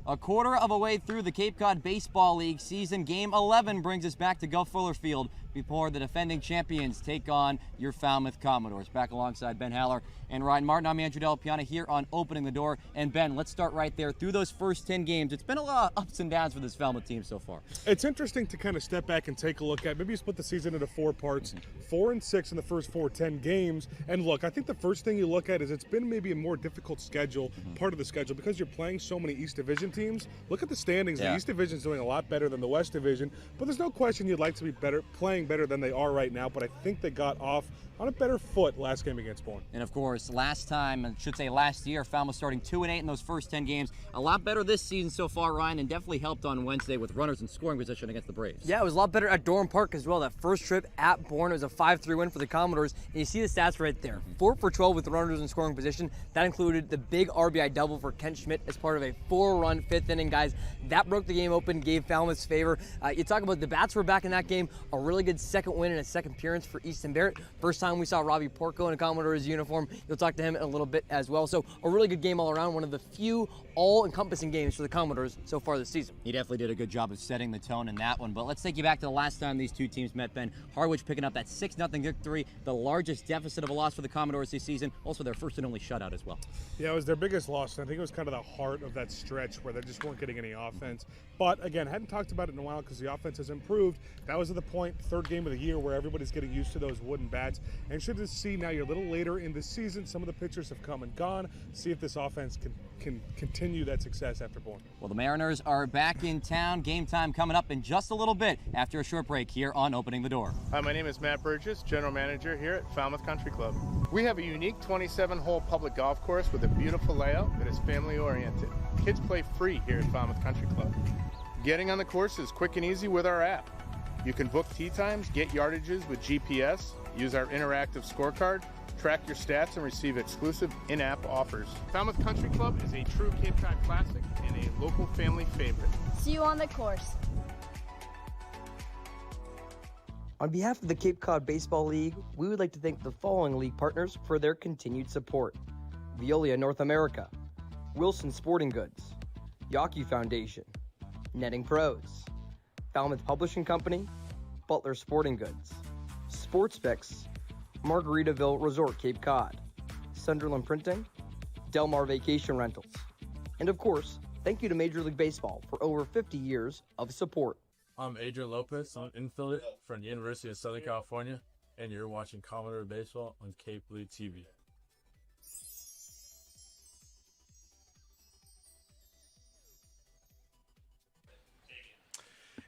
A quarter of a way through the Cape Cod Baseball League season, Game 11 brings us back to Gulf Fuller Field before the defending champions take on your Falmouth Commodores. Back alongside Ben Haller and Ryan Martin, I'm Andrew Delapiana here on Opening the Door. And Ben, let's start right there. Through those first 10 games, it's been a lot of ups and downs for this Falmouth team so far. It's interesting to kind of step back and take a look at, maybe you split the season into 4 parts, 4 and 6 in the first 10 games. And look, I think the first thing you look at is it's been maybe a more difficult schedule, part of the schedule, because you're playing so many East Division teams. Look at the standings. Yeah. The East Division is doing a lot better than the West Division, but there's no question you'd like to be playing better than they are right now, but I think they got off on a better foot last game against Bourne. And of course, last year, Falmouth starting 2-8 in those first 10 games. A lot better this season so far, Ryan, and definitely helped on Wednesday with runners in scoring position against the Braves. Yeah, it was a lot better at Durham Park as well. That first trip at Bourne, it was a 5-3 win for the Commodores, and you see the stats right there. 4 for 12 with runners in scoring position. That included the big RBI double for Kent Schmidt as part of a 4-run 5th inning, guys. That broke the game open, gave Falmouth's favor. You talk about the bats were back in that game. A really good second win and a second appearance for Easton Barrett. First time we saw Robbie Porco in a Commodores uniform. You'll talk to him in a little bit as well. So a really good game all around. One of the few all-encompassing games for the Commodores so far this season. He definitely did a good job of setting the tone in that one. But let's take you back to the last time these two teams met, Ben. Harwich picking up that 6-0 victory, the largest deficit of a loss for the Commodores this season. Also their first and only shutout as well. Yeah, it was their biggest loss. I think it was kind of the heart of that stretch where they just weren't getting any offense. But again, hadn't talked about it in a while because the offense has improved. That was at the point, 3rd game of the year, where everybody's getting used to those wooden bats. And should just see now you're a little later in the season. Some of the pitchers have come and gone. See if this offense can continue that success after Bourne. Well, the Mariners are back in town. Game time coming up in just a little bit after a short break here on Opening the Door. Hi, my name is Matt Burgess, General Manager here at Falmouth Country Club. We have a unique 27-hole public golf course with a beautiful layout that is family-oriented. Kids play free here at Falmouth Country Club. Getting on the course is quick and easy with our app. You can book tee times, get yardages with GPS, use our interactive scorecard, track your stats, and receive exclusive in-app offers. Falmouth Country Club is a true Cape Cod classic and a local family favorite. See you on the course. On behalf of the Cape Cod Baseball League, we would like to thank the following league partners for their continued support: Veolia North America, Wilson Sporting Goods, Yawkey Foundation, Netting Pros, Falmouth Publishing Company, Butler Sporting Goods, SportsFix, Margaritaville Resort Cape Cod, Sunderland Printing, Del Mar Vacation Rentals, and of course, thank you to Major League Baseball for over 50 years of support. I'm Adrian Lopez. I'm an infielder from the University of Southern California, and you're watching Commodore Baseball on Cape Blue TV.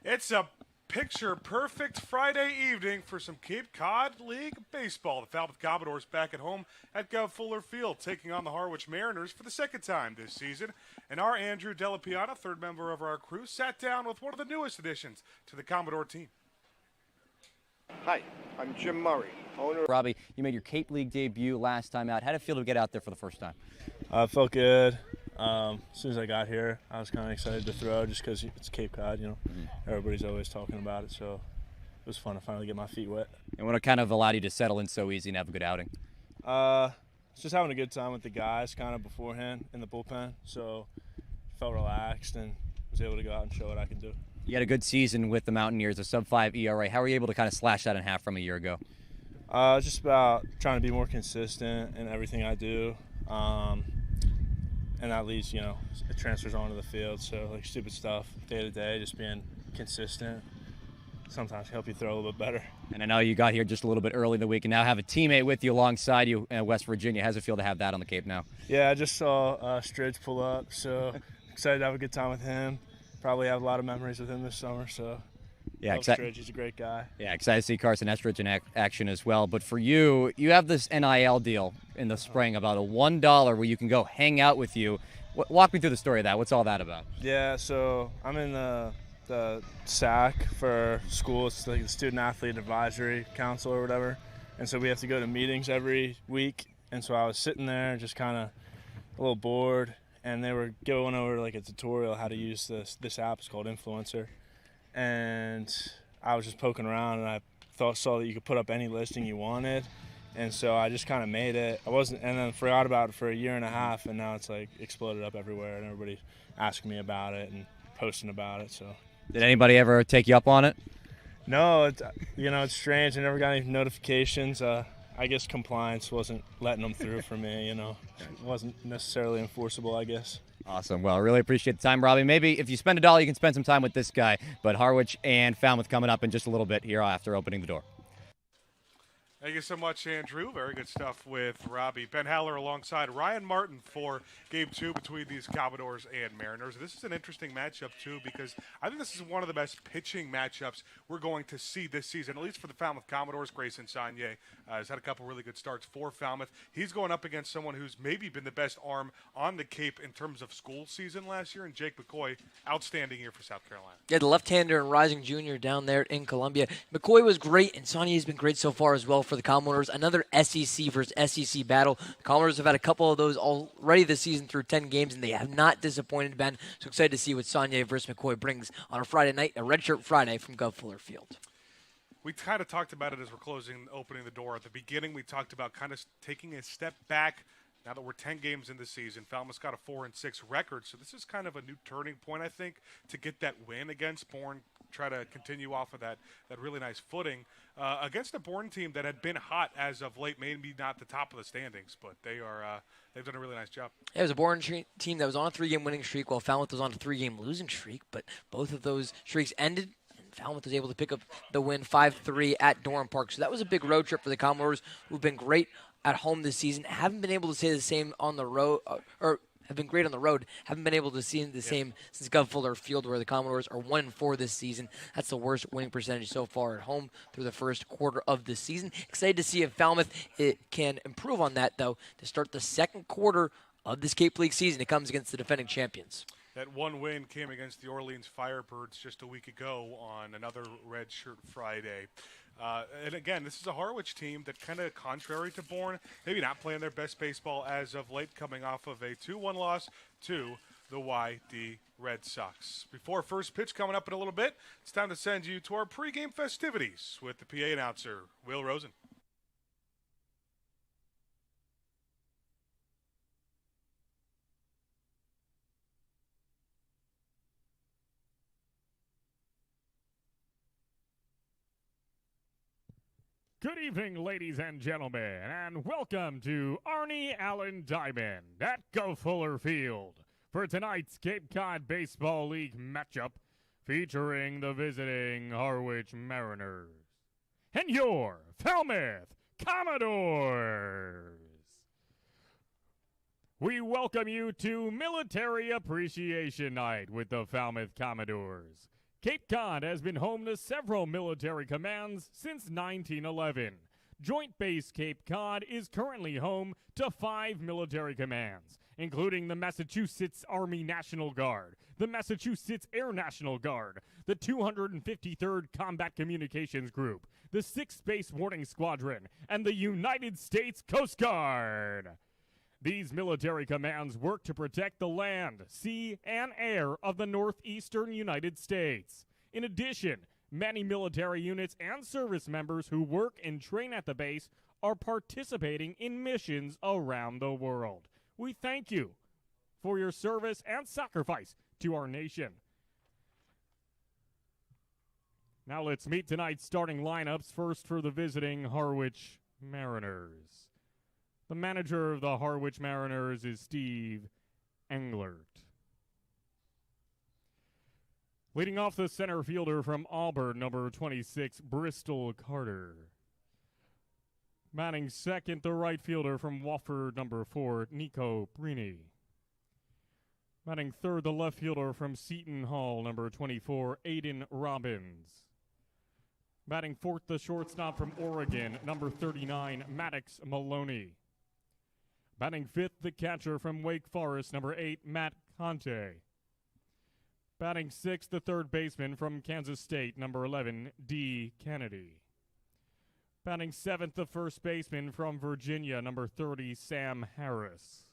It's a picture-perfect Friday evening for some Cape Cod League baseball. The Falmouth Commodores back at home at Gov Fuller Field, taking on the Harwich Mariners for the 2nd time this season. And our Andrew Delapiana, 3rd member of our crew, sat down with one of the newest additions to the Commodore team. Hi, I'm Jim Murray, owner. Robbie, you made your Cape League debut last time out. How did it feel to get out there for the first time? Felt good. As soon as I got here, I was kind of excited to throw just because it's Cape Cod, Everybody's always talking about it, so it was fun to finally get my feet wet. And what kind of allowed you to settle in so easy and have a good outing? Just having a good time with the guys kind of beforehand in the bullpen, so felt relaxed and was able to go out and show what I can do. You had a good season with the Mountaineers, a sub-5 ERA. How were you able to kind of slash that in half from a year ago? Just about trying to be more consistent in everything I do. And that leads, it transfers onto the field. So, like, stupid stuff, day to day, just being consistent, sometimes help you throw a little bit better. And I know you got here just a little bit early in the week and now have a teammate with you alongside you in West Virginia. How's it feel to have that on the Cape now? Yeah, I just saw Stridge pull up, so excited to have a good time with him. Probably have a lot of memories with him this summer, so yeah, Stridge, he's a great guy. Yeah, excited to see Carson Estridge in action as well. But for you, you have this NIL deal in the spring about a $1 where you can go hang out with you. Walk me through the story of that. What's all that about? Yeah, so I'm in the SAC for school. It's like the Student Athlete Advisory Council or whatever. And so we have to go to meetings every week. And so I was sitting there just kind of a little bored. And they were going over like a tutorial how to use this app. It's called Influencer. And I was just poking around and I saw that you could put up any listing you wanted. And so I just kind of made it. And then forgot about it for a year and a half, and now it's like exploded up everywhere, and everybody asking me about it and posting about it. So, Did anybody ever take you up on it? no, it's strange. I never got any notifications. I guess compliance wasn't letting them through for me. It wasn't necessarily enforceable, I guess. Awesome. Well, I really appreciate the time, Robbie. Maybe if you spend $1, you can spend some time with this guy. But Harwich and Falmouth coming up in just a little bit here after opening the door. Thank you so much, Andrew. Very good stuff with Robbie. Ben Haller alongside Ryan Martin for Game 2 between these Commodores and Mariners. This is an interesting matchup, too, because I think this is one of the best pitching matchups we're going to see this season, at least for the Falmouth Commodores. Grayson Sagne has had a couple really good starts for Falmouth. He's going up against someone who's maybe been the best arm on the Cape in terms of school season last year, and Jake McCoy, outstanding year for South Carolina. Yeah, the left-hander and rising junior down there in Columbia. McCoy was great, and Sagne has been great so far as well for the Commodores. Another SEC versus SEC battle. The Commodores have had a couple of those already this season through 10 games, and they have not disappointed, Ben. So excited to see what Sagne versus McCoy brings on a Friday night, a redshirt Friday from Gov Fuller Field. We kind of talked about it as we're opening the door. At the beginning, we talked about kind of taking a step back. Now that we're 10 games in the season, Falmouth's got a 4-6 record, so this is kind of a new turning point, I think, to get that win against Bourne, try to continue off of that really nice footing against a Bourne team that had been hot as of late, maybe not the top of the standings, but they've done a really nice job. It was a Bourne team that was on a 3-game winning streak, while Falmouth was on a 3-game losing streak, but both of those streaks ended. Falmouth was able to pick up the win 5-3 at Durham Park. So that was a big road trip for the Commodores, who've been great at home this season. Haven't been able to say the same on the road, or have been great on the road. Haven't been able to see the same since Gov Fuller Field, where the Commodores are 1-4 this season. That's the worst winning percentage so far at home through the first quarter of the season. Excited to see if Falmouth can improve on that, though, to start the second quarter of this Cape League season. It comes against the defending champions. That one win came against the Orleans Firebirds just a week ago on another Red Shirt Friday. And again, this is a Harwich team that kind of contrary to Bourne, maybe not playing their best baseball as of late, coming off of a 2-1 loss to the YD Red Sox. Before first pitch coming up in a little bit, it's time to send you to our pregame festivities with the PA announcer, Will Rosen. Good evening, ladies and gentlemen, and welcome to Arnie Allen Diamond at Gov Fuller Field for tonight's Cape Cod Baseball League matchup featuring the visiting Harwich Mariners and your Falmouth Commodores. We welcome you to Military Appreciation Night with the Falmouth Commodores. Cape Cod has been home to several military commands since 1911. Joint Base Cape Cod is currently home to 5 military commands, including the Massachusetts Army National Guard, the Massachusetts Air National Guard, the 253rd Combat Communications Group, the 6th Space Warning Squadron, and the United States Coast Guard. These military commands work to protect the land, sea, and air of the northeastern United States. In addition, many military units and service members who work and train at the base are participating in missions around the world. We thank you for your service and sacrifice to our nation. Now let's meet tonight's starting lineups. First for the visiting Harwich Mariners. The manager of the Harwich Mariners is Steve Englert. Leading off the center fielder from Auburn, number 26, Bristol Carter. Batting second, the right fielder from Wofford, number 4, Nico Brini. Batting third, the left fielder from Seton Hall, number 24, Aiden Robbins. Batting fourth, the shortstop from Oregon, number 39, Maddox Maloney. Batting fifth, the catcher from Wake Forest, number 8, Matt Conte. Batting sixth, the third baseman from Kansas State, number 11, D. Kennedy. Batting seventh, the first baseman from Virginia, number 30, Sam Harris.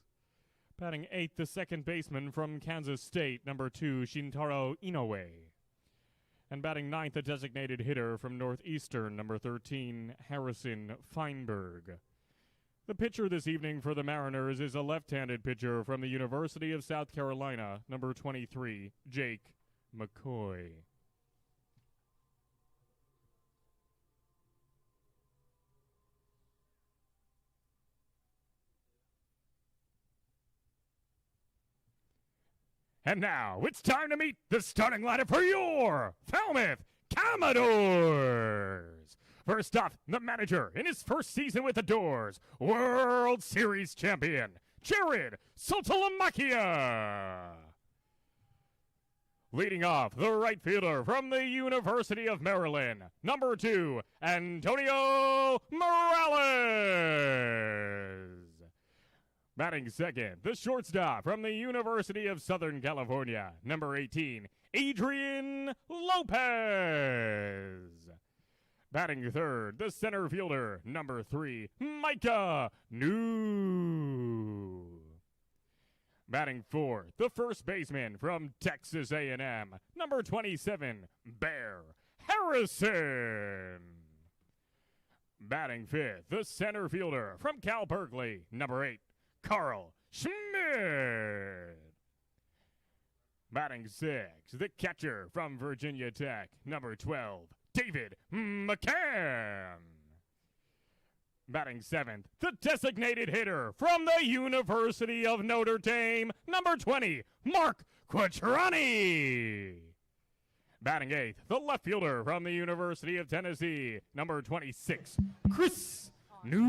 Batting eighth, the second baseman from Kansas State, number 2, Shintaro Inoue. And batting ninth, the designated hitter from Northeastern, number 13, Harrison Feinberg. The pitcher this evening for the Mariners is a left-handed pitcher from the University of South Carolina, number 23, Jake McCoy. And now it's time to meet the starting lineup for your Falmouth Commodores. First off, the manager in his first season with the Doors, World Series champion, Jared Saltalamacchia. Leading off, the right fielder from the University of Maryland, number 2, Antonio Morales. Batting second, the shortstop from the University of Southern California, number 18, Adrian Lopez. Batting third, the center fielder, number 3, Micah New. Batting fourth, the first baseman from Texas A&M, number 27, Bear Harrison. Batting fifth, the center fielder from Cal Berkeley, number 8, Carl Schmidt. Batting sixth, the catcher from Virginia Tech, number 12, David McCann. Batting seventh, the designated hitter from the University of Notre Dame, number 20, Mark Quattrani. Batting eighth, the left fielder from the University of Tennessee, number 26, Chris Newstrom.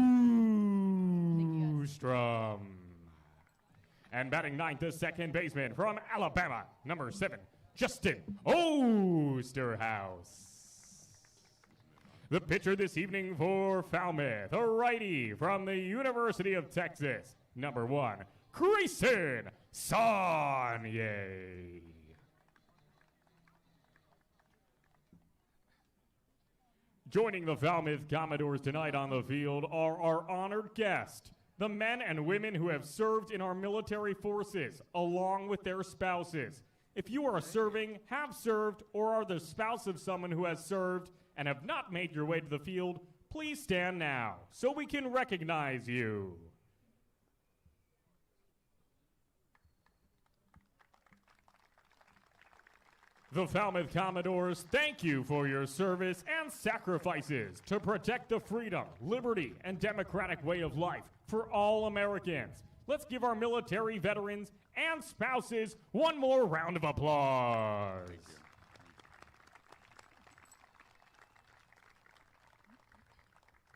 And batting ninth, the second baseman from Alabama, number 7, Justin Osterhaus. The pitcher this evening for Falmouth, a righty from the University of Texas, number 1, Grayson Saunier. Joining the Falmouth Commodores tonight on the field are our honored guests, the men and women who have served in our military forces, along with their spouses. If you are serving, have served, or are the spouse of someone who has served and have not made your way to the field, please stand now so we can recognize you. The Falmouth Commodores thank you for your service and sacrifices to protect the freedom, liberty, and democratic way of life for all Americans. Let's give our military veterans and spouses one more round of applause.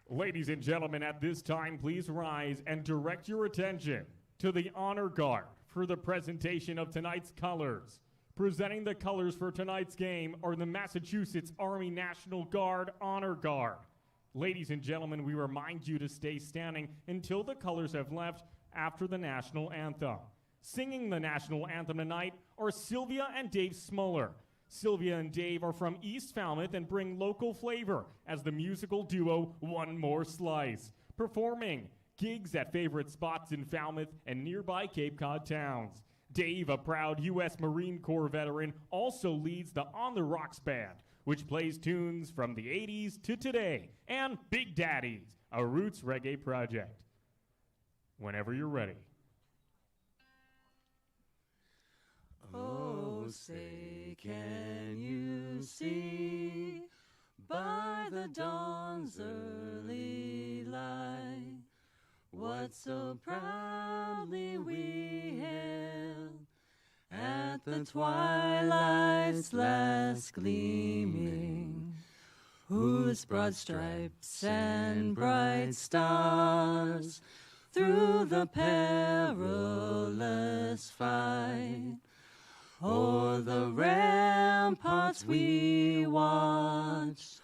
Ladies and gentlemen, at this time, please rise and direct your attention to the Honor Guard for the presentation of tonight's colors. Presenting the colors for tonight's game are the Massachusetts Army National Guard Honor Guard. Ladies and gentlemen, we remind you to stay standing until the colors have left after the national anthem. Singing the national anthem tonight are Sylvia and Dave Smuller. Sylvia and Dave are from East Falmouth and bring local flavor as the musical duo One More Slice, performing gigs at favorite spots in Falmouth and nearby Cape Cod towns. Dave, a proud U.S. Marine Corps veteran, also leads the On the Rocks Band, which plays tunes from the 80s to today, and Big Daddies, a roots reggae project. Whenever you're ready. Oh, say, can you see by the dawn's early light what so proudly we hailed at the twilight's last gleaming, whose broad stripes and bright stars through the perilous fight o'er the ramparts we watched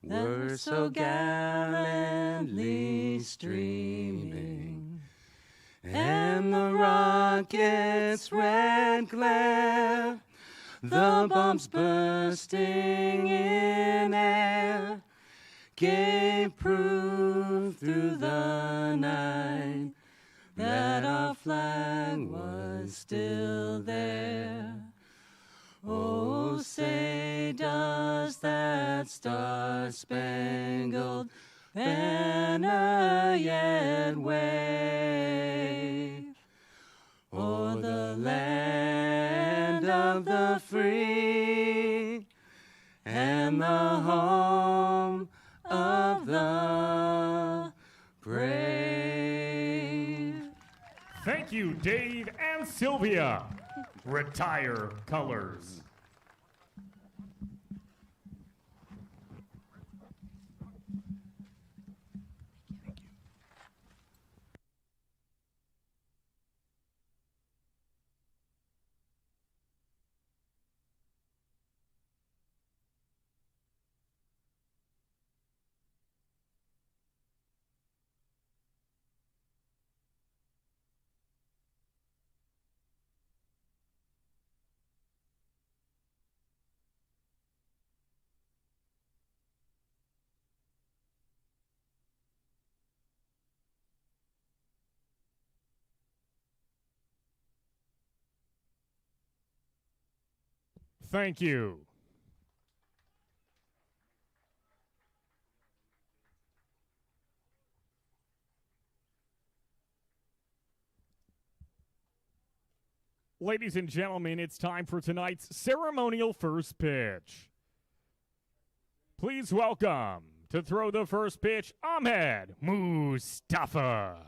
were so gallantly streaming, and the rocket's red glare, the bombs bursting in air, gave proof through the night that our flag was still there. Oh, say does that star-spangled banner yet wave o'er the land of the free and the home of the brave. Thank you, Dave and Sylvia. Retire colors. Thank you. Ladies and gentlemen, it's time for tonight's ceremonial first pitch. Please welcome, to throw the first pitch, Ahmed Mustafa.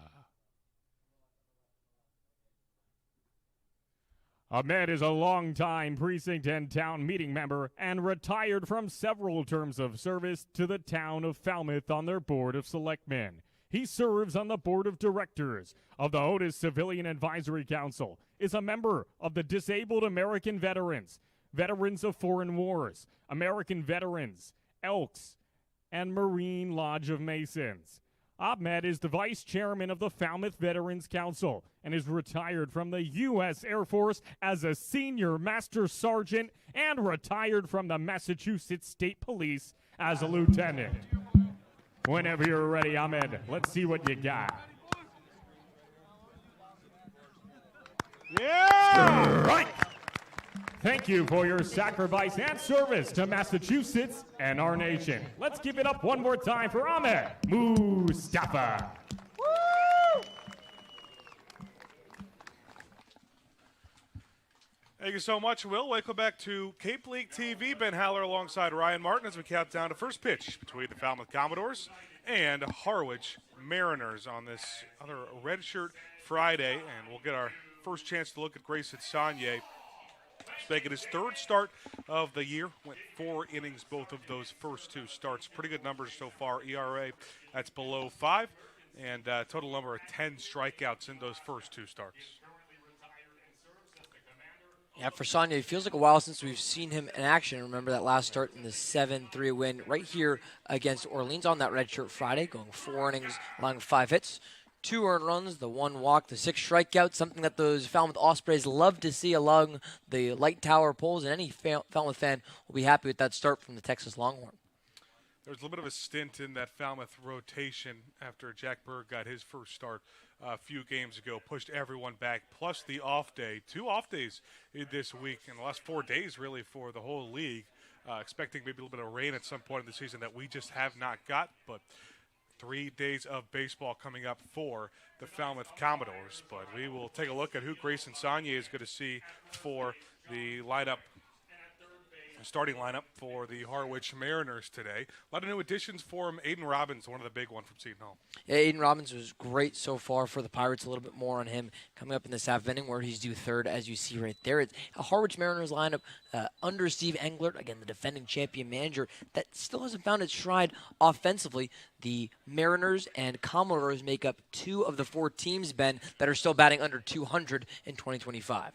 Ahmed is a longtime precinct and town meeting member and retired from several terms of service to the town of Falmouth on their Board of Selectmen. He serves on the Board of Directors of the Otis Civilian Advisory Council, is a member of the Disabled American Veterans, Veterans of Foreign Wars, American Veterans, Elks, and Marine Lodge of Masons. Ahmed is the vice chairman of the Falmouth Veterans Council and is retired from the U.S. Air Force as a senior master sergeant and retired from the Massachusetts State Police as a lieutenant. Whenever you're ready, Ahmed, let's see what you got. Yeah! Strike! Thank you for your sacrifice and service to Massachusetts and our nation. Let's give it up one more time for Ahmed Mustafa. Woo! Thank you so much, Will. Welcome back to Cape League TV. Ben Haller alongside Ryan Martin as we count down to first pitch between the Falmouth Commodores and Harwich Mariners on this other redshirt Friday. And we'll get our first chance to look at Grayson Saunier. He's making his third start of the year. Went 4 innings both of those first 2 starts. Pretty good numbers so far. ERA, that's below 5. And total number of 10 strikeouts in those first 2 starts. Yeah, for Saunier, it feels like a while since we've seen him in action. Remember that last start in the 7-3 win right here against Orleans on that redshirt Friday, going 4 innings, allowing 5 hits. 2 earned runs, the 1 walk, the 6 strikeouts, something that those Falmouth Ospreys love to see along the light tower poles, and any Falmouth fan will be happy with that start from the Texas Longhorn. There was a little bit of a stint in that Falmouth rotation after Jack Berg got his first start a few games ago, pushed everyone back, plus the off day. 2 off days this week in the last 4 days, really, for the whole league. Expecting maybe a little bit of rain at some point in the season that we just have not got, but 3 days of baseball coming up for the Falmouth Commodores. But we will take a look at who Grayson Saunier is going to see for the lineup, starting lineup for the Harwich Mariners today. A lot of new additions for him. Aiden Robbins, one of the big ones from Seton Hall. Yeah, Aiden Robbins was great so far for the Pirates. A little bit more on him coming up in this half inning where he's due third, as you see right there. It's a Harwich Mariners lineup under Steve Englert, again, the defending champion manager, that still hasn't found its stride offensively. The Mariners and Commodores make up 2 of the 4 teams, Ben, that are still batting under 200 in 2025.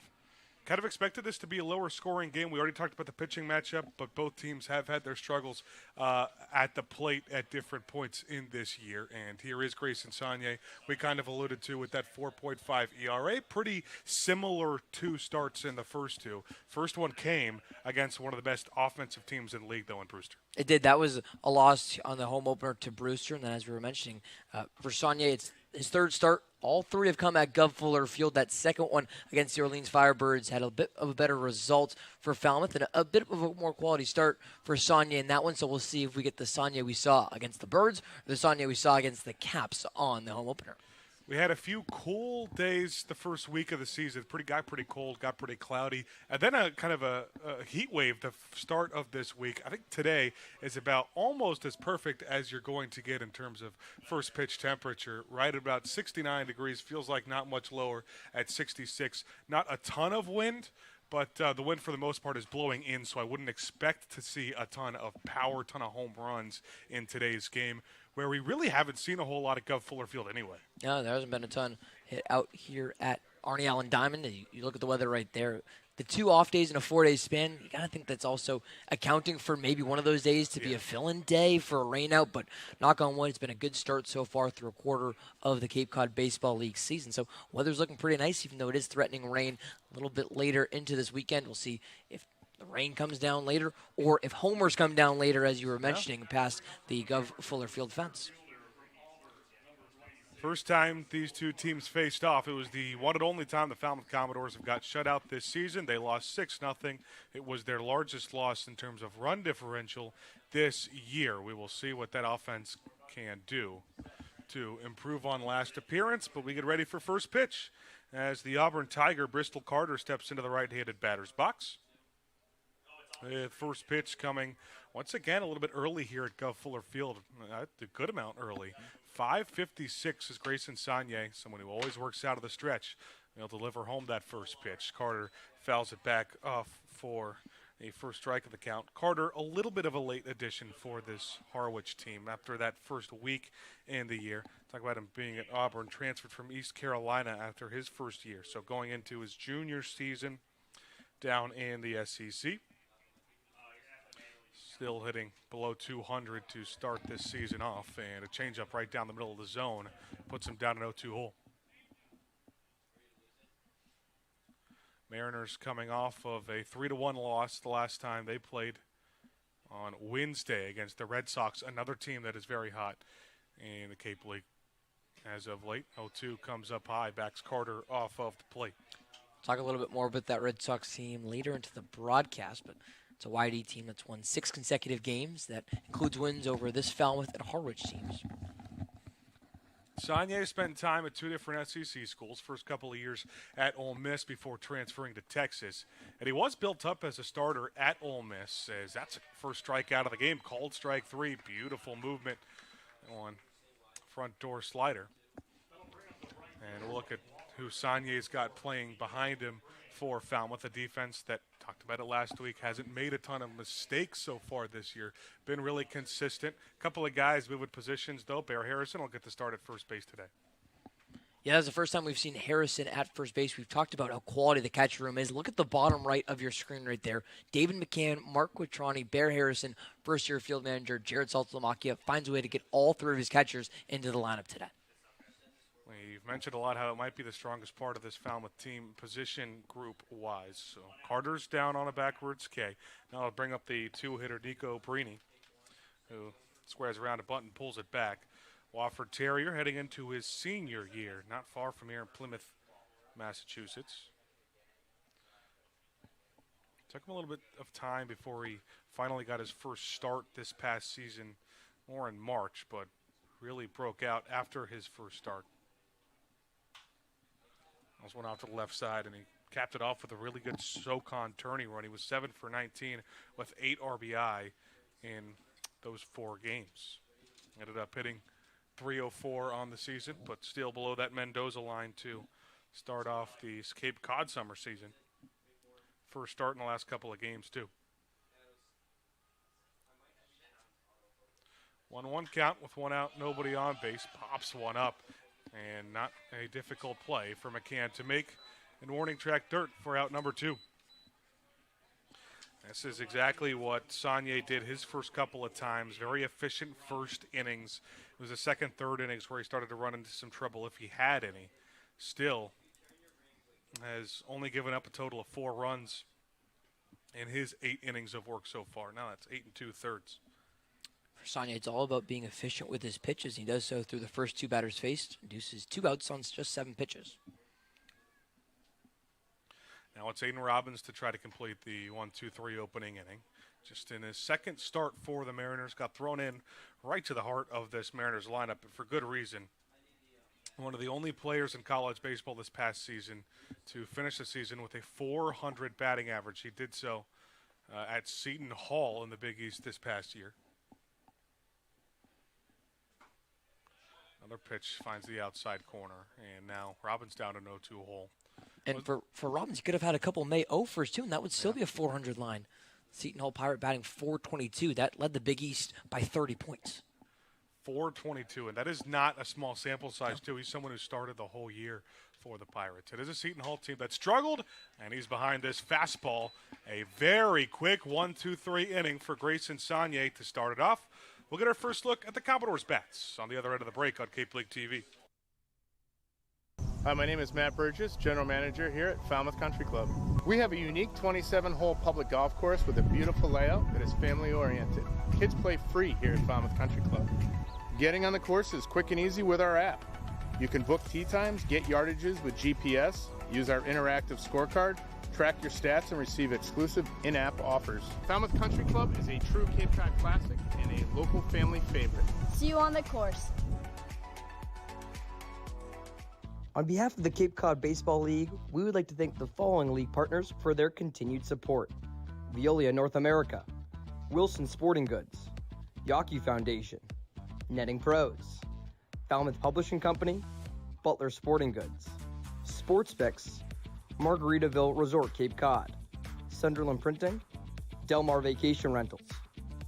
Kind of expected this to be a lower scoring game. We already talked about the pitching matchup, but both teams have had their struggles at the plate at different points in this year. And here is Grayson Saunier. We kind of alluded to with that 4.5 ERA. Pretty similar 2 starts in the first 2. First one came against one of the best offensive teams in the league, though, in Brewster. It did. That was a loss on the home opener to Brewster. And then, as we were mentioning, for Saunier, it's his 3rd start All three have come at Gov Fuller Field. That second one against the Orleans Firebirds had a bit of a better result for Falmouth and a bit of a more quality start for Saunier in that one. So we'll see if we get the Saunier we saw against the Birds or the Saunier we saw against the Caps on the home opener. We had a few cool days the first week of the season. Got pretty cold, got pretty cloudy, and then a kind of a heat wave the start of this week. I think today is about almost as perfect as you're going to get in terms of first pitch temperature. Right at about 69 degrees, feels like not much lower at 66. Not a ton of wind, but the wind for the most part is blowing in, so I wouldn't expect to see a ton of power, ton of home runs in today's game, where we really haven't seen a whole lot of Gov Fuller Field anyway. No, there hasn't been a ton hit out here at Arnie Allen Diamond. You look at the weather right there. The 2 off days in a 4-day span, you got to think that's also accounting for maybe one of those days to be a fill-in day for a rain out. But knock on wood, it's been a good start so far through a quarter of the Cape Cod Baseball League season. So weather's looking pretty nice, even though it is threatening rain a little bit later into this weekend. We'll see if the rain comes down later or if homers come down later, as you were mentioning, past the Gov Fuller Field fence. First time these two teams faced off, it was the one and only time the Falmouth Commodores have got shut out this season. They lost 6-0. It was their largest loss in terms of run differential this year. We will see what that offense can do to improve on last appearance, but we get ready for first pitch as the Auburn Tiger, Bristol Carter, steps into the right-handed batter's box. The first pitch coming once again a little bit early here at Gov Fuller Field, a good amount early. 5:56 is Grayson Saunier, someone who always works out of the stretch. He'll deliver home that first pitch. Carter fouls it back off for a first strike of the count. Carter, a little bit of a late addition for this Harwich team after that first week in the year. Talk about him being at Auburn, transferred from East Carolina after his first year. So going into his junior season down in the SEC. Still hitting below 200 to start this season off, and a changeup right down the middle of the zone puts him down an 0-2 hole. Mariners coming off of a 3-1 loss the last time they played on Wednesday against the Red Sox, another team that is very hot in the Cape League as of late. 0-2 comes up high, backs Carter off of the plate. Talk a little bit more about that Red Sox team later into the broadcast, but it's a YD team that's won 6 consecutive games. That includes wins over this Falmouth and Harwich teams. Saunier spent time at 2 different SEC schools, first couple of years at Ole Miss before transferring to Texas. And he was built up as a starter at Ole Miss, as that's the first strike out of the game, called strike 3. Beautiful movement on front door slider. And we'll look at who Saunier's got playing behind him for Falmouth, a defense that, talked about it last week, hasn't made a ton of mistakes so far this year. Been really consistent. A couple of guys moving positions, though. Bear Harrison will get the start at first base today. Yeah, that's the first time we've seen Harrison at first base. We've talked about how quality the catcher room is. Look at the bottom right of your screen right there. David McCann, Mark Quattroni, Bear Harrison, first-year field manager Jared Saltalamakia finds a way to get all 3 of his catchers into the lineup today. We've mentioned a lot how it might be the strongest part of this Falmouth team position group-wise. So Carter's down on a backwards K. Now I'll bring up the 2-hitter Nico Brini, who squares around a bunt and pulls it back. Wofford Terrier heading into his senior year, not far from here in Plymouth, Massachusetts. Took him a little bit of time before he finally got his first start this past season, more in March, but really broke out after his first start. Almost went off to the left side, and he capped it off with a really good SoCon tourney run. He was 7 for 19 with 8 RBI in those 4 games. Ended up hitting .304 on the season, but still below that Mendoza line to start off the Cape Cod summer season. First start in the last couple of games, too. 1-1 count with 1 out, nobody on base. Pops one up. And not a difficult play for McCann to make in warning track dirt for out number 2. This is exactly what Saunier did his first couple of times. Very efficient first innings. It was the second, third innings where he started to run into some trouble if he had any. Still has only given up a total of 4 runs in his 8 innings of work so far. Now that's 8 2/3. For Sonia, it's all about being efficient with his pitches. He does so through the first 2 batters faced, induces 2 outs on just 7 pitches. Now it's Aiden Robbins to try to complete the 1-2-3 opening inning. Just in his second start for the Mariners, got thrown in right to the heart of this Mariners lineup, but for good reason. One of the only players in college baseball this past season to finish the season with a 400 batting average. He did so at Seton Hall in the Big East this past year. Another pitch finds the outside corner, and now Robbins down to 0-2 hole. And for Robbins, he could have had a couple May 0-fers too, and that would still be a 400 line. Seton Hall Pirate batting .422. That led the Big East by 30 points. .422, and that is not a small sample size, too. He's someone who started the whole year for the Pirates. It is a Seton Hall team that struggled, and he's behind this fastball. A very quick 1-2-3 inning for Grayson Sagne to start it off. We'll get our first look at the Commodores' bats on the other end of the break on Cape League TV. Hi, my name is Matt Burgess, General Manager here at Falmouth Country Club. We have a unique 27-hole public golf course with a beautiful layout that is family-oriented. Kids play free here at Falmouth Country Club. Getting on the course is quick and easy with our app. You can book tee times, get yardages with GPS, use our interactive scorecard, track your stats, and receive exclusive in-app offers. Falmouth Country Club is a true Cape Cod classic and a local family favorite. See you on the course. On behalf of the Cape Cod Baseball League, we would like to thank the following league partners for their continued support: Veolia North America, Wilson Sporting Goods, Yawkey Foundation, Netting Pros, Falmouth Publishing Company, Butler Sporting Goods, Sports Fix, Margaritaville Resort Cape Cod, Sunderland Printing, Delmar Vacation Rentals,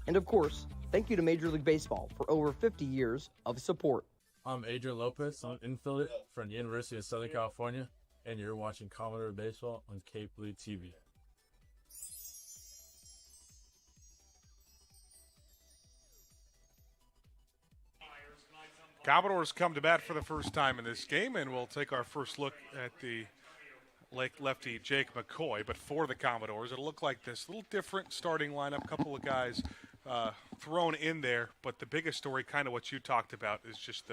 and of course, thank you to Major League Baseball for over 50 years of support. I'm Adrian Lopez. I'm an infielder from the University of Southern California, and you're watching Commodore Baseball on Cape League TV. Commodores come to bat for the first time in this game, and we'll take our first look at the lefty Jake McCoy. But for the Commodores, it'll look like this. A little different starting lineup, couple of guys thrown in there, but the biggest story, kind of what you talked about, is just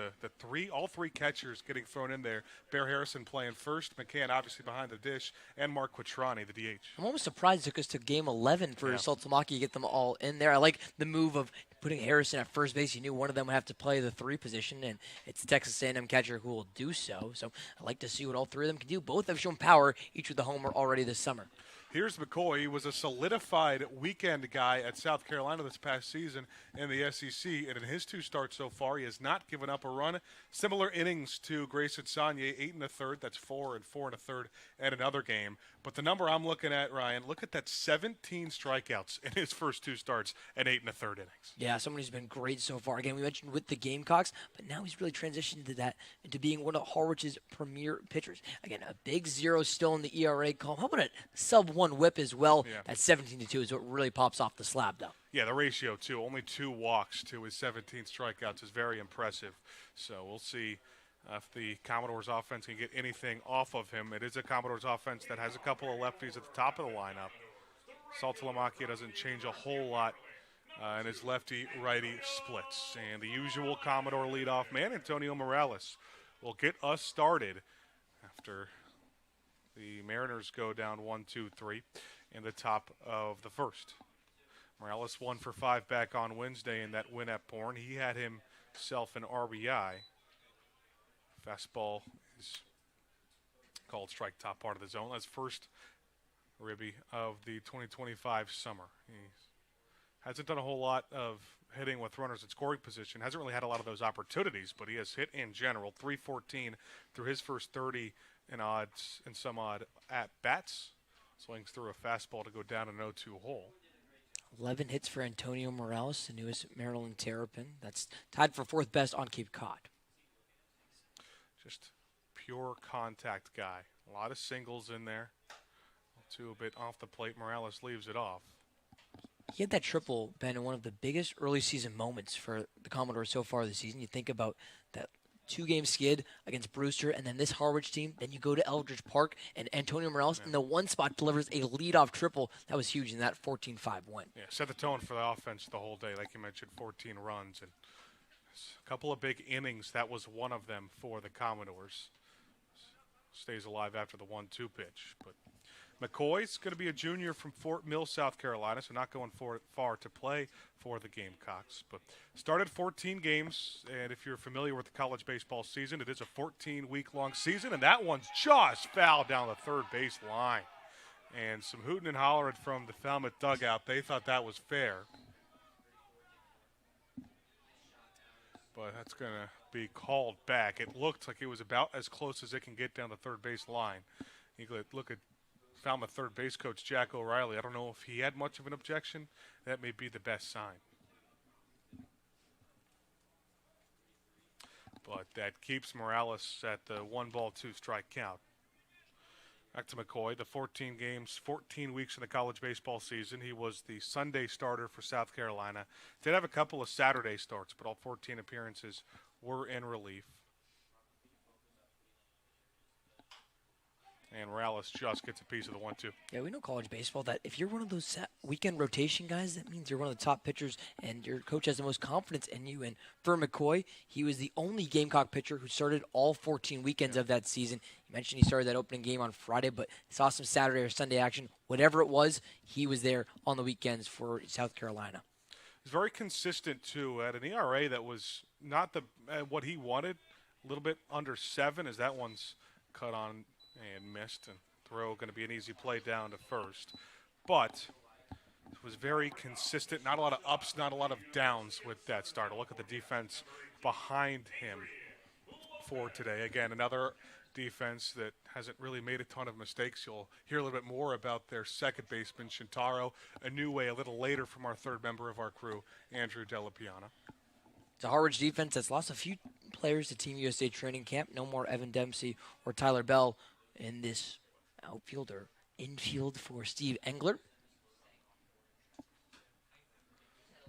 all three catchers getting thrown in there. Bear Harrison playing first, McCann obviously behind the dish, and Mark Quattrani, the DH. I'm almost surprised it took us to game 11 for Saltamaki to get them all in there. I like the move of putting Harrison at first base. You knew one of them would have to play the 3 position, and it's the Texas A&M catcher who will do so. So I like to see what all 3 of them can do. Both have shown power, each with a homer already this summer. Here's McCoy. He was a solidified weekend guy at South Carolina this past season in the SEC, and in his 2 starts so far, he has not given up a run. Similar innings to Grayson Sagne, 8 1/3. That's 4 and 4 1/3 at another game. But the number I'm looking at, Ryan, look at that: 17 strikeouts in his first 2 starts and 8 1/3 innings. Yeah, someone who's been great so far. Again, we mentioned with the Gamecocks, but now he's really transitioned to that, into being one of Harwich's premier pitchers. Again, a big 0 still in the ERA column. How about a sub-1 whip as well? Yeah. That 17-2 is what really pops off the slab, though. Yeah, the ratio, too. Only 2 walks to his 17 strikeouts is very impressive. So we'll see if the Commodores offense can get anything off of him. It is a Commodores offense that has a couple of lefties at the top of the lineup. Saltalamacchia doesn't change a whole lot in his lefty-righty splits. And the usual Commodore leadoff man, Antonio Morales, will get us started after the Mariners go down 1-2-3 in the top of the first. Morales 1 for 5 back on Wednesday in that win at Bourne. He had himself an RBI. Fastball is called strike, top part of the zone. That's first ribby of the 2025 summer. He hasn't done a whole lot of hitting with runners in scoring position. Hasn't really had a lot of those opportunities, but he has hit in general. 314 through his first 30 and some odd at bats. Swings through a fastball to go down an 0-2 hole. 11 hits for Antonio Morales, the newest Maryland Terrapin. That's tied for 4th best on Cape Cod. Just pure contact guy. A lot of singles in there. 2 a bit off the plate. Morales leaves it off. He had that triple, Ben, in one of the biggest early season moments for the Commodores so far this season. You think about that 2-game skid against Brewster, and then this Harwich team. Then you go to Eldridge Park, and Antonio Morales in the one spot delivers a leadoff triple. That was huge in that 14-5 win. Yeah, set the tone for the offense the whole day. Like you mentioned, 14 runs and a couple of big innings. That was one of them for the Commodores. Stays alive after the 1-2 pitch. But McCoy's going to be a junior from Fort Mill, South Carolina, so not going far to play for the Gamecocks. But started 14 games, and if you're familiar with the college baseball season, it is a 14-week-long season, and that one's just fouled down the third base line. And some hooting and hollering from the Falmouth dugout. They thought that was fair. But that's going to be called back. It looked like it was about as close as it can get down the third base line. You could look at Falmouth third base coach Jack O'Reilly. I don't know if he had much of an objection. That may be the best sign. But that keeps Morales at the 1-ball, 2-strike count. Back to McCoy, the 14 games, 14 weeks in the college baseball season. He was the Sunday starter for South Carolina. Did have a couple of Saturday starts, but all 14 appearances were in relief. And Morales just gets a piece of the 1-2. Yeah, we know college baseball that if you're one of those weekend rotation guys, that means you're one of the top pitchers and your coach has the most confidence in you. And for McCoy, he was the only Gamecock pitcher who started all 14 weekends of that season. You mentioned he started that opening game on Friday, but saw some Saturday or Sunday action. Whatever it was, he was there on the weekends for South Carolina. He's very consistent, too, at an ERA that was not what he wanted, a little bit under 7, as that one's cut on and missed, and throw going to be an easy play down to first. But it was very consistent, not a lot of ups, not a lot of downs with that start. Look at the defense behind him for today. Again, another defense that hasn't really made a ton of mistakes. You'll hear a little bit more about their second baseman, Shintaro Inoue, a little later from our third member of our crew, Andrew Delapiana. It's a Harwich defense that's lost a few players to Team USA training camp. No more Evan Dempsey or Tyler Bell in this outfield or infield for Steve Engler.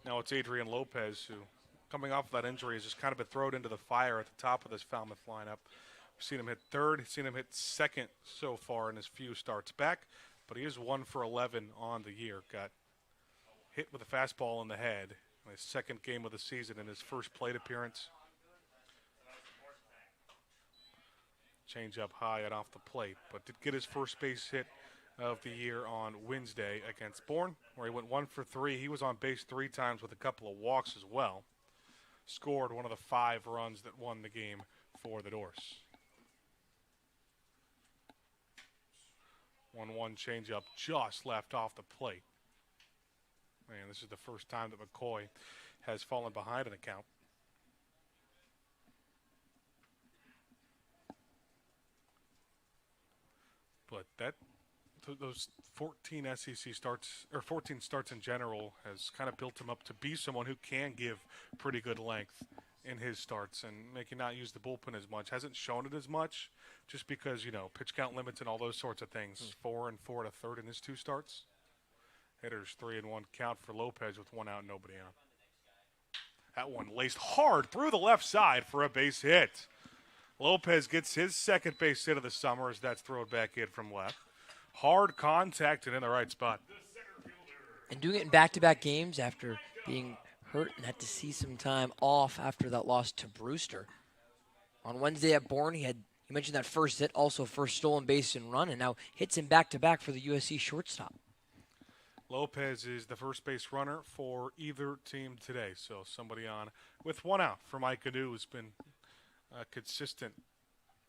Now it's Adrian Lopez, who, coming off of that injury, has just kind of been thrown into the fire at the top of this Falmouth lineup. We've seen him hit third, seen him hit second so far in his few starts back, but he is 1 for 11 on the year. Got hit with a fastball in the head in his second game of the season in his first plate appearance. Change up high and off the plate, but did get his first base hit of the year on Wednesday against Bourne, where he went 1 for 3. He was on base 3 times with a couple of walks as well. Scored one of the 5 runs that won the game for the Doors. 1-1 changeup just left off the plate. Man, this is the first time that McCoy has fallen behind an account. But those 14 SEC starts, or 14 starts in general, has kind of built him up to be someone who can give pretty good length in his starts and make you not use the bullpen as much. Hasn't shown it as much just because, pitch count limits and all those sorts of things. 4 and 4 to third in his 2 starts. Hitters 3-1 count for Lopez with 1 out, nobody on. That one laced hard through the left side for a base hit. Lopez gets his second base hit of the summer as that's thrown back in from left. Hard contact and in the right spot. And doing it in back-to-back games after being hurt and had to see some time off after that loss to Brewster. On Wednesday at Bourne, you mentioned that first hit, also first stolen base and run, and now hits him back-to-back for the USC shortstop. Lopez is the first base runner for either team today, so somebody on with 1 out for Mike Anu, who's been a consistent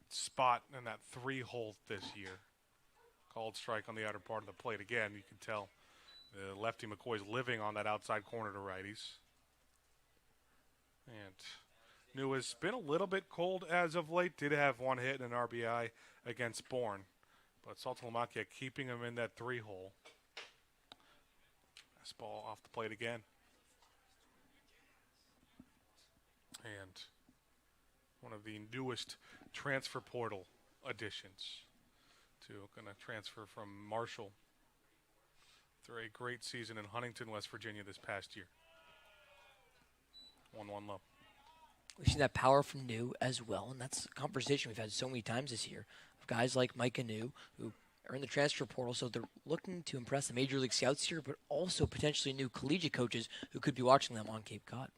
spot in that 3-hole this year. Called strike on the outer part of the plate. Again, you can tell the lefty McCoy's living on that outside corner to righties. And New has been a little bit cold as of late. Did have 1 hit and an RBI against Bourne. But Saltalamakia keeping him in that 3-hole. This ball off the plate again. And one of the newest transfer portal additions to going to transfer from Marshall through a great season in Huntington, West Virginia this past year. 1-1 low. We've seen that power from New as well, and that's a conversation we've had so many times this year of guys like Micah New who are in the transfer portal, so they're looking to impress the Major League scouts here, but also potentially new collegiate coaches who could be watching them on Cape Cod.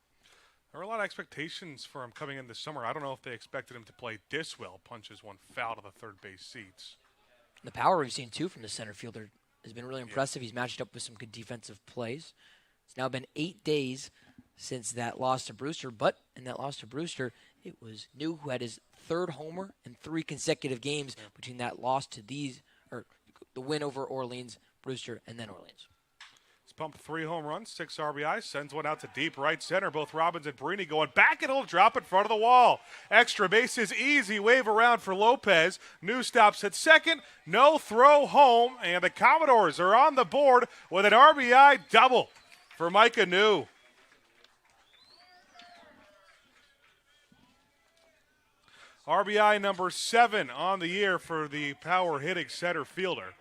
There were a lot of expectations for him coming in this summer. I don't know if they expected him to play this well. Punches one foul to the third base seats. The power we've seen, too, from the center fielder has been really impressive. He's matched up with some good defensive plays. It's now been 8 days since that loss to Brewster, but in that loss to Brewster, it was New who had his third homer in 3 consecutive games between that loss to these, or the win over Orleans, Brewster, and then Orleans. He's pumped 3 home runs, 6 RBIs, sends one out to deep right center. Both Robbins and Brini going back, and he'll drop in front of the wall. Extra bases, easy wave around for Lopez. New stops at second, no throw home, and the Commodores are on the board with an RBI double for Micah New. RBI number 7 on the year for the power-hitting center fielder.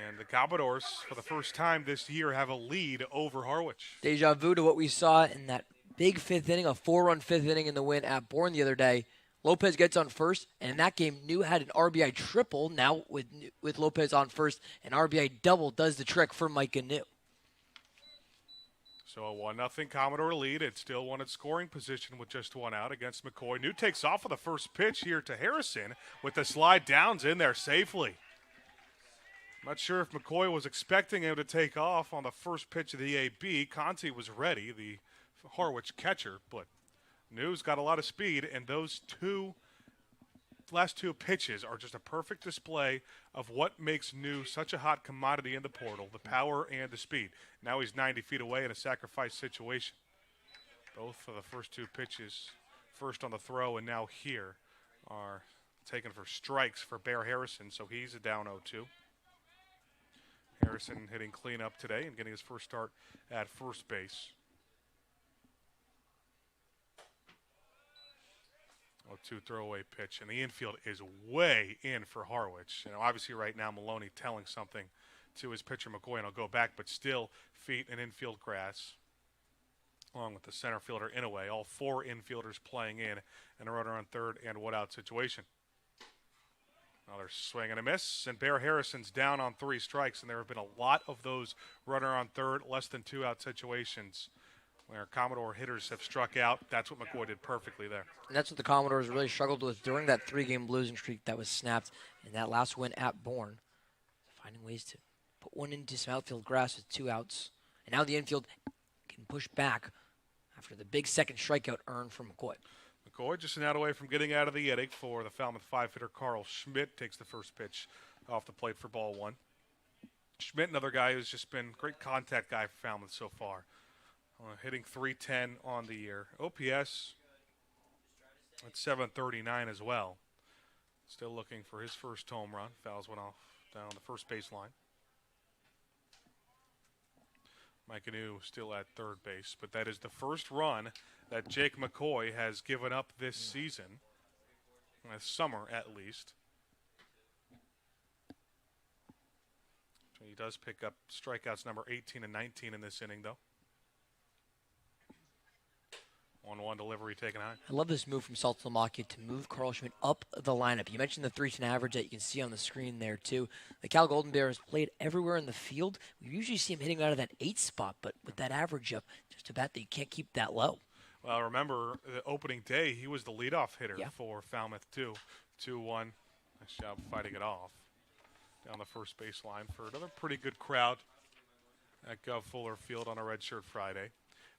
And the Commodores, for the first time this year, have a lead over Harwich. Deja vu to what we saw in that big 5th inning, a 4-run 5th inning in the win at Bourne the other day. Lopez gets on first, and in that game, New had an RBI triple. Now with Lopez on first, an RBI double does the trick for Micah New. So a 1-0 Commodore lead. It's still one in scoring position with just 1 out against McCoy. New takes off with the first pitch here to Harrison with the slide downs in there safely. Not sure if McCoy was expecting him to take off on the first pitch of the AB. Conti was ready, the Harwich catcher, but New's got a lot of speed, and those last two pitches are just a perfect display of what makes New such a hot commodity in the portal, the power and the speed. Now he's 90 feet away in a sacrifice situation. Both of the first 2 pitches, first on the throw and now here, are taken for strikes for Bear Harrison, so he's a down 0-2. Harrison hitting cleanup today and getting his first start at first base. 0-2 throwaway pitch, and the infield is way in for Harwich. You know, obviously right now Maloney telling something to his pitcher McCoy, and he'll go back, but still feet and infield grass, along with the center fielder in a way. All 4 infielders playing in, and a runner on third and 1 out situation. Another swing and a miss, and Bear Harrison's down on 3 strikes, and there have been a lot of those runner on third, less than 2 out situations where Commodore hitters have struck out. That's what McCoy did perfectly there. And that's what the Commodores really struggled with during that 3-game losing streak that was snapped in that last win at Bourne. Finding ways to put one into some outfield grass with 2 outs. And now the infield can push back after the big second strikeout earned from McCoy. McCoy just an out away from getting out of the inning for the Falmouth 5-hitter. Carl Schmidt takes the first pitch off the plate for ball 1. Schmidt, another guy who's just been a great contact guy for Falmouth so far. Hitting .310 on the year. OPS at .739 as well. Still looking for his first home run. Fouls went off down the first baseline. Micah New still at third base, but that is the first run that Jake McCoy has given up this season, this summer at least. So he does pick up strikeouts number 18 and 19 in this inning, though. 1-1 delivery taken high. I love this move from Saltalamacchia to move Carl Schmidt up the lineup. You mentioned the 3-10 average that you can see on the screen there, too. The Cal Golden Bear has played everywhere in the field. We usually see him hitting out of that 8 spot, but with that average up, just about that you can't keep that low. Well, remember, the opening day, he was the leadoff hitter for Falmouth, too. 2-1. Nice job fighting it off down the first baseline for another pretty good crowd at Gov Fuller Field on a redshirt Friday.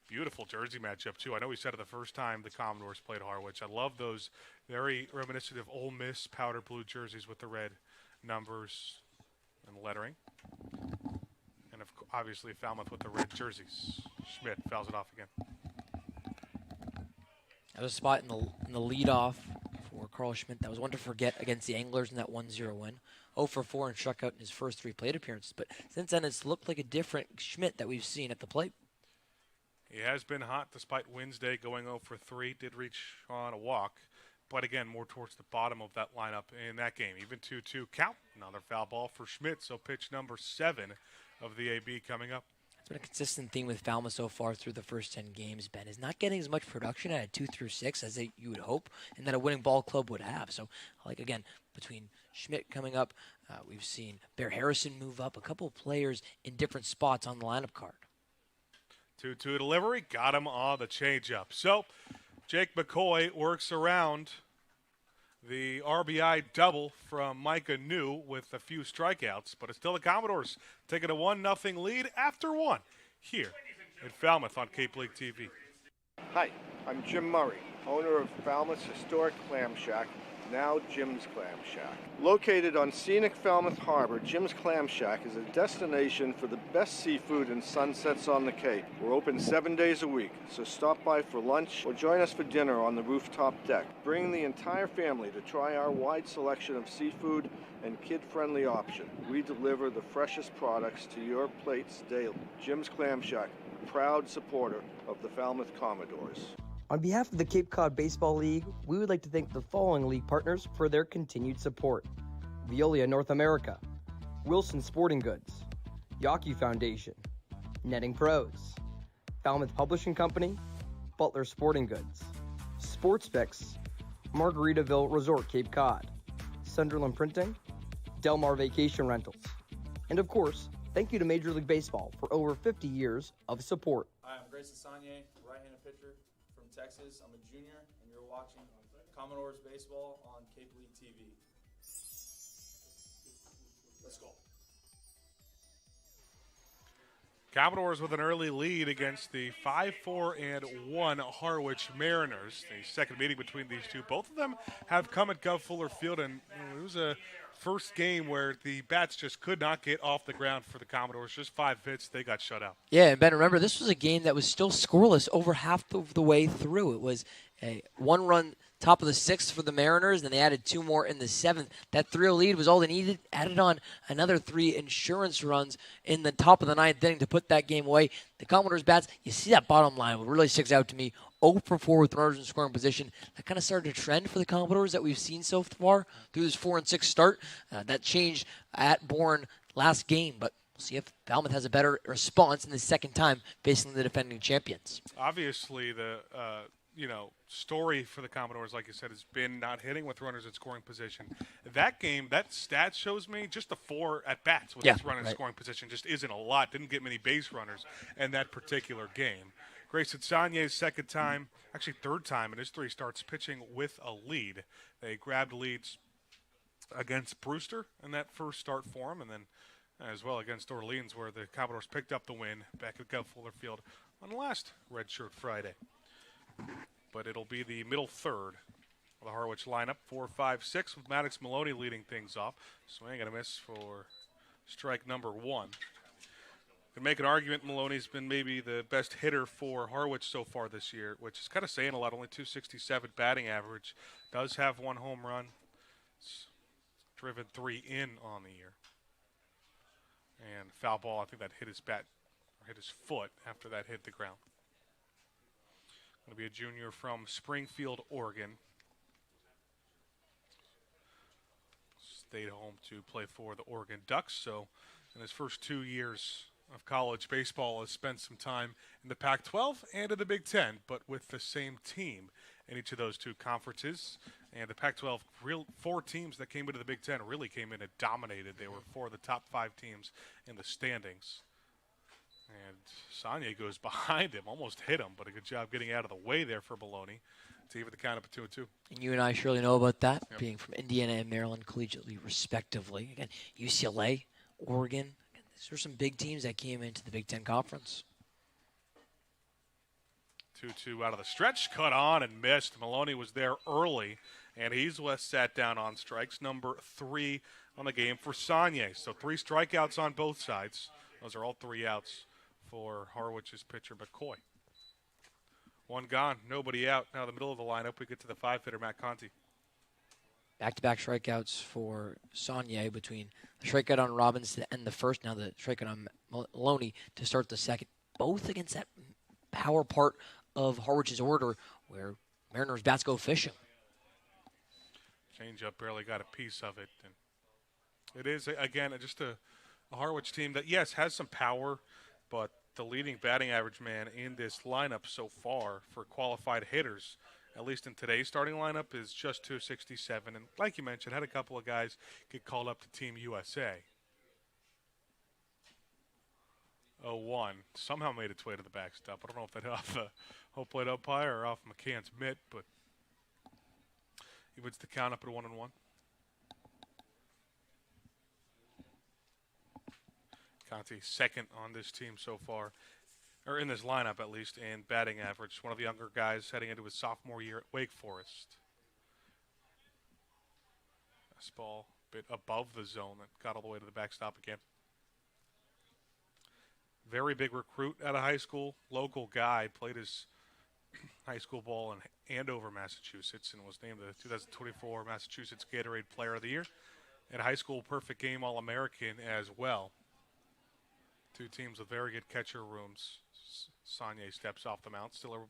Beautiful jersey matchup, too. I know we said it the first time the Commodores played Harwich. I love those very reminiscent of Ole Miss powder blue jerseys with the red numbers and lettering. And, obviously, Falmouth with the red jerseys. Schmidt fouls it off again. That was a spot in the leadoff for Carl Schmidt. That was one to forget against the Anglers in that 1-0 win. 0 for 4 and struck out in his first 3 plate appearances. But since then, it's looked like a different Schmidt that we've seen at the plate. He has been hot despite Wednesday going 0 for 3. Did reach on a walk, but again, more towards the bottom of that lineup in that game. Even 2-2 count. Another foul ball for Schmidt, so pitch number 7 of the AB coming up. been a consistent theme with Falmouth so far through the first 10 games, Ben, is not getting as much production at a 2 through 6 as you would hope and that a winning ball club would have. So, like, again, between Schmidt coming up, we've seen Bear Harrison move up, a couple of players in different spots on the lineup card. 2-2 delivery, got him on the changeup. So, Jake McCoy works around the RBI double from Micah New with a few strikeouts, but it's still the Commodores taking a 1-0 lead after one here in Falmouth on Cape League TV. Hi, I'm Jim Murray, owner of Falmouth's historic clam shack, now Jim's Clam Shack. Located on scenic Falmouth Harbor, Jim's Clam Shack is a destination for the best seafood and sunsets on the Cape. We're open 7 days a week, so stop by for lunch or join us for dinner on the rooftop deck. Bring the entire family to try our wide selection of seafood and kid-friendly option. We deliver the freshest products to your plates daily. Jim's Clam Shack, a proud supporter of the Falmouth Commodores. On behalf of the Cape Cod Baseball League, we would like to thank the following league partners for their continued support: Veolia North America, Wilson Sporting Goods, Yawkey Foundation, Netting Pros, Falmouth Publishing Company, Butler Sporting Goods, Sportspix, Margaritaville Resort Cape Cod, Sunderland Printing, Delmar Vacation Rentals, and of course, thank you to Major League Baseball for over 50 years of support. Hi, I'm Grayson Sagne, right-handed pitcher from Texas. I'm a junior, and you're watching Commodores Baseball on Cape League TV. Let's go. Commodores with an early lead against the 5-4-1 Harwich Mariners. The second meeting between these two. Both of them have come at Gov Fuller Field, and it was a first game where the bats just could not get off the ground for the Commodores. Just 5 hits, they got shut out. Yeah, and Ben, remember, this was a game that was still scoreless over half of the way through. It was a 1-run top of the 6th for the Mariners, and they added 2 more in the 7th. That 3-0 lead was all they needed. Added on another 3 insurance runs in the top of the 9th inning to put that game away. The Commodores bats, you see that bottom line, what really sticks out to me, 0 for 4 with runners in scoring position. That kind of started a trend for the Commodores that we've seen so far through this 4-6 start. That changed at Bourne last game, but we'll see if Falmouth has a better response in the second time facing the defending champions. Obviously, the story for the Commodores, like you said, has been not hitting with runners in scoring position. That game, that stat shows me just the 4 at-bats with his runner in scoring position just isn't a lot. Didn't get many base runners in that particular game. Grayson Sagne's second time, actually third time in his 3 starts pitching with a lead. They grabbed leads against Brewster in that first start for him, and then as well against Orleans, where the Commodores picked up the win back at Gov Fuller Field on last Redshirt Friday. But it'll be the middle third of the Harwich lineup, 4-5-6, with Maddox Maloney leading things off. Swing and a miss for strike number 1. Could make an argument Maloney's been maybe the best hitter for Harwich so far this year, which is kind of saying a lot. Only .267 batting average. Does have 1 home run. It's driven 3 in on the year. And foul ball, I think that hit his bat, or hit his foot after that hit the ground. Going to be a junior from Springfield, Oregon. Stayed home to play for the Oregon Ducks, so in his first 2 years of college baseball has spent some time in the Pac-12 and in the Big Ten, but with the same team in each of those 2 conferences. And the Pac-12, 4 teams that came into the Big Ten really came in and dominated. They were 4 of the top 5 teams in the standings. And Sagne goes behind him, almost hit him, but a good job getting out of the way there for Maloney to even the count up at 2-2. And you and I surely know about that, being from Indiana and Maryland collegiately, respectively. Again, UCLA, Oregon. These are some big teams that came into the Big Ten Conference. 2-2 out of the stretch, cut on and missed. Maloney was there early, and he's sat down on strikes. Number 3 on the game for Sagne. So 3 strikeouts on both sides. Those are all 3 outs for Harwich's pitcher McCoy. 1 gone, nobody out. Now the middle of the lineup, we get to the 5-hitter, Matt Conti. Back-to-back strikeouts for Sagne between the strikeout on Robbins to end the first, now the strikeout on Maloney to start the second. Both against that power part of Harwich's order where Mariners bats go fishing. Changeup barely got a piece of it. And it is, again, just a Harwich team that, yes, has some power, but the leading batting average man in this lineup so far for qualified hitters, at least in today's starting lineup, is just 267. And like you mentioned, had a couple of guys get called up to Team USA. 0-1 somehow made its way to the backstop. I don't know if that off a home plate umpire or off McCann's mitt, but he puts the count up at 1-1. Conte second on this team so far, or in this lineup at least, in batting average. One of the younger guys heading into his sophomore year at Wake Forest. This ball a bit above the zone that got all the way to the backstop again. Very big recruit out of high school, local guy, played his high school ball in Andover, Massachusetts, and was named the 2024 Massachusetts Gatorade Player of the Year. And high school perfect game All-American as well. Two teams with very good catcher rooms. Sagne steps off the mound, still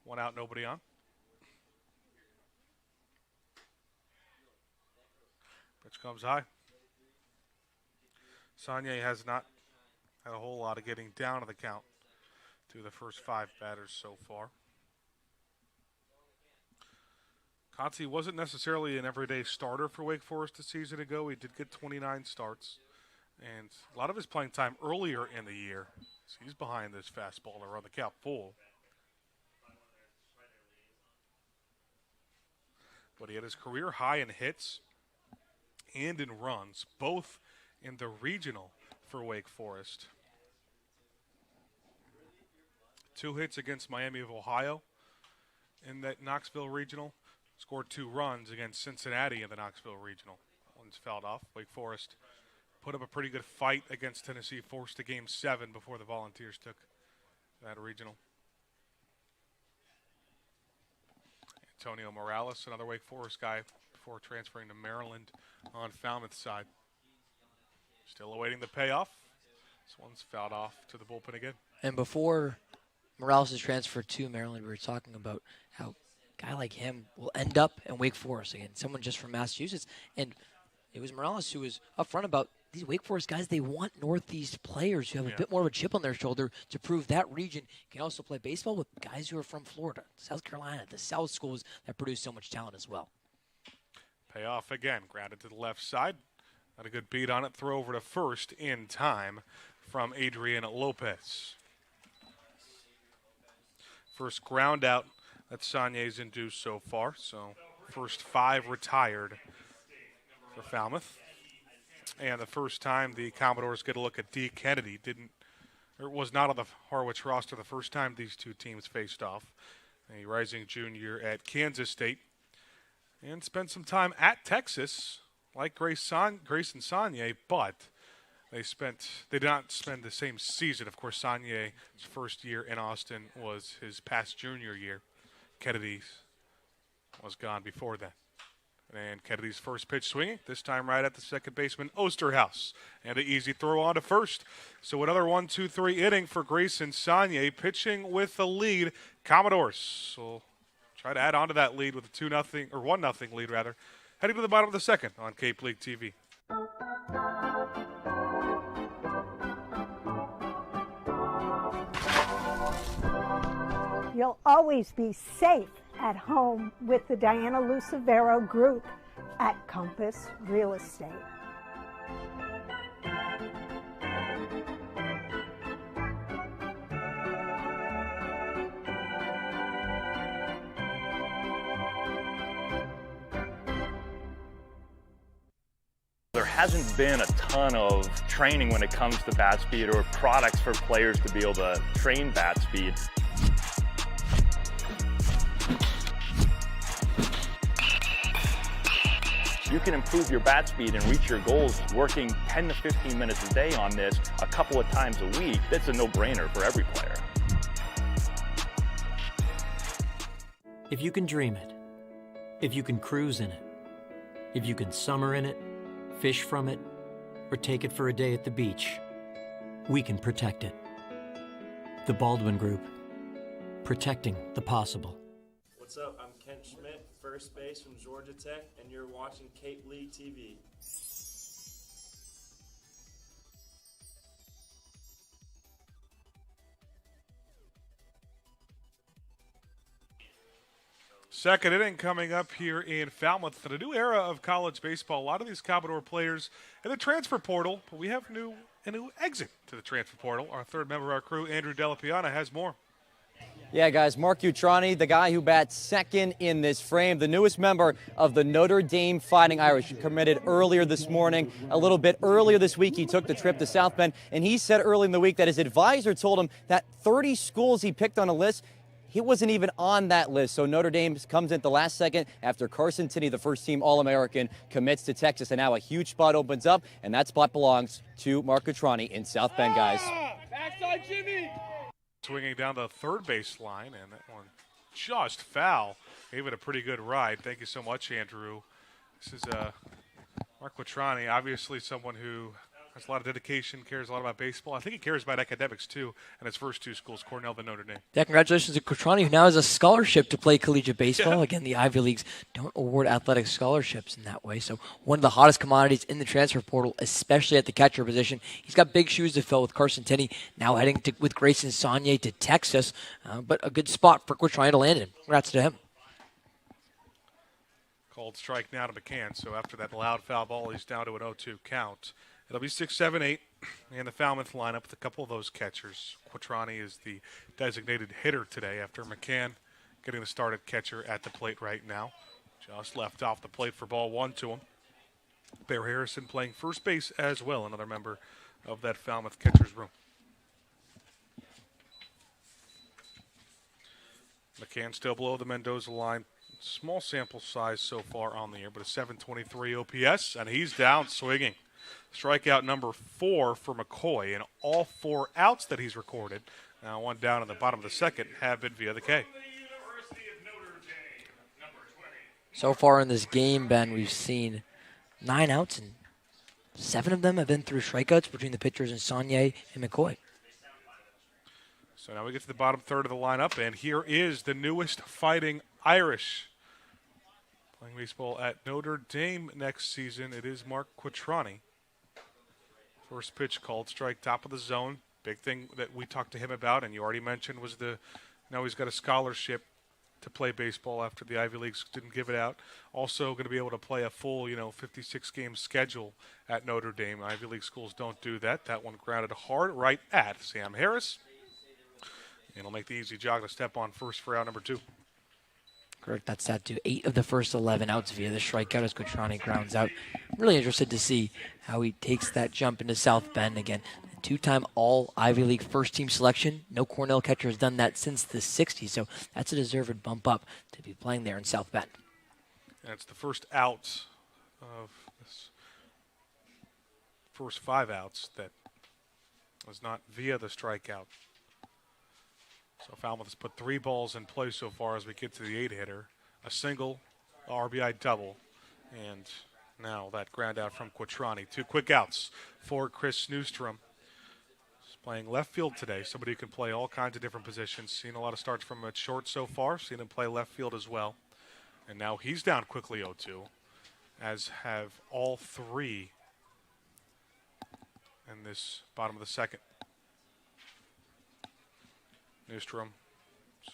one out, nobody on. Pitch comes high. Sagne has not had a whole lot of getting down to the count through the first 5 batters so far. Conte wasn't necessarily an everyday starter for Wake Forest a season ago. He did get 29 starts. And a lot of his playing time earlier in the year. So he's behind this fastballer on the count full. But he had his career high in hits and in runs, both in the regional for Wake Forest. 2 hits against Miami of Ohio in that Knoxville regional. Scored 2 runs against Cincinnati in the Knoxville regional. One's fouled off. Wake Forest put up a pretty good fight against Tennessee, forced a Game 7 before the Volunteers took that regional. Antonio Morales, another Wake Forest guy, before transferring to Maryland on Falmouth's side. Still awaiting the payoff. This one's fouled off to the bullpen again. And before Morales' transfer to Maryland, we were talking about how a guy like him will end up in Wake Forest again, someone just from Massachusetts. And it was Morales who was upfront about these Wake Forest guys. They want Northeast players who have a bit more of a chip on their shoulder to prove that region can also play baseball with guys who are from Florida, South Carolina, the South schools that produce so much talent as well. Payoff again, grounded to the left side. Had a good beat on it, throw over to first in time from Adrian Lopez. First ground out that Sagne's induced so far, so first 5 retired for Falmouth. And the first time the Commodores get a look at D. Kennedy was not on the Harwich roster the first time these two teams faced off. A rising junior at Kansas State. And spent some time at Texas, like Grayson Sagne, but they did not spend the same season. Of course, Sagne's first year in Austin was his past junior year. Kennedy was gone before that. And Kennedy's first pitch swinging, this time right at the second baseman, Osterhaus. And an easy throw on to first. So another 1-2-3 inning for Grayson Sagne, pitching with the lead. Commodores will try to add on to that lead with a 2-0, or 1-0 lead rather. Heading to the bottom of the second on Cape League TV. You'll always be safe at home with the Diana Lucevero Group at Compass Real Estate. There hasn't been a ton of training when it comes to bat speed or products for players to be able to train bat speed. You can improve your bat speed and reach your goals working 10 to 15 minutes a day on this a couple of times a week. That's a no-brainer for every player. If you can dream it, if you can cruise in it, if you can summer in it, fish from it, or take it for a day at the beach, we can protect it. The Baldwin Group, protecting the possible. What's up? I'm Kent Schmidt, first base from Georgia Tech, and you're watching Cape League TV. Second inning coming up here in Falmouth. In a new era of college baseball, a lot of these Commodore players in the transfer portal, but we have a new exit to the transfer portal. Our third member of our crew, Andrew Delapiana, has more. Yeah, guys, Mark Utrani, the guy who bats second in this frame, the newest member of the Notre Dame Fighting Irish, committed earlier this morning. A little bit earlier this week, he took the trip to South Bend, and he said early in the week that his advisor told him that 30 schools he picked on a list, he wasn't even on that list. So Notre Dame comes in at the last second after Carson Tinney, the first-team All-American, commits to Texas, and now a huge spot opens up, and that spot belongs to Mark Utrani in South Bend, guys. Backside Jimmy! Swinging down the third base line, and that one just foul. Gave it a pretty good ride. Thank you so much, Andrew. This is Mark Utrani, obviously someone who has a lot of dedication, cares a lot about baseball. I think he cares about academics, too, and his first two schools, Cornell and Notre Dame. Yeah, congratulations to Utrani, who now has a scholarship to play collegiate baseball. Yeah. Again, the Ivy Leagues don't award athletic scholarships in that way. So one of the hottest commodities in the transfer portal, especially at the catcher position. He's got big shoes to fill with Carson Tinney now heading with Grayson Saunier to Texas. But a good spot for Utrani to land in. Congrats to him. Called strike now to McCann. So after that loud foul ball, he's down to an 0-2 count. It'll be 6, 7, 8 in the Falmouth lineup with a couple of those catchers. Utrani is the designated hitter today after McCann getting the start at catcher at the plate right now. Just left off the plate for ball 1 to him. Bear Harrison playing first base as well, another member of that Falmouth catcher's room. McCann still below the Mendoza line. Small sample size so far on the year, but a 723 OPS, and he's down swinging. Strikeout number 4 for McCoy, and all 4 outs that he's recorded, now one down in the bottom of the second, have been via the K. So far in this game, Ben, we've seen 9 outs, and 7 of them have been through strikeouts between the pitchers and Saunier and McCoy. So now we get to the bottom third of the lineup, and here is the newest Fighting Irish. Playing baseball at Notre Dame next season, it is Mark Utrani. First pitch called, strike top of the zone. Big thing that we talked to him about, and you already mentioned, was now he's got a scholarship to play baseball after the Ivy Leagues didn't give it out. Also going to be able to play a full, 56-game schedule at Notre Dame. Ivy League schools don't do that. That one grounded hard right at Sam Harris. And he'll make the easy jog to step on first for out number 2. Correct. That's that to 8 of the first 11 outs via the strikeout as Utrani grounds out. I'm really interested to see how he takes that jump into South Bend again. 2-time all Ivy League first-team selection. No Cornell catcher has done that since the 60s, so that's a deserved bump up to be playing there in South Bend. And it's the first out of this first 5 outs that was not via the strikeout. So Falmouth has put 3 balls in play so far as we get to the 8-hitter. A single, RBI double, and now that ground out from Utrani. 2 quick outs for Chris Newstrom. He's playing left field today, somebody who can play all kinds of different positions. Seen a lot of starts from at short so far. Seen him play left field as well. And now he's down quickly 0-2, as have all 3 in this bottom of the second. Newstrom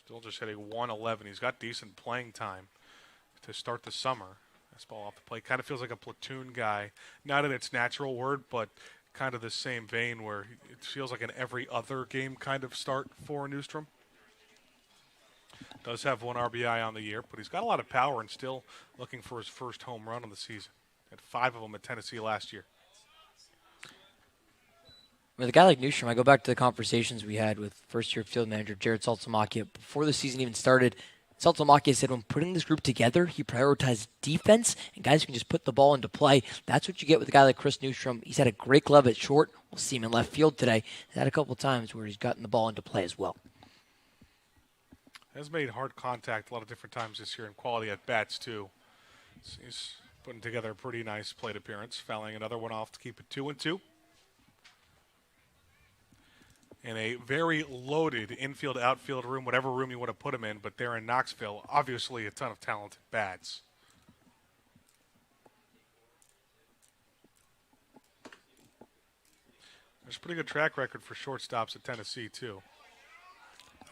still just hitting 111. He's got decent playing time to start the summer. This ball off the plate kind of feels like a platoon guy. Not in its natural word, but kind of the same vein where it feels like an every other game kind of start for Newstrom. Does have 1 RBI on the year, but he's got a lot of power and still looking for his first home run of the season. Had 5 of them at Tennessee last year. With a guy like Newstrom, I go back to the conversations we had with first-year field manager Jared Saltamacchia before the season even started. Saltamacchia said when putting this group together, he prioritized defense, and guys can just put the ball into play. That's what you get with a guy like Chris Newstrom. He's had a great glove at short. We'll see him in left field today. He's had a couple times where he's gotten the ball into play as well. Has made hard contact a lot of different times this year, and quality at bats too. He's putting together a pretty nice plate appearance, fouling another one off to keep it 2-2. In a very loaded infield-outfield room, whatever room you want to put them in, but they're in Knoxville. Obviously, a ton of talented bats. There's a pretty good track record for shortstops at Tennessee, too.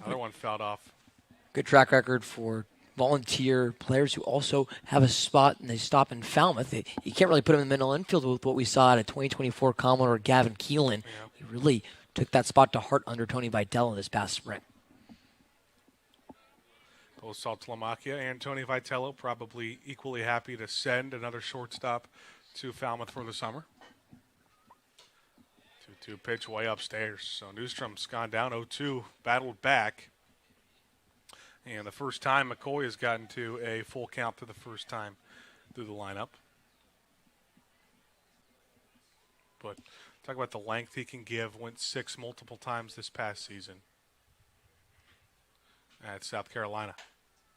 Another one fouled off. Good track record for volunteer players who also have a spot and they stop in Falmouth. You can't really put them in the middle infield with what we saw out of 2024 Commodore Gavin Keelan. He really took that spot to heart under Tony Vitello this past spring. Both Saltalamacchia and Tony Vitello probably equally happy to send another shortstop to Falmouth for the summer. 2-2 pitch way upstairs. So Newstrom's gone down 0-2, battled back. And the first time McCoy has gotten to a full count for the first time through the lineup. But talk about the length he can give. Went 6 multiple times this past season at South Carolina.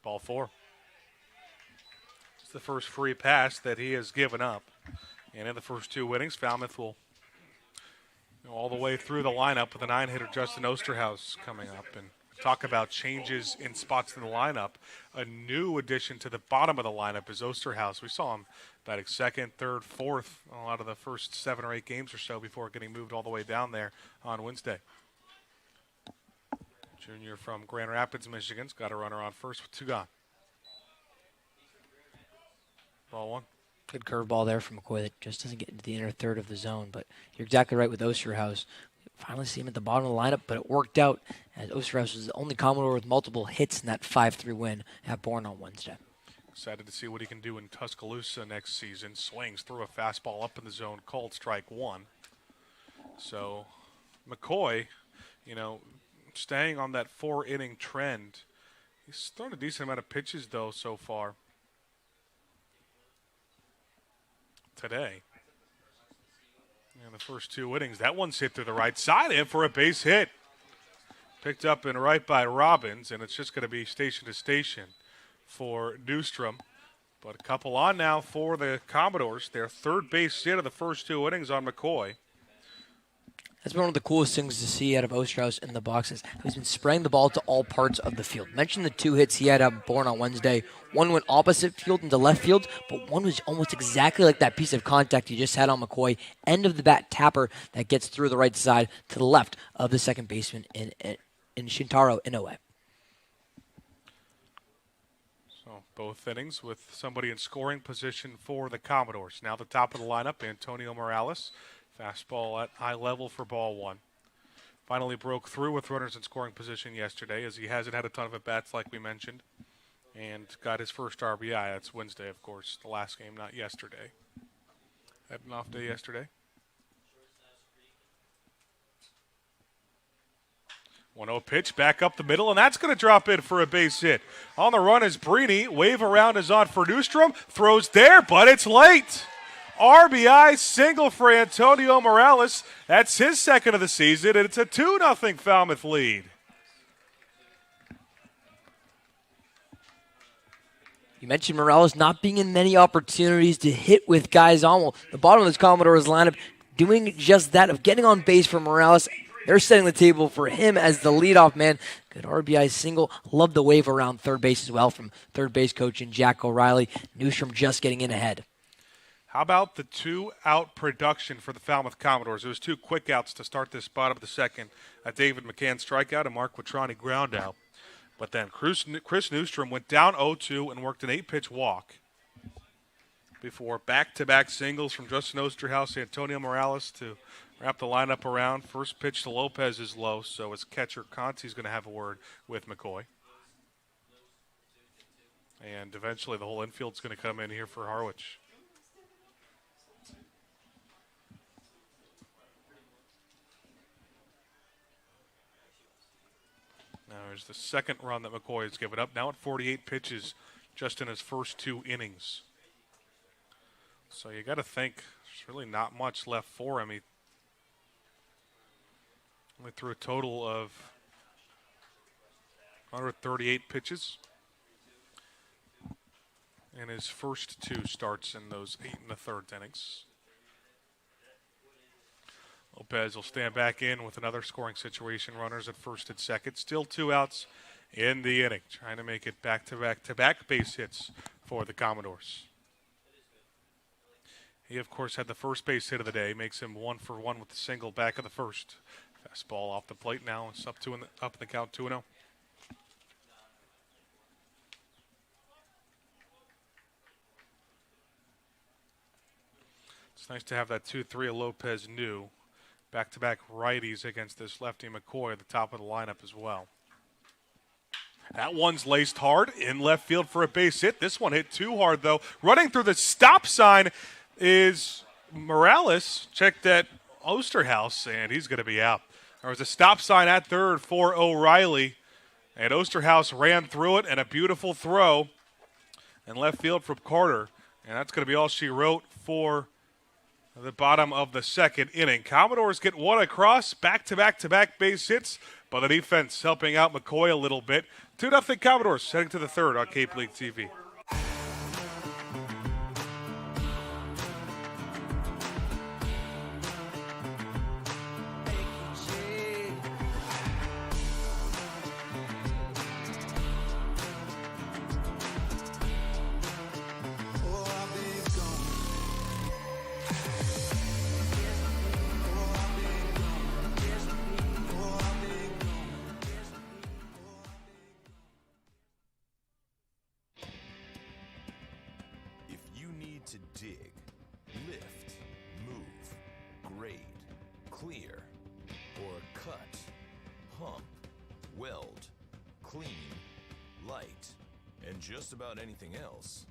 Ball 4. It's the first free pass that he has given up. And in the first 2 innings, Falmouth will go all the way through the lineup with a 9-hitter Justin Osterhaus coming up. And talk about changes in spots in the lineup. A new addition to the bottom of the lineup is Osterhaus. We saw him batting second, third, fourth a lot of the first 7 or 8 games or so before getting moved all the way down there on Wednesday. Junior from Grand Rapids, Michigan's got a runner on first with 2 gone. Ball 1. Good curveball there from McCoy that just doesn't get into the inner third of the zone. But you're exactly right with Osterhaus. Finally see him at the bottom of the lineup, but it worked out as Osterhaus was the only Commodore with multiple hits in that 5-3 win at Bourne on Wednesday. Excited to see what he can do in Tuscaloosa next season. Swings through a fastball up in the zone, called strike 1. So McCoy, staying on that 4-inning trend. He's thrown a decent amount of pitches, though, so far today. In the first 2 innings, that one's hit to the right side in for a base hit. Picked up and right by Robbins, and it's just going to be station to station for Newstrom. But a couple on now for the Commodores. Their 3rd base hit of the first 2 innings on McCoy. That's been one of the coolest things to see out of Osterhaus in the boxes. He's been spraying the ball to all parts of the field. Mentioned the 2 hits he had at Bourne on Wednesday. One went opposite field into left field, but one was almost exactly like that piece of contact he just had on McCoy. End of the bat tapper that gets through the right side to the left of the second baseman in Shintaro Inoue. So both innings with somebody in scoring position for the Commodores. Now the top of the lineup, Antonio Morales. Fastball at high level for ball 1. Finally broke through with runners in scoring position yesterday, as he hasn't had a ton of at-bats like we mentioned, and got his first RBI. That's Wednesday, of course, the last game, not yesterday. Had an off day yesterday. 1-0 pitch back up the middle, and that's going to drop in for a base hit. On the run is Brini. Wave around is on for Newstrom. Throws there, but it's late. RBI single for Antonio Morales. That's his 2nd of the season, and it's a 2-0 Falmouth lead. You mentioned Morales not being in many opportunities to hit with guys on. Well, the bottom of this Commodores lineup doing just that, of getting on base for Morales. They're setting the table for him as the leadoff man. Good RBI single. Love the wave around third base as well from third base coach and Jack O'Reilly. Newstrom just getting in ahead. How about the 2-out production for the Falmouth Commodores? It was 2 quick outs to start this bottom of the second. A David McCann strikeout, a Mark Quattrani ground out. But then Chris Newstrom went down 0-2 and worked an 8-pitch walk before back-to-back singles from Justin Osterhaus, Antonio Morales to wrap the lineup around. First pitch to Lopez is low, so as catcher Conti's going to have a word with McCoy. And eventually the whole infield's going to come in here for Harwich. Now there's the 2nd run that McCoy has given up. Now at 48 pitches just in his first 2 innings. So you got to think there's really not much left for him. He only threw a total of 138 pitches in his first 2 starts in those 8 1/3 innings. Lopez will stand back in with another scoring situation. Runners at first and second. Still 2 outs in the inning. Trying to make it back-to-back base hits for the Commodores. He, of course, had the first base hit of the day. Makes him 1 for 1 with the single back of the first. Fastball off the plate now. It's up in the count 2-0. It's nice to have that 2-3 Lopez new. Back-to-back righties against this lefty McCoy at the top of the lineup as well. That one's laced hard in left field for a base hit. This one hit too hard, though. Running through the stop sign is Morales. Checked at Osterhaus, and he's going to be out. There was a stop sign at third for O'Reilly, and Osterhaus ran through it, and a beautiful throw in left field from Carter. And that's going to be all she wrote for the bottom of the second inning. Commodores get one across, back-to-back-to-back base hits, but the defense helping out McCoy a little bit. 2-0 Commodores heading to the third on Cape League TV. To dig, lift, move, grade, clear, or cut, pump, weld, clean, light, and just about anything else.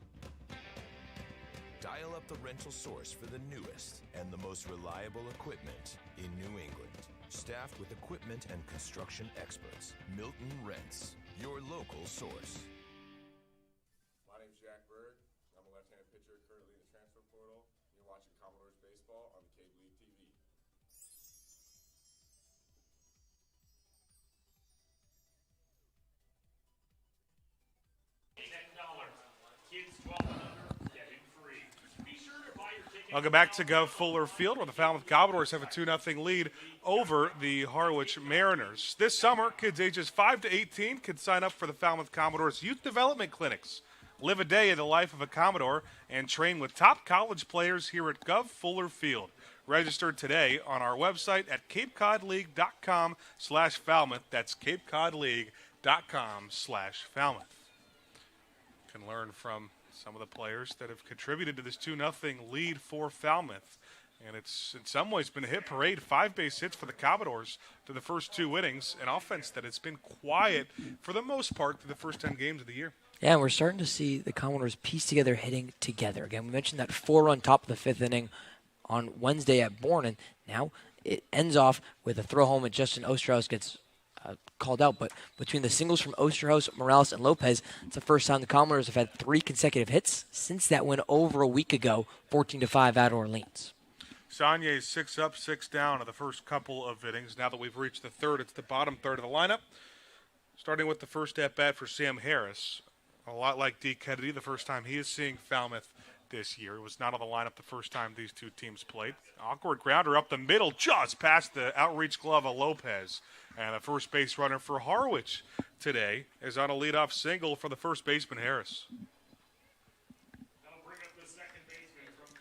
Dial up the rental source for the newest and the most reliable equipment in New England. Staffed with equipment and construction experts. Milton Rents, your local source. My name's Jack Bird. I'm a left-handed pitcher currently in the transfer portal. You're watching Commodores Baseball on Cape League TV. Welcome back to Gov Fuller Field, where the Falmouth Commodores have a 2-0 lead over the Harwich Mariners. This summer, kids ages 5 to 18 can sign up for the Falmouth Commodores Youth Development Clinics. Live a day in the life of a Commodore and train with top college players here at Gov Fuller Field. Register today on our website at capecodleague.com/Falmouth. That's capecodleague.com/Falmouth. You can learn from some of the players that have contributed to this 2-0 lead for Falmouth. And it's in some ways been a hit parade, 5 base hits for the Commodores to the first 2 innings, an offense that has been quiet for the most part through the first 10 games of the year. Yeah, and we're starting to see the Commodores piece together hitting together. Again, we mentioned that 4-run top of the 5th inning on Wednesday at Bourne, and now it ends off with a throw home and Justin Osterhaus gets called out. But between the singles from Osterhaus, Morales, and Lopez, it's the first time the Commodores have had 3 consecutive hits since that win over a week ago, 14-5 at Orleans. Sagnier's 6 up, 6 down in the first couple of innings. Now that we've reached the third, it's the bottom third of the lineup. Starting with the first at-bat for Sam Harris. A lot like D. Kennedy, the first time he is seeing Falmouth this year. It was not on the lineup the first time these two teams played. Awkward grounder up the middle, just past the outreach glove of Lopez. And the first base runner for Harwich today is on a leadoff single for the first baseman, Harris.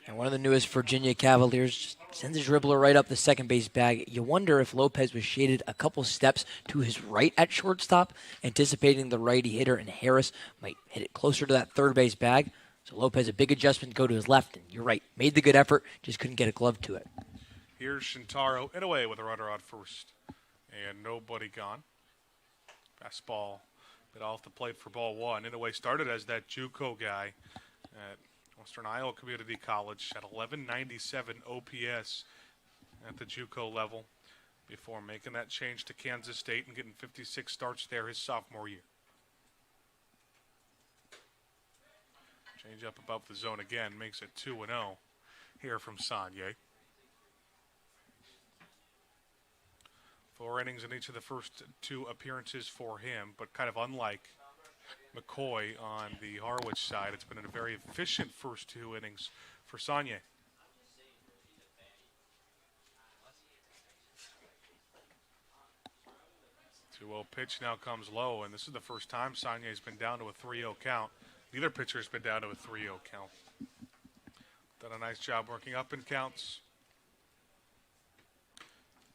And one of the newest Virginia Cavaliers sends a dribbler right up the second base bag. You wonder if Lopez was shaded a couple steps to his right at shortstop, anticipating the righty hitter, and Harris might hit it closer to that third base bag. So Lopez, a big adjustment to go to his left, and you're right, made the good effort, just couldn't get a glove to it. Here's Shintaro in away with a runner on first. And nobody gone. Fastball bit off the plate for ball 1. In away started as that JUCO guy at Western Iowa Community College at 1197 OPS at the JUCO level before making that change to Kansas State and getting 56 starts there his sophomore year. Change up above the zone again, makes it 2-0 here from Sagne. 4 innings in each of the first 2 appearances for him, but kind of unlike McCoy on the Harwich side. It's been a very efficient first 2 innings for Sagne. The 2-0 pitch now comes low, and this is the first time Sagne's been down to a 3-0 count. Neither pitcher's been down to a 3-0 count. Done a nice job working up in counts.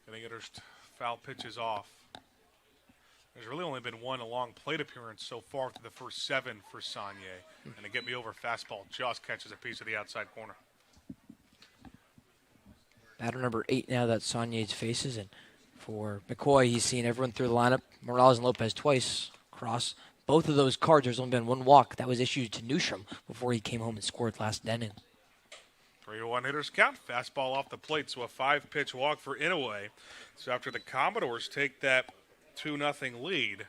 Getting hitters foul pitches off. There's really only been 1 long plate appearance so far through the first 7 for Sagne. And a get-me-over fastball just catches a piece of the outside corner. Batter number 8 now that Saunier faces. And for McCoy, he's seen everyone through the lineup. Morales and Lopez twice cross. Both of those cards, there's only been one walk that was issued to Newsham before he came home and scored last inning. 3-1 hitters count. Fastball off the plate, so a 5-pitch walk for Inouye. So after the Commodores take that 2-0 lead,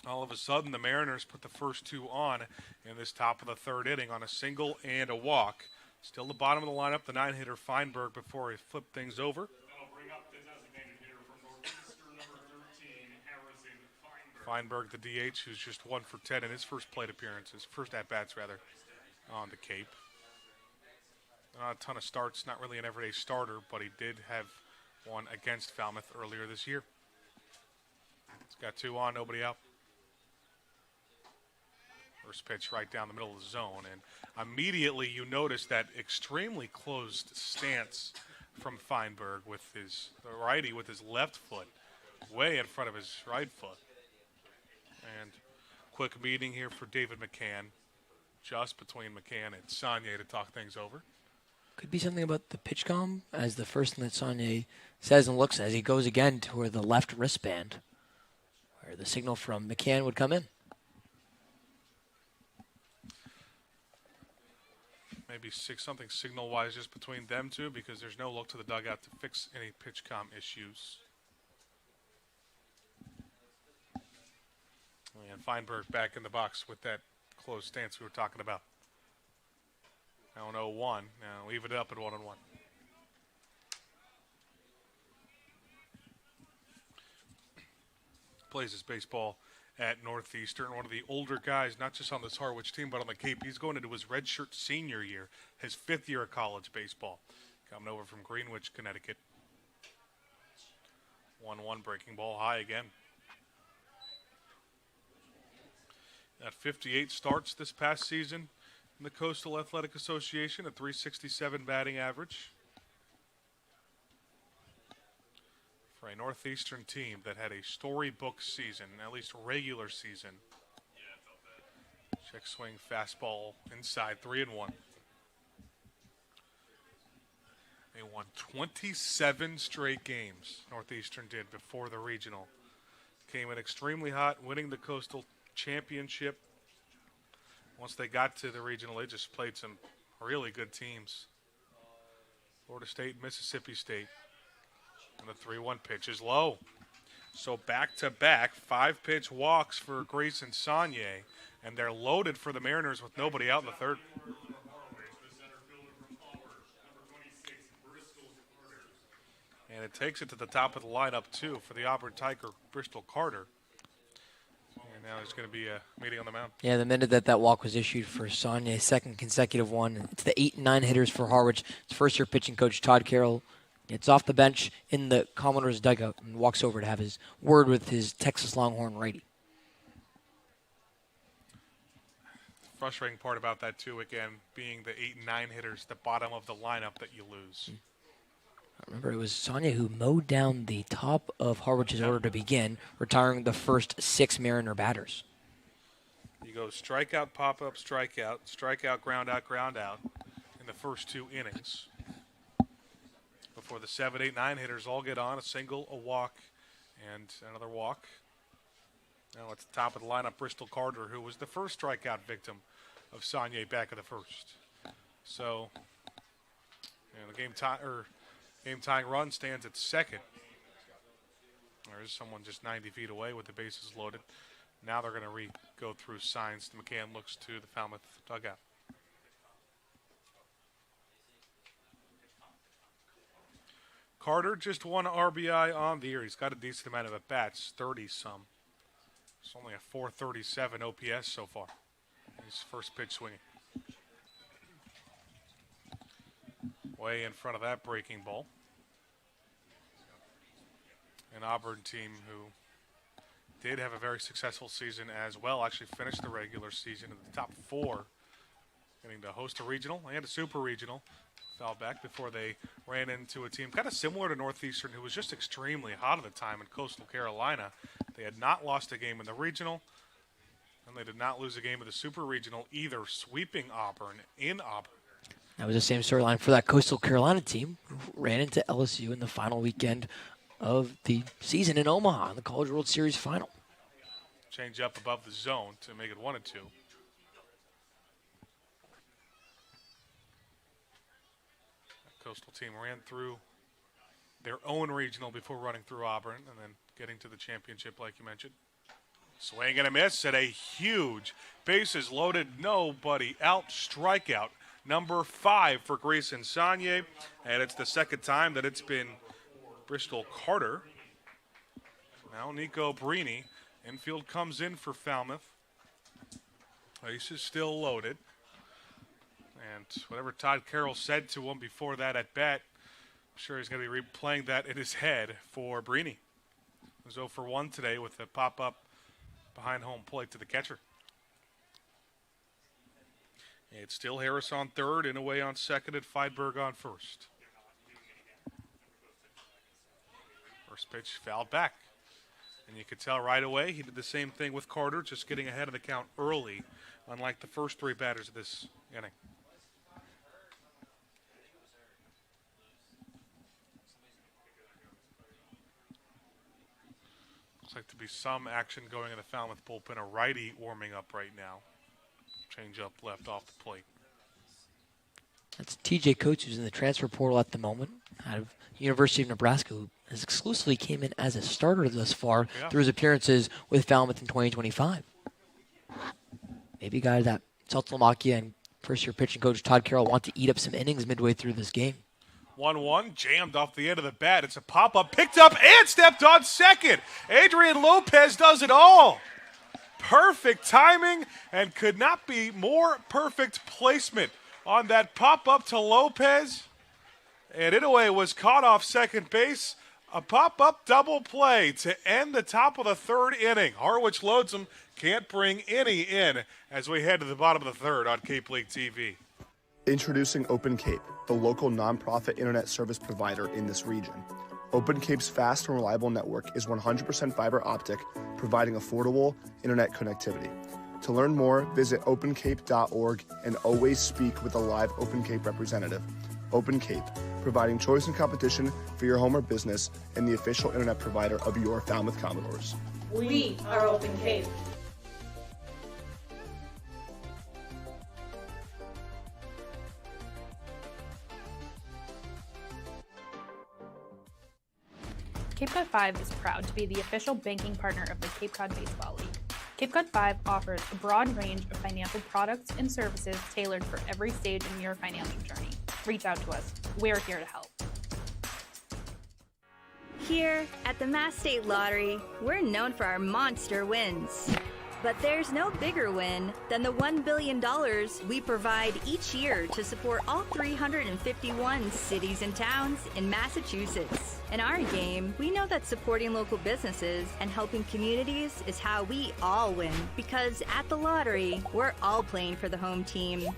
all of a sudden the Mariners put the first 2 on in this top of the 3rd inning on a single and a walk. Still the bottom of the lineup, the 9-hitter Feinberg before he flipped things over. Feinberg, the DH, who's just 1 for 10 in his first plate appearance, his first at-bats, rather, on the Cape. Not a ton of starts, not really an everyday starter, but he did have one against Falmouth earlier this year. He's got 2 on, nobody out. First pitch right down the middle of the zone, and immediately you notice that extremely closed stance from Feinberg with the righty with his left foot way in front of his right foot. And quick meeting here for David McCann, just between McCann and Saunier to talk things over. Could be something about the pitch comm, as the first thing that Saunier says and looks as he goes again toward the left wristband, where the signal from McCann would come in. Maybe something signal-wise just between them two, because there's no look to the dugout to fix any pitch comm issues. And Feinberg back in the box with that closed stance we were talking about. Now 0-1. Now leave it up at 1-1. Plays his baseball at Northeastern. One of the older guys, not just on this Harwich team, but on the Cape. He's going into his redshirt senior year, his 5th year of college baseball. Coming over from Greenwich, Connecticut. 1-1 breaking ball high again. At 58 starts this past season in the Coastal Athletic Association, a .367 batting average. For a Northeastern team that had a storybook season, at least regular season. Check swing, fastball inside, 3-1. They won 27 straight games, Northeastern did, before the regional. Came in extremely hot, winning the Coastal Championship. Once they got to the regional, they just played some really good teams. Florida State, Mississippi State. And the 3-1 pitch is low. So back-to-back 5-pitch walks for Grayson Saunier, and they're loaded for the Mariners with nobody out in the 3rd. And it takes it to the top of the lineup, too, for the Auburn Tiger, Bristol Carter. And now there's going to be a meeting on the mound. Yeah, the minute that walk was issued for Saunier, 2nd consecutive one. It's the 8 and 9 hitters for Harwich. It's first-year pitching coach Todd Carroll. It's off the bench in the Commodores dugout and walks over to have his word with his Texas Longhorn righty. Frustrating part about that, too, again, being the 8 and 9 hitters, the bottom of the lineup that you lose. Remember, it was Saunier who mowed down the top of Harwich's order to begin, retiring the first 6 Mariner batters. You go strikeout, pop-up, strikeout, ground out in the first 2 innings. Before the 7, 8, 9 hitters all get on, a single, a walk, and another walk. Now at the top of the lineup, Bristol Carter, who was the first strikeout victim of Saunier back in the 1st. So, the game-tying run stands at 2nd. There's someone just 90 feet away with the bases loaded. Now they're going to go through signs. McCann looks to the Falmouth dugout. Carter just 1 RBI on the year. He's got a decent amount of at-bats, 30-some. It's only a .437 OPS so far. His first pitch swinging. Way in front of that breaking ball. An Auburn team who did have a very successful season as well. Actually finished the regular season in the top 4. Getting to host a regional and a super regional. Fell back before they ran into a team kind of similar to Northeastern, who was just extremely hot at the time in Coastal Carolina. They had not lost a game in the regional, and they did not lose a game in the super regional either, sweeping Auburn in Auburn. That was the same storyline for that Coastal Carolina team who ran into LSU in the final weekend of the season in Omaha in the College World Series final. Change up above the zone to make it 1-2. Coastal team ran through their own regional before running through Auburn and then getting to the championship like you mentioned. Swing and a miss at a huge bases loaded, nobody out strikeout. Number 5 for Grayson Sagne, and it's the second time that it's been Bristol Carter. Now Nico Brini. Infield comes in for Falmouth. Base is still loaded. And whatever Todd Carroll said to him before that at bat, I'm sure he's going to be replaying that in his head for Brini. He was 0 for 1 today with a pop-up behind home plate to the catcher. It's still Harris on third, Inouye on second, and Feidberg on first. First pitch fouled back. And you could tell right away he did the same thing with Carter, just getting ahead of the count early, unlike the first 3 batters of this inning. Looks like to be some action going in the Falmouth bullpen. A righty warming up right now. Change up left off the plate. That's TJ Coates, who's in the transfer portal at the moment, out of University of Nebraska, who has exclusively came in as a starter thus far through his appearances with Falmouth in 2025. Maybe a guy that Saltalamacchia and first-year pitching coach Todd Carroll want to eat up some innings midway through this game. 1-1, jammed off the end of the bat. It's a pop-up, picked up and stepped on second. Adrian Lopez does it all. Perfect timing and could not be more perfect placement on that pop-up to Lopez. And Inouye was caught off second base. A pop-up double play to end the top of the third inning. Harwich loads them, can't bring any in as we head to the bottom of the third on Cape League TV. Introducing Open Cape, the local nonprofit internet service provider in this region. Open Cape's fast and reliable network is 100% fiber optic, providing affordable internet connectivity. To learn more, visit opencape.org and always speak with a live Open Cape representative. Open Cape, providing choice and competition for your home or business and the official internet provider of your Falmouth Commodores. We are Open Cape. Cape Cod 5 is proud to be the official banking partner of the Cape Cod Baseball League. Cape Cod 5 offers a broad range of financial products and services tailored for every stage in your financial journey. Reach out to us. We're here to help. Here at the Mass State Lottery, we're known for our monster wins. But there's no bigger win than the $1 billion we provide each year to support all 351 cities and towns in Massachusetts. In our game, we know that supporting local businesses and helping communities is how we all win. Because at the lottery, we're all playing for the home team.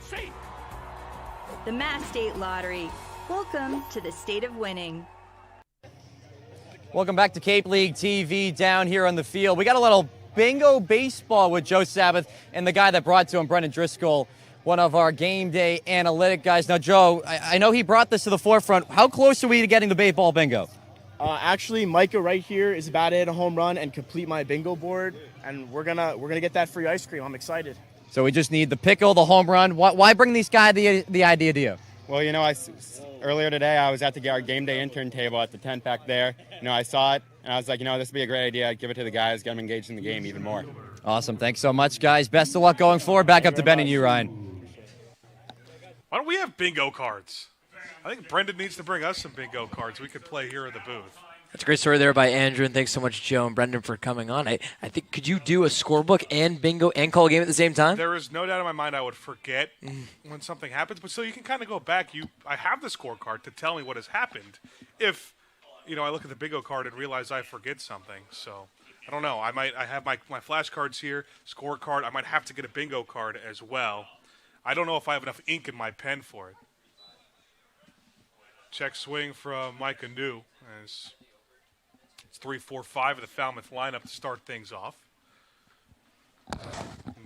The Mass State Lottery. Welcome to the state of winning. Welcome back to Cape League TV down here on the field. We got a little bingo baseball with Joe Sabbath and the guy that brought to him, Brendan Driscoll, one of our game day analytic guys. Now, Joe, I know he brought this to the forefront. How close are we to getting the baseball bingo? Actually, Micah right here is about to hit a home run and complete my bingo board, and we're gonna get that free ice cream. I'm excited. So we just need the pickle, the home run. Why bring these guys the idea to you? Well, you know, earlier today I was at our game day intern table at the tent back there. You know, I saw it, and I was like, you know, this would be a great idea. I'd give it to the guys, get them engaged in the game even more. Awesome. Thanks so much, guys. Best of luck going forward. Back up to Ben and you, Ryan. Why don't we have bingo cards? I think Brendan needs to bring us some bingo cards we could play here in the booth. That's a great story there by Andrew, and thanks so much, Joe and Brendan, for coming on. I think, could you do a scorebook and bingo and call a game at the same time? There is no doubt in my mind I would forget when something happens, but so you can kind of go back. I have the scorecard to tell me what has happened. If, you know, I look at the bingo card and realize I forget something, so I don't know. I have my flashcards here, scorecard. I might have to get a bingo card as well. I don't know if I have enough ink in my pen for it. Check swing from Micah New as it's 3-4-5 of the Falmouth lineup to start things off.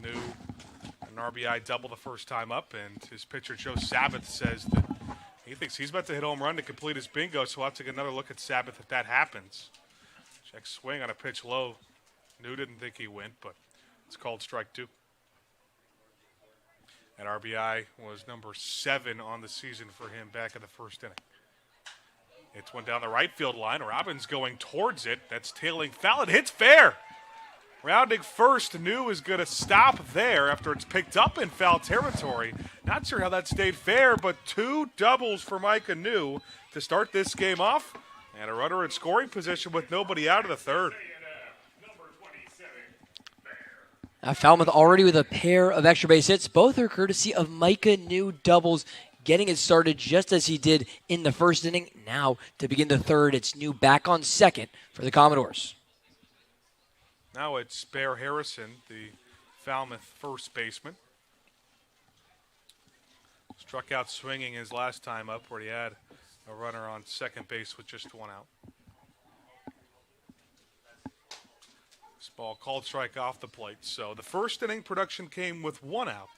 New, An RBI double the first time up, and his pitcher Joe Sabbath says that he thinks he's about to hit a home run to complete his bingo, so we'll have to get another look at Sabbath if that happens. Check swing on a pitch low. New didn't think he went, but it's called strike 2. That RBI was number 7 on the season for him back in the first inning. It's one down the right field line. Robbins going towards it. That's tailing foul. It hits fair. Rounding first, New is going to stop there after it's picked up in foul territory. Not sure how that stayed fair, but 2 doubles for Micah New to start this game off. And a runner in scoring position with nobody out of the third. Falmouth already with a pair of extra base hits. Both are courtesy of Micah New doubles, getting it started just as he did in the first inning. Now, to begin the third, it's New back on second for the Commodores. Now it's Bear Harrison, the Falmouth first baseman. Struck out swinging his last time up where he had a runner on second base with just 1 out. This ball called strike off the plate. So the first inning production came with 1 out.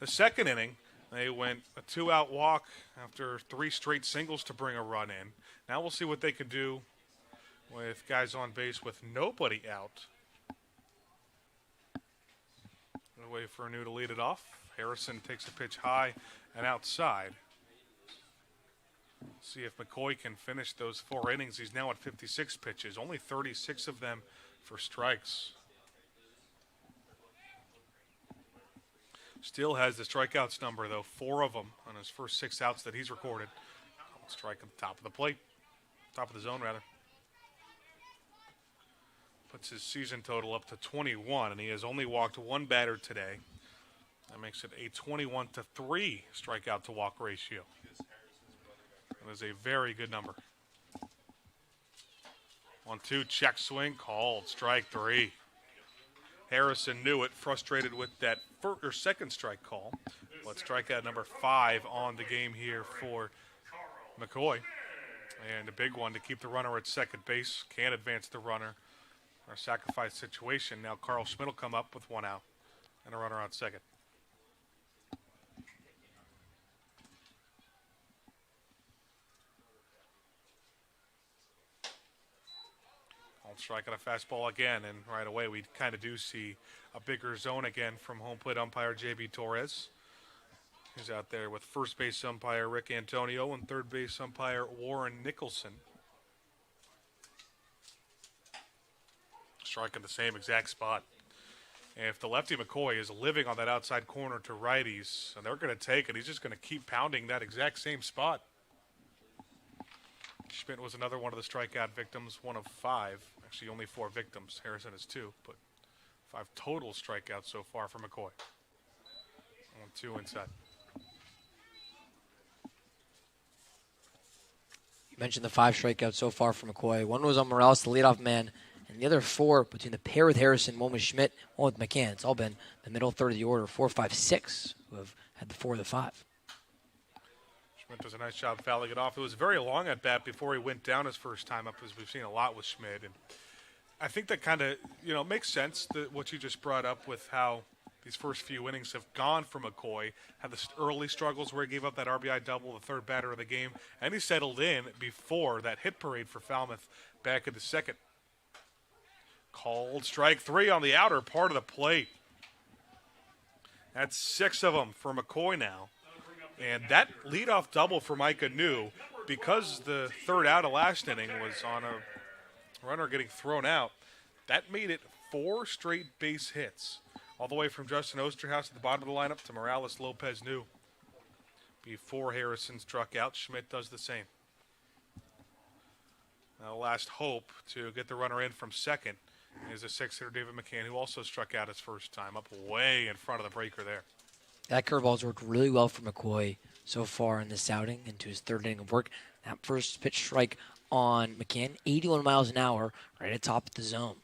The second inning, they went a 2-out walk after 3 straight singles to bring a run in. Now we'll see what they can do with guys on base with nobody out. Wait for New to lead it off. Harrison takes a pitch high and outside. See if McCoy can finish those 4 innings. He's now at 56 pitches, only 36 of them for strikes. Still has the strikeouts number, though, 4 of them on his first 6 outs that he's recorded. Strike on top of the plate, top of the zone, rather. Puts his season total up to 21, and he has only walked 1 batter today. That makes it a 21-3 strikeout to walk ratio. That is a very good number. 1-2, check swing, called, strike 3. Harrison knew it, frustrated with that second strike call. But strikeout number 5 on the game here for McCoy. And a big one to keep the runner at second base. Can't advance the runner. Our sacrifice situation. Now Carl Schmidt will come up with 1 out and a runner on second. On strike on a fastball again, and right away we kind of do see a bigger zone again from home plate umpire J.B. Torres. He's out there with first base umpire Rick Antonio and third base umpire Warren Nicholson. Strike in the same exact spot. And if the lefty McCoy is living on that outside corner to righties, and they're going to take it, he's just going to keep pounding that exact same spot. Schmidt was another one of the strikeout victims, 1 of 5. Actually, only 4 victims. Harrison is 2, but 5 total strikeouts so far for McCoy. 1-2 inside. You mentioned the 5 strikeouts so far for McCoy. 1 was on Morales, the leadoff man, and the other 4 between the pair with Harrison, 1 with Schmidt, 1 with McCann. It's all been the middle third of the order, 4, 5, 6, who have had the 4 of the 5. Schmidt does a nice job fouling it off. It was very long at bat before he went down his first time up, as we've seen a lot with Schmidt. And I think that kind of, makes sense, that what you just brought up with how these first few innings have gone for McCoy. Had the early struggles where he gave up that RBI double, the third batter of the game, and he settled in before that hit parade for Falmouth back in the second. Called strike 3 on the outer part of the plate. That's 6 of them for McCoy now. And that leadoff double for Micah New, because the third out of last inning was on a runner getting thrown out, that made it 4 straight base hits, all the way from Justin Osterhaus at the bottom of the lineup to Morales Lopez New. Before Harrison struck out, Schmidt does the same. Now, last hope to get the runner in from second is a 6-hitter David McCann, who also struck out his first time, up way in front of the breaker there. That curveball's worked really well for McCoy so far in this outing into his third inning of work. That first pitch strike on McCann, 81 miles an hour, right at top of the zone.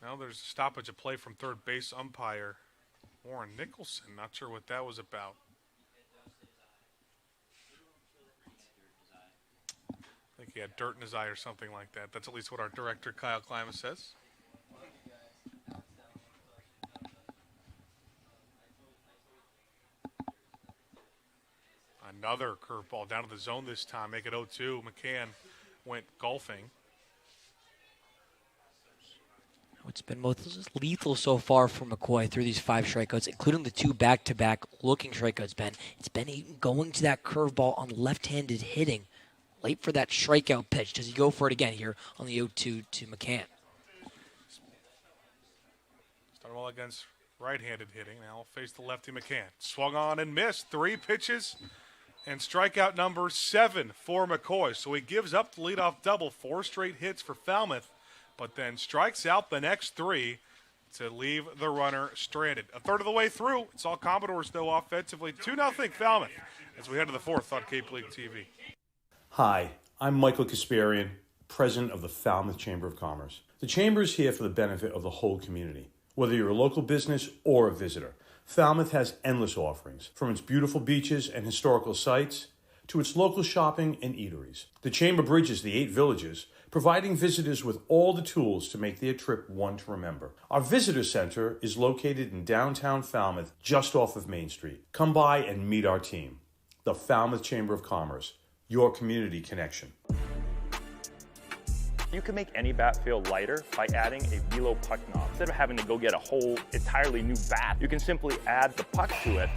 Now there's a stoppage of play from third base umpire Warren Nicholson. Not sure what that was about. I think he had dirt in his eye or something like that. That's at least what our director Kyle Klimas says. Another curveball down to the zone this time. Make it 0-2. McCann went golfing. It's been most lethal so far for McCoy through these 5 strikeouts, including the 2 back-to-back looking strikeouts, Ben. It's Ben Ayton going to that curveball on left-handed hitting. Late for that strikeout pitch. Does he go for it again here on the 0-2 to McCann? Started well against right-handed hitting. Now will face the lefty McCann. Swung on and missed. 3 pitches and strikeout number 7 for McCoy. So he gives up the leadoff double. 4 straight hits for Falmouth, but then strikes out the next 3 to leave the runner stranded. A third of the way through. It's all Commodores, though, offensively. 2-0 Falmouth as we head to the 4th on Cape League TV. Hi, I'm Michael Kasparian, president of the Falmouth Chamber of Commerce. The Chamber is here for the benefit of the whole community. Whether you're a local business or a visitor, Falmouth has endless offerings, from its beautiful beaches and historical sites to its local shopping and eateries. The Chamber bridges the 8 villages, providing visitors with all the tools to make their trip one to remember. Our visitor center is located in downtown Falmouth, just off of Main Street. Come by and meet our team. The Falmouth Chamber of Commerce, your community connection. You can make any bat feel lighter by adding a velo puck knob. Instead of having to go get a whole entirely new bat, you can simply add the puck to it.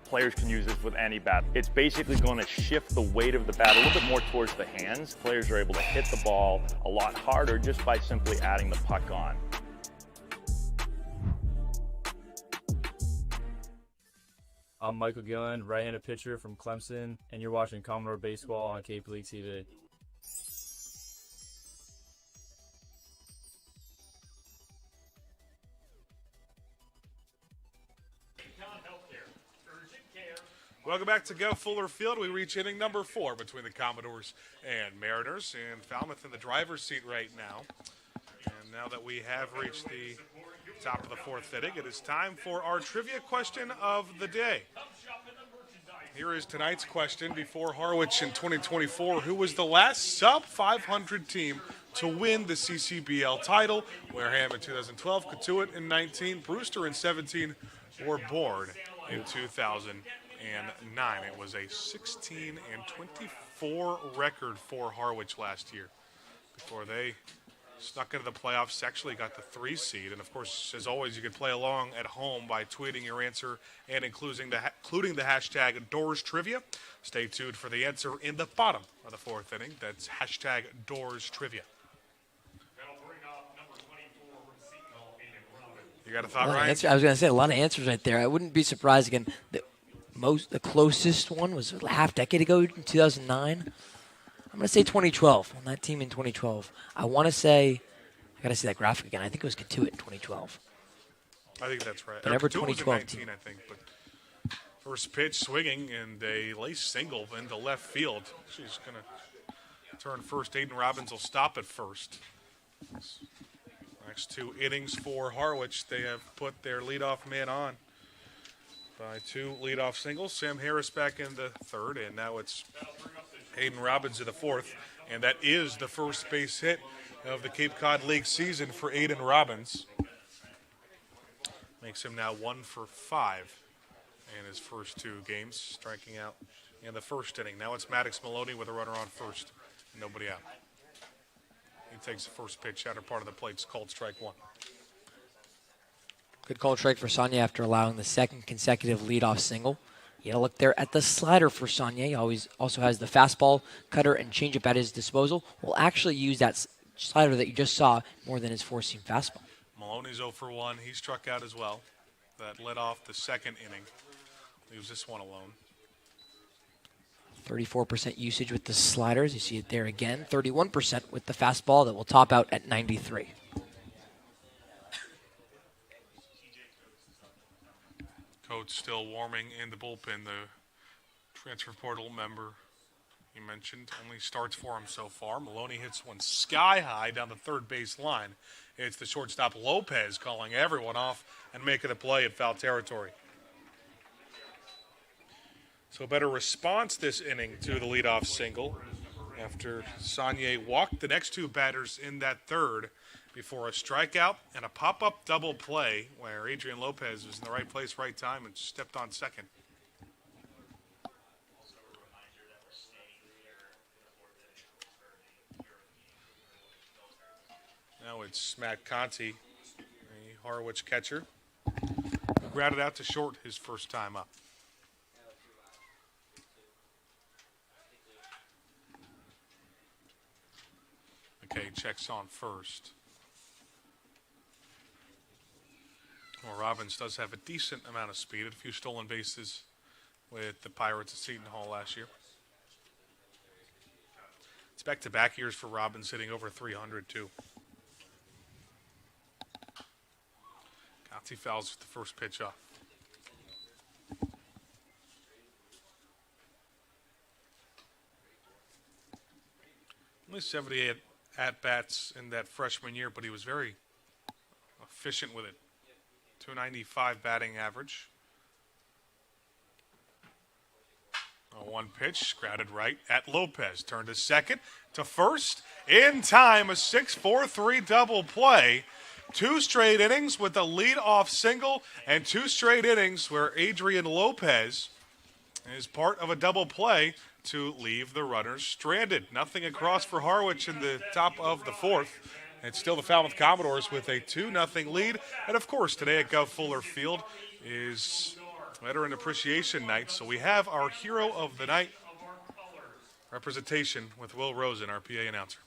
Players can use this with any bat. It's basically going to shift the weight of the bat a little bit more towards the hands. Players are able to hit the ball a lot harder just by simply adding the puck on. I'm Michael Gillen, right-handed pitcher from Clemson, and you're watching Commodore Baseball on Cape League TV. Welcome back to Go Fuller Field. We reach inning number 4 between the Commodores and Mariners, and Falmouth in the driver's seat right now. And now that we have reached the top of the 4th inning, it is time for our trivia question of the day. Here is tonight's question. Before Harwich in 2024, who was the last sub-500 team to win the CCBL title? Wareham in 2012, Katuitt in 19, Brewster in 17 were born in 2009. It was a 16-24 record for Harwich last year before they snuck into the playoffs, actually got the 3 seed. And, of course, as always, you can play along at home by tweeting your answer and including the hashtag Doors Trivia. Stay tuned for the answer in the bottom of the 4th inning. That's hashtag Doors Trivia. You got a thought, Ryan? I was going to say a lot of answers right there. I wouldn't be surprised again. The closest one was a half decade ago in 2009. I'm going to say 2012, on that team in 2012. I want to say, I got to see that graphic again. I think it was Katuitt in 2012. I think that's right. Whatever Katuitt was in 2012 19, I think. But first pitch swinging and a lace single into left field. She's going to turn first. Aiden Robbins will stop at first. Next 2 innings for Harwich, they have put their leadoff man on by 2 leadoff singles. Sam Harris back in the 3rd, and now it's Aiden Robbins in the 4th, and that is the first base hit of the Cape Cod League season for Aiden Robbins. Makes him now 1 for 5 in his first 2 games, striking out in the 1st inning. Now it's Maddox Maloney with a runner on first, nobody out. He takes the first pitch, outer part of the plate. It's called strike 1. Good call strike for Saunier after allowing the 2nd consecutive leadoff single. You got to look there at the slider for Saunier. He always also has the fastball, cutter, and changeup at his disposal. Will actually use that slider that you just saw more than his 4-seam fastball. Maloney's 0 for 1. He struck out as well. That led off the 2nd inning. Leaves this one alone. 34% usage with the sliders. You see it there again. 31% with the fastball that will top out at 93. Coach still warming in the bullpen. The transfer portal member you mentioned only starts for him so far. Maloney hits one sky high down the 3rd base line. It's the shortstop Lopez calling everyone off and making the play at foul territory. So better response this inning to the leadoff single after Saunier walked the next 2 batters in that 3rd before a strikeout and a pop-up double play where Adrian Lopez was in the right place, right time, and stepped on second. it's Matt Conti, a Harwich catcher, who grounded out to short his first time up. McKay checks on first. Well, Robbins does have a decent amount of speed, a few stolen bases with the Pirates at Seton Hall last year. It's back-to-back years for Robbins, hitting over 300 too. Conti fouls with the first pitch off. Only 78 at-bats in that freshman year, but he was very efficient with it. 295 batting average. One pitch, grounded right at Lopez. Turned to second, to first. In time, a 6-4-3 double play. 2 straight innings with a lead-off single, and 2 straight innings where Adrian Lopez is part of a double play to leave the runners stranded. Nothing across for Harwich in the top of the 4th. It's still the Falmouth Commodores with a 2-0 lead. And, of course, today at Gov Fuller Field is Veteran Appreciation Night. So we have our hero of the night representation with Will Rosen, our PA announcer.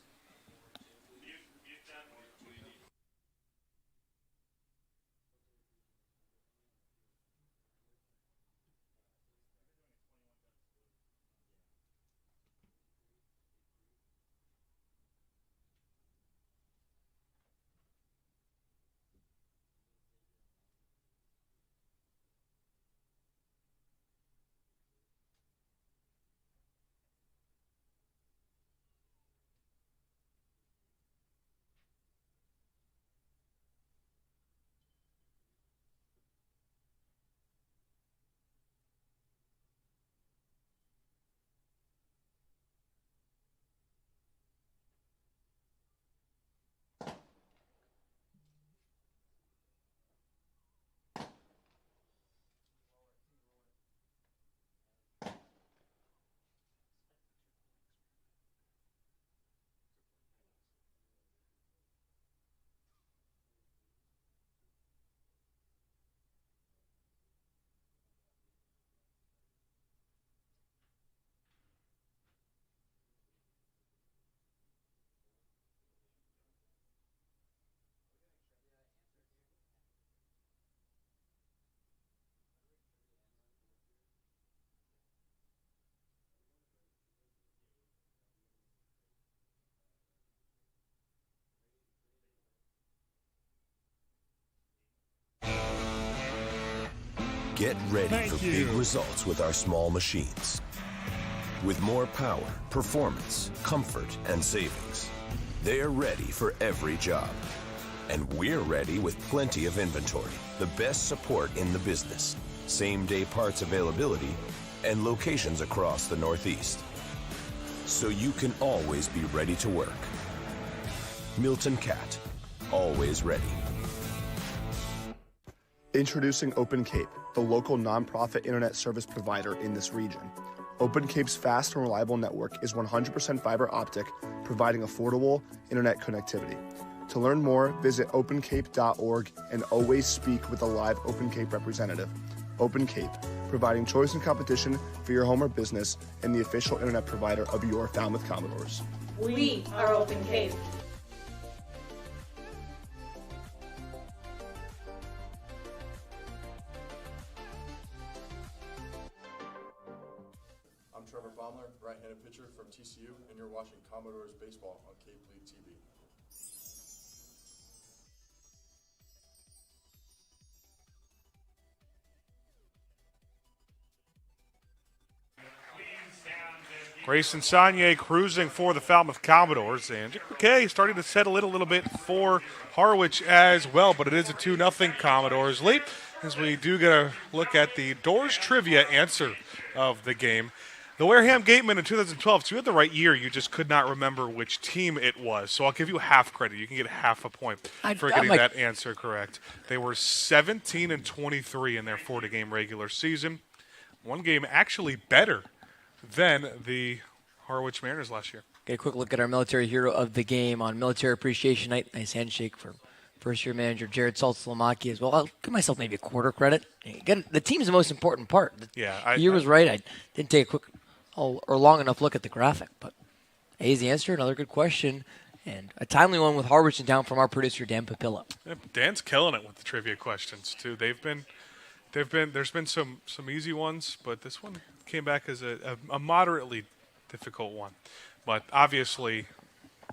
Get ready for big results with our small machines. With more power, performance, comfort, and savings. They are ready for every job. And we're ready with plenty of inventory, the best support in the business, same-day parts availability, and locations across the Northeast. So you can always be ready to work. Milton Cat, always ready. Introducing Open Cape, the local nonprofit internet service provider in this region. Open Cape's fast and reliable network is 100% fiber optic, providing affordable internet connectivity. To learn more, visit opencape.org and always speak with a live Open Cape representative. Open Cape, providing choice and competition for your home or business and the official internet provider of your Falmouth Commodores. We are Open Cape. Right-handed pitcher from TCU, and you're watching Commodores baseball on Cape League TV. Grayson Sagne cruising for the Falmouth Commodores, and Jake McKay starting to settle in a little bit for Harwich as well, but it is a 2-0 Commodores lead as we do get a look at the Doors trivia answer of the game. The Wareham Gatemen in 2012, so you had the right year, you just could not remember which team it was. So I'll give you half credit. You can get half a point for getting that answer correct. They were 17-23 in their 40-game regular season. One game actually better than the Harwich Mariners last year. Get a quick look at our military hero of the game on Military Appreciation Night. Nice handshake for first-year manager Jared Saltzlamaki as well. I'll give myself maybe a quarter credit. Again, the team's the most important part. Yeah, He was right. I didn't take a quick or long enough look at the graphic, but A is the answer. Another good question. And a timely one with Harwich in town from our producer, Dan Papilla. Yeah, Dan's killing it with the trivia questions, too. There's been some easy ones, but this one came back as a moderately difficult one. But obviously,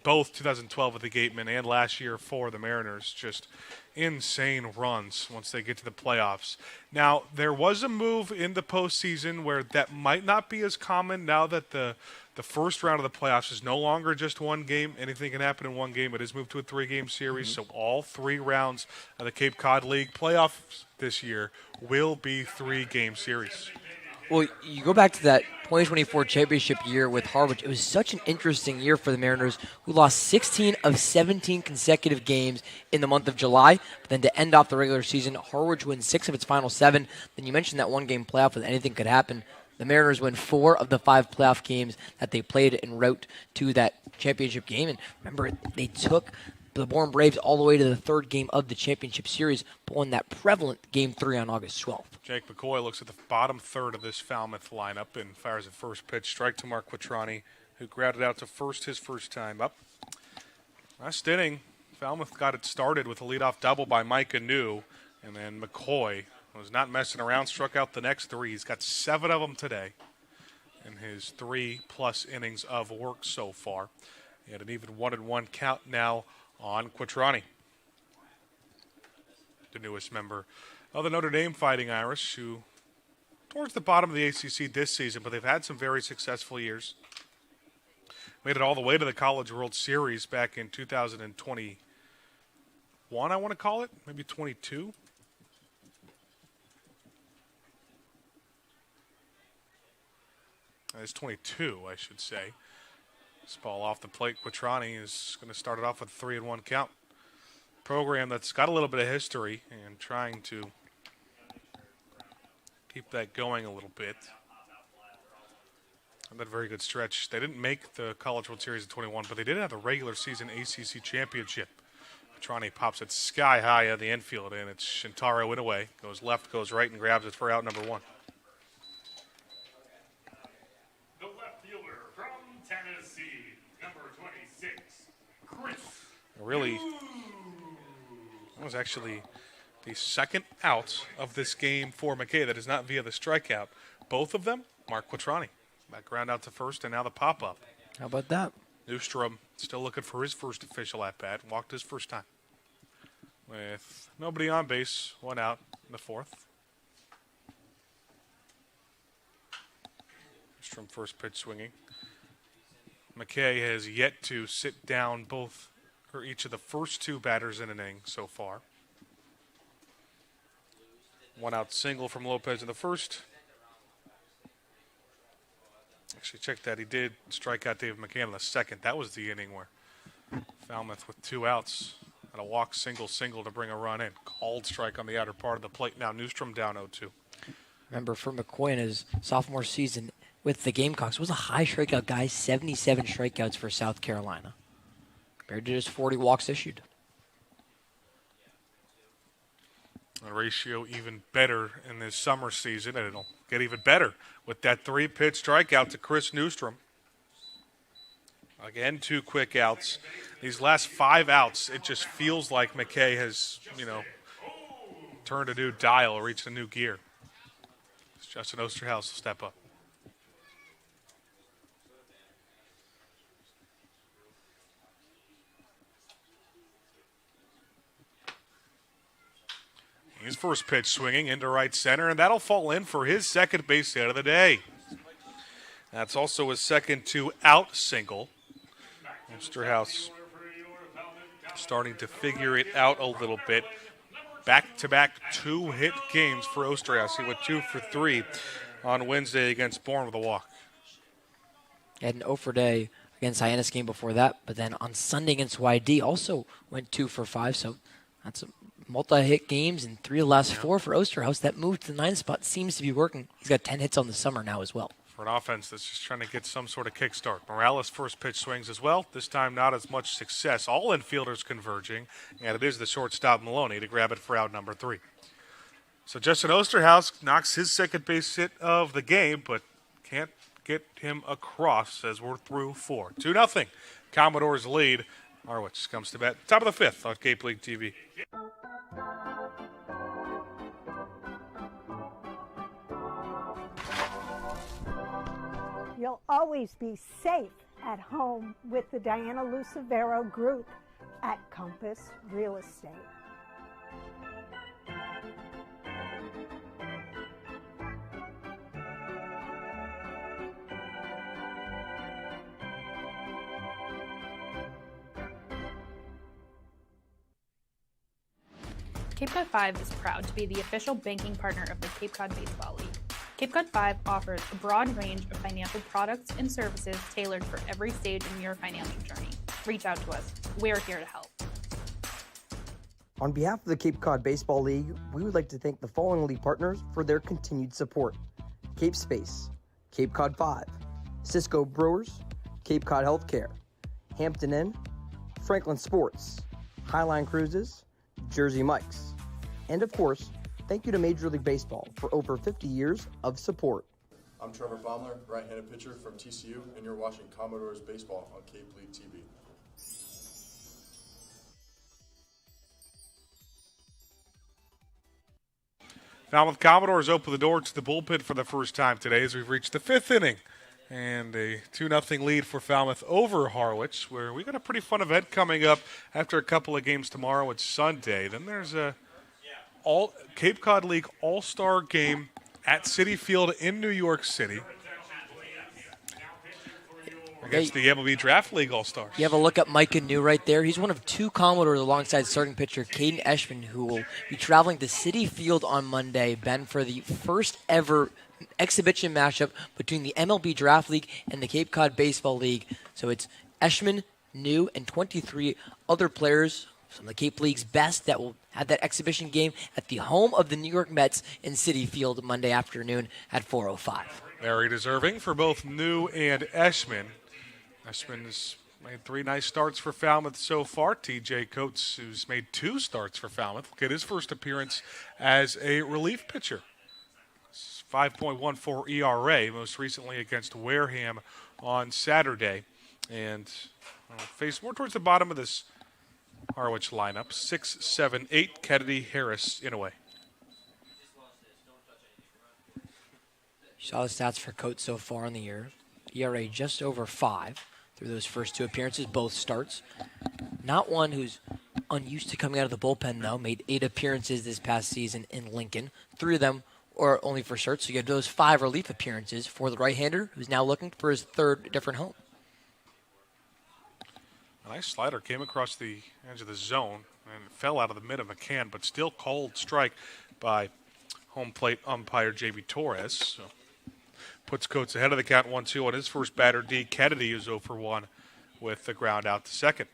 both 2012 with the Gatemen and last year for the Mariners, just insane runs once they get to the playoffs. Now, there was a move in the postseason where that might not be as common now that the first round of the playoffs is no longer just one game. Anything can happen in one game. It is moved to a 3-game series, so all 3 rounds of the Cape Cod League playoffs this year will be 3-game series. Well, you go back to that 2024 championship year with Harwich. It was such an interesting year for the Mariners, who lost 16 of 17 consecutive games in the month of July. But then to end off the regular season, Harwich wins 6 of its final 7. Then you mentioned that one-game playoff with anything could happen. The Mariners win 4 of the 5 playoff games that they played en route to that championship game. And remember, they took the Bourne Braves all the way to the 3rd game of the championship series, but won that prevalent Game 3 on August 12th. Jake McCoy looks at the bottom third of this Falmouth lineup and fires a first pitch. Strike to Mark Quattrani, who grounded out to first his first time up. Last inning, Falmouth got it started with a leadoff double by Micah New, and then McCoy was not messing around, struck out the next 3. He's got 7 of them today in his 3+ innings of work so far. He had an even 1-1 count now on Quattrani, the newest member of the Notre Dame Fighting Irish, who towards the bottom of the ACC this season, but they've had some very successful years. Made it all the way to the College World Series back in 2021, I want to call it, maybe 22. It's 22, I should say. This ball off the plate. Quattrani is going to start it off with a 3-1 count. Program that's got a little bit of history and trying to keep that going a little bit. And that very good stretch. They didn't make the College World Series in 21, but they did have the regular season ACC championship. Quattrani pops it sky high at the infield, and it's Shintaro in away. Goes left, goes right, and grabs it for out number 1. Tennessee, number 26, Chris. Really, that was actually the second out of this game for McKay. That is not via the strikeout. Both of them, Mark Quattrani. That ground out to first, and now the pop-up. How about that? Newstrom still looking for his first official at-bat. Walked his first time. With nobody on base, 1 out in the 4th. Newstrom first pitch swinging. McKay has yet to sit down both or each of the first 2 batters in an inning so far. 1 out single from Lopez in the first. Actually, check that. He did strike out David McCann in the second. That was the inning where Falmouth with 2 outs and a walk single to bring a run in. Called strike on the outer part of the plate. Now Newstrom down 0-2. Remember, for McCoy in his sophomore season with the Gamecocks, was a high strikeout guy, 77 strikeouts for South Carolina, compared to just 40 walks issued. A ratio even better in this summer season, and it'll get even better with that 3-pitch strikeout to Chris Newstrom. Again, 2 quick outs. These last 5 outs, it just feels like McKay has, turned a new dial, reached a new gear. Justin Osterhaus will step up. His first pitch swinging into right center, and that'll fall in for his second base hit of the day. That's also his second 2-out single. Osterhaus starting to figure it out a little bit. Back-to-back 2-hit games for Osterhaus. He went 2 for 3 on Wednesday against Bourne with a walk. He had an 0 for day against Hyannis game before that, but then on Sunday against YD also went 2 for 5, so that's a multi-hit games and 3 of the last 4 for Osterhaus. That move to the 9th spot seems to be working. He's got 10 hits on the summer now as well. for an offense that's just trying to get some sort of kickstart. Morales' first pitch swings as well. This time not as much success. All infielders converging, and it is the shortstop Maloney to grab it for out number 3. So Justin Osterhaus knocks his second base hit of the game, but can't get him across as we're through 4. 2-0. Commodores lead. Harwich comes to bat. Top of the 5th on Cape League TV. You'll always be safe at home with the Diana Lucevero Group at Compass Real Estate. Cape Cod 5 is proud to be the official banking partner of the Cape Cod Baseball League. Cape Cod 5 offers a broad range of financial products and services tailored for every stage in your financial journey. Reach out to us. We're here to help. On behalf of the Cape Cod Baseball League, we would like to thank the following league partners for their continued support: Cape Space, Cape Cod 5, Cisco Brewers, Cape Cod Healthcare, Hampton Inn, Franklin Sports, Highline Cruises, Jersey Mike's, and of course, thank you to Major League Baseball for over 50 years of support. I'm Trevor Baumler, right-handed pitcher from TCU, and you're watching Commodores Baseball on Cape League TV. Falmouth Commodores open the door to the bullpen for the first time today as we've reached the 5th inning. And a 2-0 lead for Falmouth over Harwich, where we got a pretty fun event coming up after a couple of games tomorrow. It's Sunday. Then there's a Cape Cod League All-Star game at Citi Field in New York City against the MLB Draft League All-Stars. You have a look at Micah New right there. He's one of 2 Commodores alongside starting pitcher Caden Eschman, who will be traveling to Citi Field on Monday, Ben, for the first ever exhibition matchup between the MLB Draft League and the Cape Cod Baseball League. So it's Eschman, New, and 23 other players, some of the Cape League's best, that will have that exhibition game at the home of the New York Mets in Citi Field Monday afternoon at 4:05. Very deserving for both New and Eschman. Eschman has made 3 nice starts for Falmouth so far. TJ Coates, who's made 2 starts for Falmouth, will get his first appearance as a relief pitcher. 5.14 ERA, most recently against Wareham on Saturday. And face more towards the bottom of this Harwich lineup. 6, 7, 8, Kennedy, Harris, Inouye. Saw the stats for Coates so far in the year. ERA just over 5 through those first 2 appearances, both starts. Not one who's unused to coming out of the bullpen, though. Made 8 appearances this past season in Lincoln. 3 of them or only for starts. So you have those 5 relief appearances for the right-hander, who's now looking for his 3rd different home. A nice slider came across the edge of the zone and fell out of the mid of McCann, but still called strike by home plate umpire J.B. Torres. So puts Coates ahead of the count 1-2 on his first batter. D. Kennedy is 0 for 1 with the ground out to second.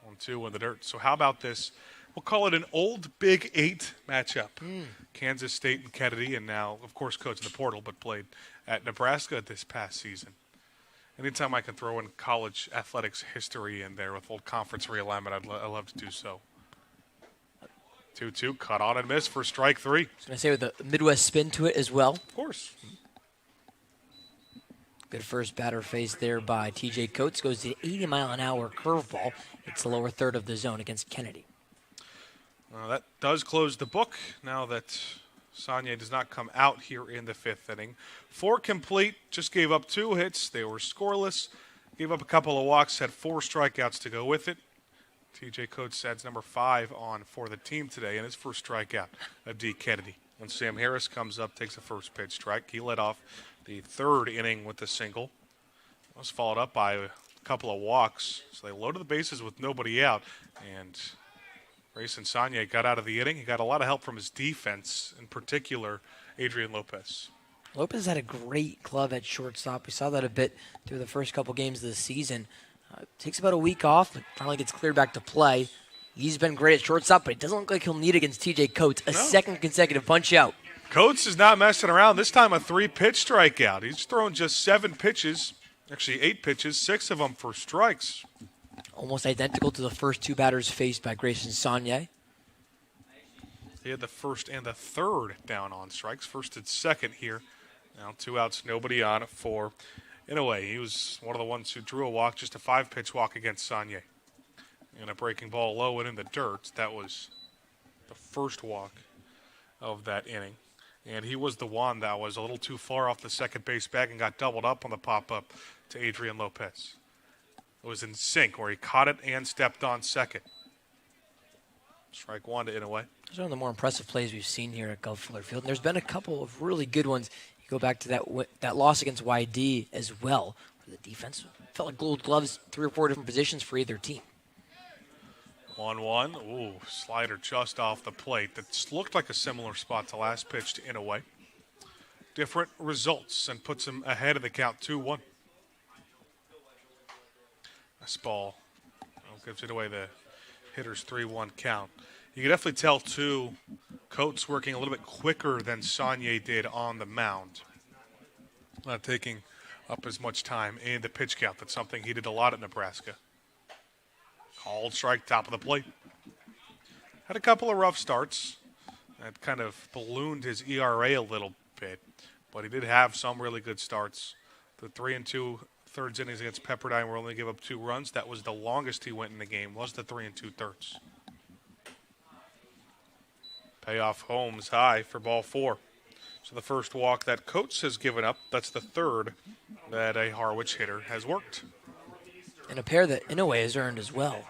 1-2 in the dirt. So how about this? We'll call it an old Big 8 matchup. Kansas State and Kennedy, and now, of course, Coates in the portal, but played at Nebraska this past season. Anytime I can throw in college athletics history in there with old conference realignment, I'd love to do so. 2-2, cut on and miss for strike 3. I was going to say with a Midwest spin to it as well. Of course. Good first batter face there by TJ Coates. Goes to 80-mile-an-hour curveball. It's the lower third of the zone against Kennedy. That does close the book now that Sagne does not come out here in the 5th inning. 4 complete, just gave up 2 hits. They were scoreless. Gave up a couple of walks, had 4 strikeouts to go with it. TJ Coates adds number 5 on for the team today, and his first strikeout of D. Kennedy. When Sam Harris comes up, takes a first pitch strike. He led off the 3rd inning with a single. It was followed up by a couple of walks. So they loaded the bases with nobody out, and Grayson Sagne got out of the inning. He got a lot of help from his defense, in particular, Adrian Lopez. Lopez had a great glove at shortstop. We saw that a bit through the first couple games of the season. Takes about a week off, but finally gets cleared back to play. He's been great at shortstop, but it doesn't look like he'll need against TJ Coates, a second consecutive punch out. Coates is not messing around. This time a 3-pitch strikeout. He's thrown just 7 pitches, actually 8 pitches, 6 of them for strikes. Almost identical to the first 2 batters faced by Grayson Saunier. He had the first and the third down on strikes. First and second here. Now 2 outs, nobody on for Inoue. He was one of the ones who drew a walk, just a 5-pitch walk against Saunier. And a breaking ball low and in the dirt. That was the first walk of that inning. And he was the one that was a little too far off the second base bag and got doubled up on the pop-up to Adrian Lopez. It was in sync where he caught it and stepped on second. Strike 1 to Inoue. Those are one of the more impressive plays we've seen here at Gulf Fuller Field. And there's been a couple of really good ones. You go back to that loss against YD as well, where the defense felt like gold gloves, 3 or 4 different positions for either team. 1-1. Ooh, slider just off the plate. That looked like a similar spot to last pitch to Inoue. Different results and puts him ahead of the count 2-1. This ball gives Inoue the hitter's 3-1 count. You can definitely tell, too, Coates working a little bit quicker than Saunier did on the mound. Not taking up as much time in the pitch count. That's something he did a lot at Nebraska. Called strike, top of the plate. Had a couple of rough starts. That kind of ballooned his ERA a little bit. But he did have some really good starts. The 3 2/3 innings against Pepperdine where only gave up 2 runs. That was the longest he went in the game, was the 3 2/3. Payoff Holmes high for ball 4. So the first walk that Coates has given up, that's the third that a Harwich hitter has worked. And a pair that Inoue has earned as well.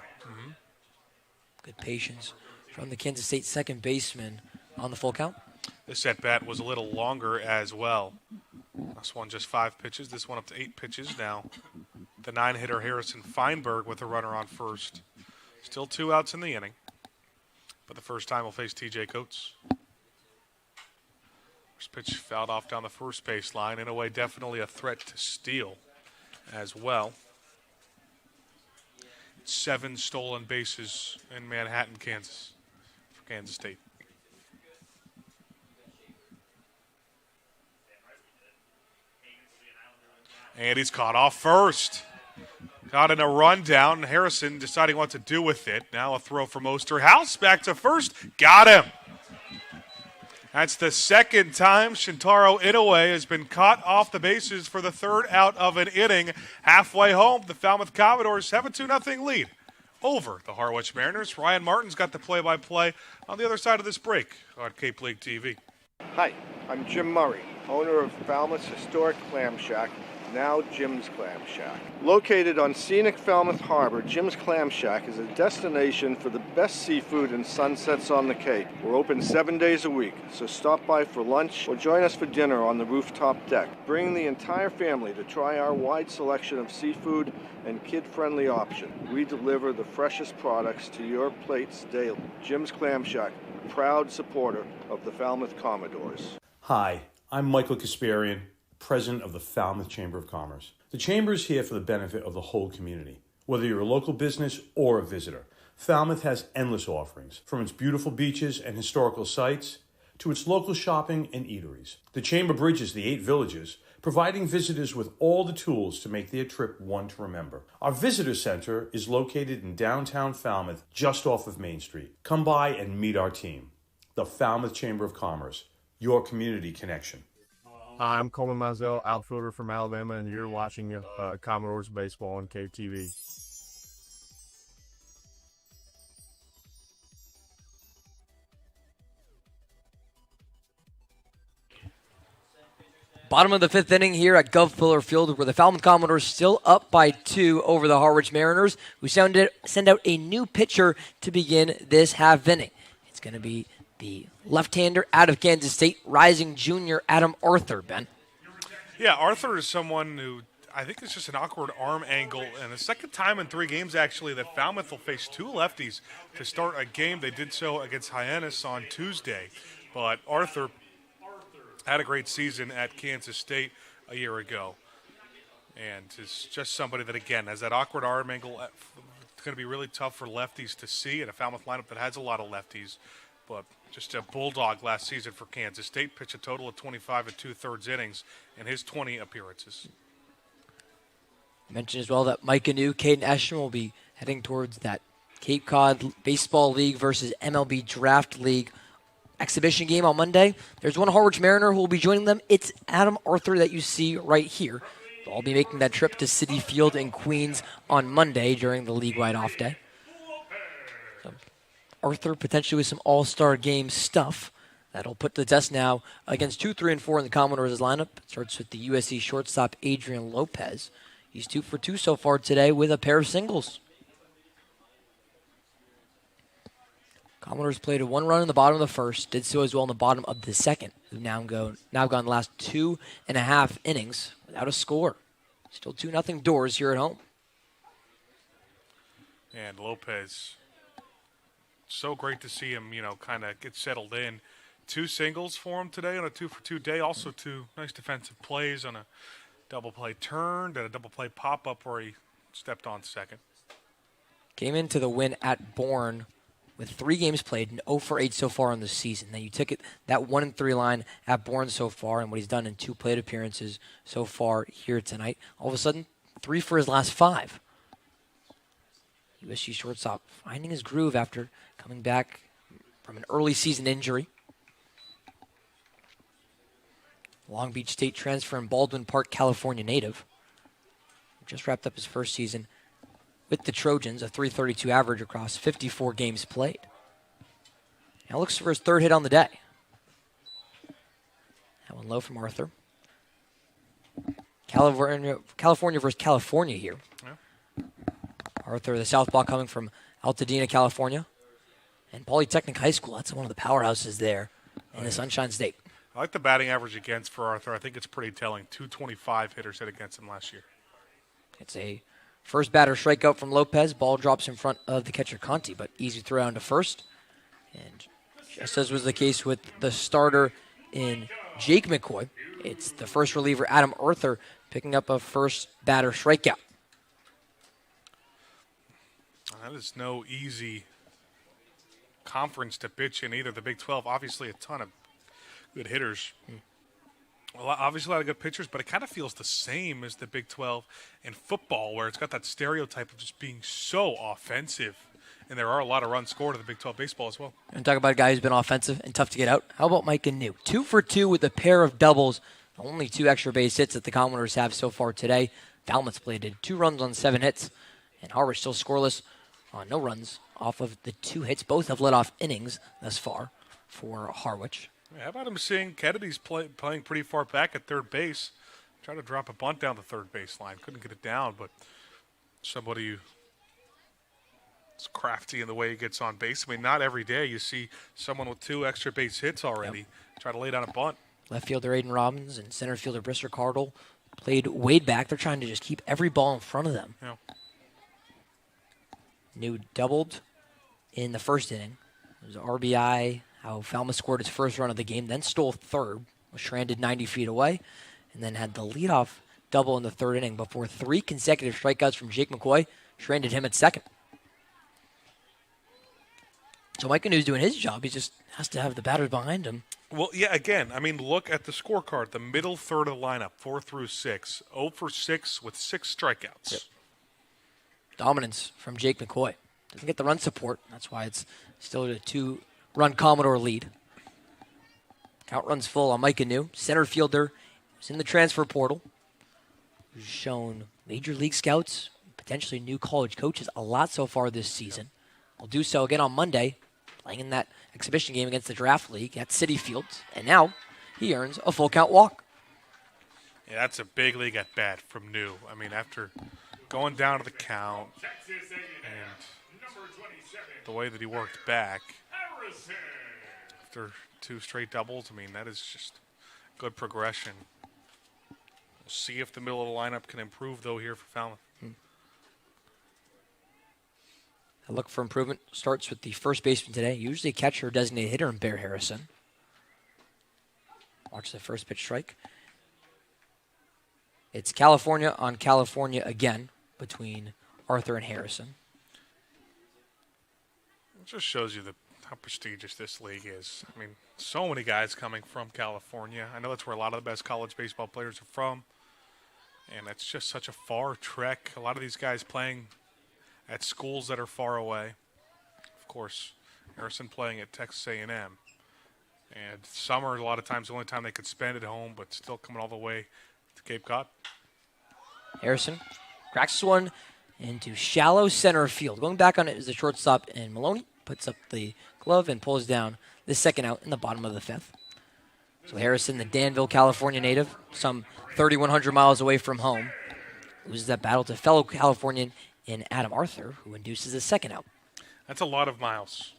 Good patience from the Kansas State second baseman on the full count. This at-bat was a little longer as well. This one just 5 pitches. This one up to 8 pitches now. The 9-hitter Harrison Feinberg with a runner on first. Still 2 outs in the inning. But the first time we'll face TJ Coates. First pitch fouled off down the first baseline. In a way, definitely a threat to steal as well. 7 stolen bases in Manhattan, Kansas, for Kansas State. And he's caught off first. Got in a rundown. Harrison deciding what to do with it. Now a throw from Osterhaus. Back to first. Got him. That's the second time Shintaro Inoue has been caught off the bases for the 3rd out of an inning. Halfway home, the Falmouth Commodores have a 2-0 lead over the Harwich Mariners. Ryan Martin's got the play-by-play on the other side of this break on Cape League TV. Hi, I'm Jim Murray, owner of Falmouth's historic clam shack, now Jim's Clam Shack. Located on scenic Falmouth Harbor, Jim's Clam Shack is a destination for the best seafood and sunsets on the Cape. We're open 7 days a week, so stop by for lunch or join us for dinner on the rooftop deck. Bring the entire family to try our wide selection of seafood and kid-friendly option. We deliver the freshest products to your plates daily. Jim's Clam Shack, a proud supporter of the Falmouth Commodores. Hi, I'm Michael Kasparian, President of the Falmouth Chamber of Commerce. The Chamber is here for the benefit of the whole community. Whether you're a local business or a visitor, Falmouth has endless offerings, from its beautiful beaches and historical sites to its local shopping and eateries. The Chamber bridges the 8 villages, providing visitors with all the tools to make their trip one to remember. Our visitor center is located in downtown Falmouth, just off of Main Street. Come by and meet our team. The Falmouth Chamber of Commerce, your community connection. Hi, I'm Coleman Mizell, outfielder from Alabama, and you're watching Commodores baseball on KTV. Bottom of the 5th inning here at Gulf Fuller Field, where the Falmouth Commodores still up by 2 over the Harwich Mariners, who send out a new pitcher to begin this half inning. It's going to be the left-hander out of Kansas State, rising junior Adam Arthur, Ben. Yeah, Arthur is someone who I think it's just an awkward arm angle, and the second time in 3 games, actually, that Falmouth will face 2 lefties to start a game. They did so against Hyannis on Tuesday, but Arthur had a great season at Kansas State a year ago, and is just somebody that, again, has that awkward arm angle, going to be really tough for lefties to see in a Falmouth lineup that has a lot of lefties. But just a bulldog last season for Kansas State. Pitched a total of 25 and 2/3 innings in his 20 appearances. I mentioned as well that Mike Anu, Caden Esham will be heading towards that Cape Cod Baseball League versus MLB Draft League exhibition game on Monday. There's one Harwich Mariner who will be joining them. It's Adam Arthur that you see right here. They'll all be making that trip to Citi Field in Queens on Monday during the league-wide off day. So Arthur potentially with some all-star game stuff. That'll put the test now against 2, 3, and 4 in the Commodores' lineup. It starts with the USC shortstop Adrian Lopez. He's 2 for 2 so far today with a pair of singles. Commodores played a 1 run in the bottom of the first, did so as well in the bottom of the second. Who've now gone the last 2.5 innings without a score. Still 2-0 Doors here at home. And Lopez, so great to see him, kind of get settled in. 2 singles for him today on a 2 for 2 day. Also 2 nice defensive plays on a double play turned and a double play pop-up where he stepped on second. Came into the win at Bourne with 3 games played and 0 for 8 so far in the season. Now you took it that 1-3 line at Bourne so far and what he's done in 2 plate appearances so far here tonight. All of a sudden, 3 for his last 5. USC shortstop finding his groove after coming back from an early season injury. Long Beach State transfer and Baldwin Park, California native. Just wrapped up his first season with the Trojans, a .332 average across 54 games played. Now looks for his 3rd hit on the day. That one low from Arthur. California versus California here. Yeah. Arthur, the southpaw coming from Altadena, California. And Polytechnic High School, that's one of the powerhouses there in the Sunshine State. I like the batting average against for Arthur. I think it's pretty telling. 225 hitters hit against him last year. It's a first batter strikeout from Lopez. Ball drops in front of the catcher Conti, but easy throw down to first. And just as was the case with the starter in Jake McCoy, it's the first reliever Adam Arthur picking up a first batter strikeout. That is no easy conference to pitch in either. The Big 12, obviously a ton of good hitters. Well, obviously a lot of good pitchers, but it kind of feels the same as the Big 12 in football, where it's got that stereotype of just being so offensive. And there are a lot of runs scored in the Big 12 baseball as well. And talk about a guy who's been offensive and tough to get out. How about Mike Anu? 2 for 2 with a pair of doubles. Only 2 extra base hits that the Commodores have so far today. Falmouth's played 2 runs on 7 hits. And Harwich still scoreless on no runs off of the 2 hits. Both have led off innings thus far for Harwich. How about him seeing Kennedy's playing pretty far back at third base? Tried to drop a bunt down the third base line. Couldn't get it down, but somebody who's crafty in the way he gets on base. I mean, not every day you see someone with 2 extra base hits already. Yep. Try to lay down a bunt. Left fielder Aiden Robbins and center fielder Brister Cardle played way back. They're trying to just keep every ball in front of them. Yeah. New doubled in the first inning. It was RBI. How Falmouth scored his first run of the game, then stole third, was stranded 90 feet away, and then had the leadoff double in the 3rd inning before 3 consecutive strikeouts from Jake McCoy, stranded him at second. So Mike Anu's doing his job. He just has to have the batters behind him. Well, yeah, again, I mean, look at the scorecard. The middle third of the lineup, 4 through 6. 0 for 6 with 6 strikeouts. Yep. Dominance from Jake McCoy. Doesn't get the run support. That's why it's still a 2-run Commodore lead. Count runs full on Mike Anu. Center fielder is in the transfer portal. Who's shown major league scouts, potentially new college coaches a lot so far this season. Will do so again on Monday, playing in that exhibition game against the Draft League at Citi Field. And now he earns a full count walk. Yeah, that's a big league at bat from New. I mean, after going down to the count and the way that he worked back after 2 straight doubles, I mean, that is just good progression. We'll see if the middle of the lineup can improve, though, here for Falmouth. A look for improvement starts with the first baseman today, usually a catcher or designated hitter in Bear Harrison. Watch the first pitch strike. It's California on California again between Arthur and Harrison. It just shows you how prestigious this league is. I mean, so many guys coming from California. I know that's where a lot of the best college baseball players are from. And it's just such a far trek. A lot of these guys playing at schools that are far away. Of course, Harrison playing at Texas A&M. And summer, a lot of times, the only time they could spend at home, but still coming all the way to Cape Cod. Harrison cracks this one into shallow center field. Going back on it is the shortstop, and Maloney puts up the glove and pulls down the second out in the bottom of the fifth. So Harrison, the Danville, California native, some 3,100 miles away from home, loses that battle to fellow Californian in Adam Arthur, who induces the second out. That's a lot of miles.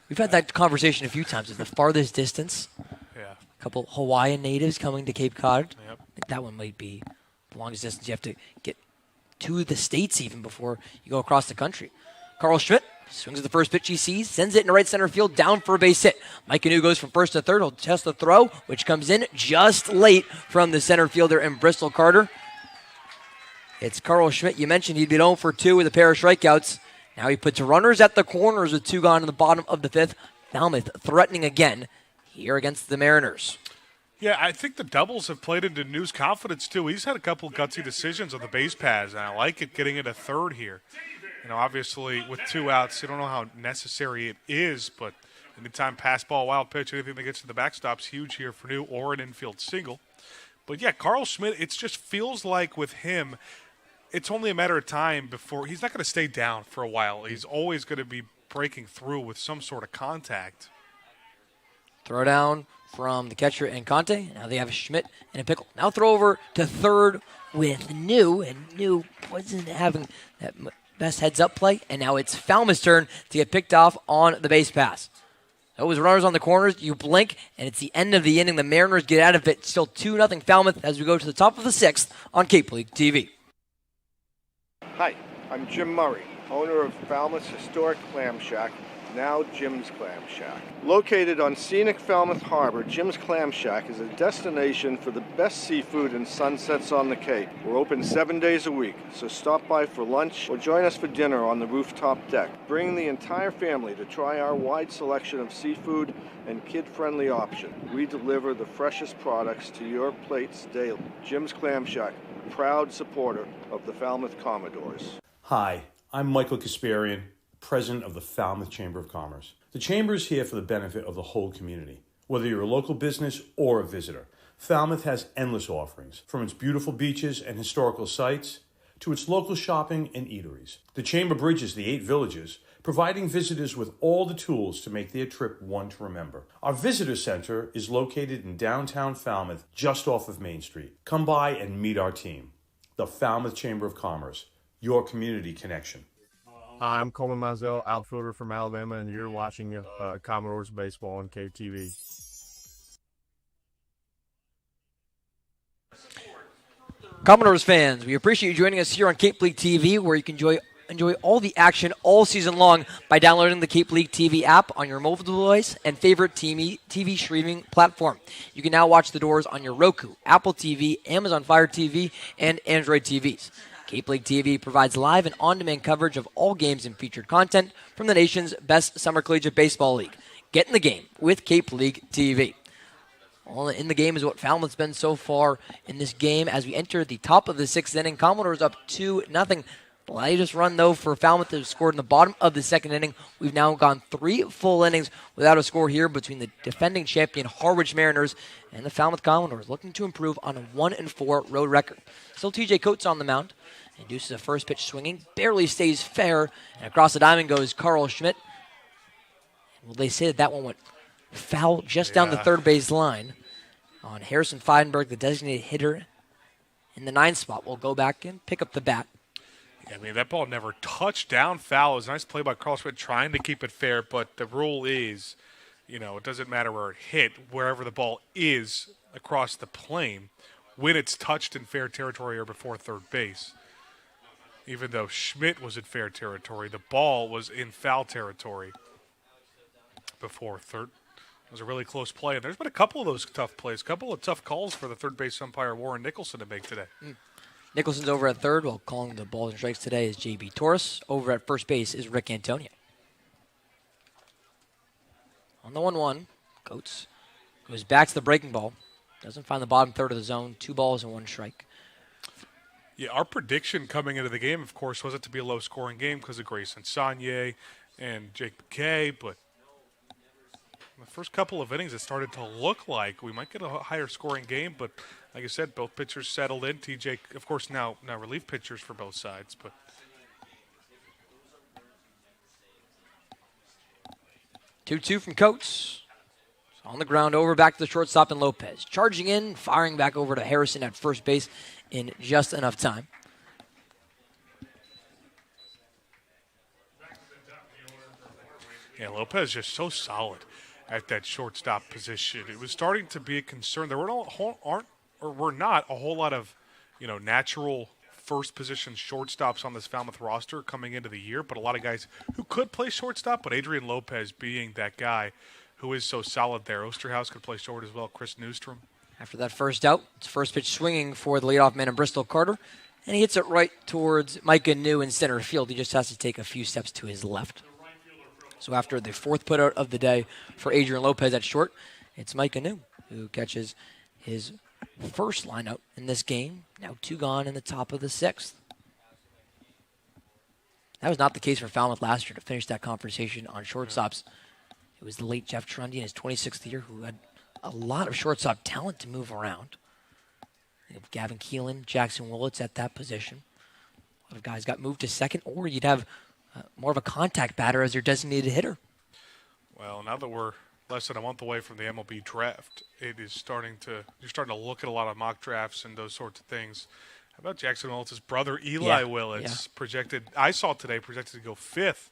We've had that conversation a few times. Is the farthest distance? Yeah. A couple Hawaiian natives coming to Cape Cod. Yep. I think that one might be the longest distance you have to get to the States even before you go across the country. Carl Schmidt swings at the first pitch he sees, sends it into right center field, down for a base hit. Mike Canoe goes from first to third. He'll test the throw, which comes in just late from the center fielder in Bristol Carter. It's Carl Schmidt. You mentioned he'd been 0 for 2 with a pair of strikeouts. Now he puts runners at the corners with 2 gone in the bottom of the fifth. Falmouth threatening again here against the Mariners. Yeah, I think the doubles have played into New's confidence, too. He's had a couple gutsy decisions on the base paths, and I like it getting into third here. You know, obviously, with 2 outs, you don't know how necessary it is, but anytime pass ball, wild pitch, anything that gets to the backstop's huge here for New or an infield single. But, yeah, Carl Schmidt, it just feels like with him, it's only a matter of time before he's not going to stay down for a while. He's always going to be breaking through with some sort of contact. Throw down from the catcher and Conte. Now they have Schmidt and a pickle. Now throw over to third with New, and New wasn't having that best heads-up play, and now it's Falmouth's turn to get picked off on the base pass. Those runners on the corners, you blink, and it's the end of the inning. The Mariners get out of it. Still 2-0 Falmouth as we go to the top of the 6th on Cape League TV. Hi, I'm Jim Murray, owner of Falmouth's historic clam shack, now Jim's Clam Shack. Located on scenic Falmouth Harbor, Jim's Clam Shack is a destination for the best seafood and sunsets on the Cape. We're open 7 days a week, so stop by for lunch or join us for dinner on the rooftop deck. Bring the entire family to try our wide selection of seafood and kid-friendly options. We deliver the freshest products to your plates daily. Jim's Clam Shack, proud supporter of the Falmouth Commodores. Hi, I'm Michael Kasparian, President of the Falmouth Chamber of Commerce. The Chamber is here for the benefit of the whole community. Whether you're a local business or a visitor, Falmouth has endless offerings, from its beautiful beaches and historical sites to its local shopping and eateries. The Chamber bridges the 8 villages, providing visitors with all the tools to make their trip one to remember. Our visitor center is located in downtown Falmouth, just off of Main Street. Come by and meet our team. The Falmouth Chamber of Commerce, your community connection. Hi, I'm Coleman Mizell, outfielder from Alabama, and you're watching Commodores baseball on KTV. Commodores fans, we appreciate you joining us here on Cape League TV, where you can enjoy all the action all season long by downloading the Cape League TV app on your mobile device and favorite TV streaming platform. You can now watch the Doors on your Roku, Apple TV, Amazon Fire TV, and Android TVs. Cape League TV provides live and on-demand coverage of all games and featured content from the nation's best summer collegiate baseball league. Get in the game with Cape League TV. All in the game is what Falmouth's been so far in this game as we enter the top of the 6th inning. Commodores up 2-0. The latest run, though, for Falmouth is scored in the bottom of the 2nd inning. We've now gone 3 full innings without a score here between the defending champion Harwich Mariners and the Falmouth Commodores, looking to improve on a 1-4 road record. Still TJ Coates on the mound. Induces a first pitch swinging, barely stays fair, and across the diamond goes Carl Schmidt. Well, they say that one went foul just down the third base line on Harrison Feidenberg, the designated hitter in the 9th spot. Will go back and pick up the bat. I mean, that ball never touched down foul. It was a nice play by Carl Schmidt trying to keep it fair, but the rule is, you know, it doesn't matter where it hit, wherever the ball is across the plane, when it's touched in fair territory or before third base. Even though Schmidt was in fair territory, the ball was in foul territory before third. It was a really close play, and there's been a couple of those tough plays, a couple of tough calls for the third base umpire Warren Nicholson to make today. Nicholson's over at third, while calling the balls and strikes today is J.B. Torres. Over at first base is Rick Antonio. On the 1-1, Coates goes back to the breaking ball. Doesn't find the bottom third of the zone. 2 balls and 1 strike. Yeah, our prediction coming into the game, of course, was it to be a low-scoring game because of Grayson Saunier and Jake McKay, but in the first couple of innings, it started to look like we might get a higher-scoring game, but like I said, both pitchers settled in. TJ, of course, now relief pitchers for both sides, but 2-2 from Coates. On the ground, over back to the shortstop and Lopez. Charging in, firing back over to Harrison at first base in just enough time. Yeah, Lopez just so solid at that shortstop position. It was starting to be a concern. There were not a whole lot of, natural first position shortstops on this Falmouth roster coming into the year, but a lot of guys who could play shortstop, but Adrian Lopez being that guy who is so solid there. Osterhaus could play short as well. Chris Newstrom. After that first out, it's first pitch swinging for the leadoff man in Bristol Carter, and he hits it right towards Micah New in center field. He just has to take a few steps to his left. So after the 4th putout of the day for Adrian Lopez at short, it's Micah New who catches his first lineup in this game. Now 2 gone in the top of the 6th. That was not the case for Falmouth last year to finish that conversation on shortstops. It was the late Jeff Trundy in his 26th year who had a lot of shortstop talent to move around. You have Gavin Keelan, Jackson Willits at that position. A lot of guys got moved to second, or you'd have more of a contact batter as your designated hitter. Well, now that we're less than a month away from the MLB draft, you're starting to look at a lot of mock drafts and those sorts of things. How about Jackson Willits' brother, Eli Willits, projected to go 5th.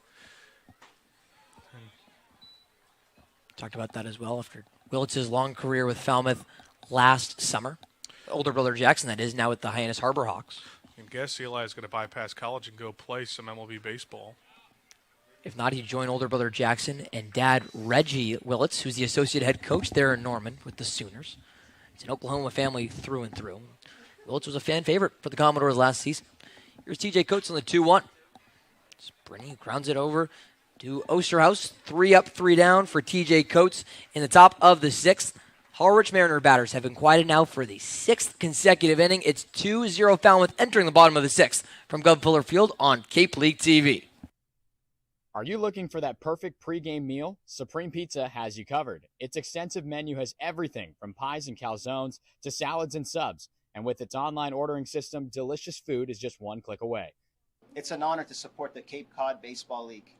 Talked about that as well after Willits' long career with Falmouth last summer. Older brother Jackson, that is, now with the Hyannis Harbor Hawks. I guess Eli is going to bypass college and go play some MLB baseball. If not, he'd join older brother Jackson and dad Reggie Willits, who's the associate head coach there in Norman with the Sooners. It's an Oklahoma family through and through. Willits was a fan favorite for the Commodores last season. Here's TJ Coates on the 2-1. Springy grounds it over to Osterhaus. 3 up, 3 down for TJ Coates in the top of the 6th. Harwich Mariner batters have been quieted now for the 6th consecutive inning. It's 2-0 Falmouth entering the bottom of the 6th from Gov Fuller Field on Cape League TV. Are you looking for that perfect pregame meal? Supreme Pizza has you covered. Its extensive menu has everything from pies and calzones to salads and subs. And with its online ordering system, delicious food is just 1 click away. It's an honor to support the Cape Cod Baseball League.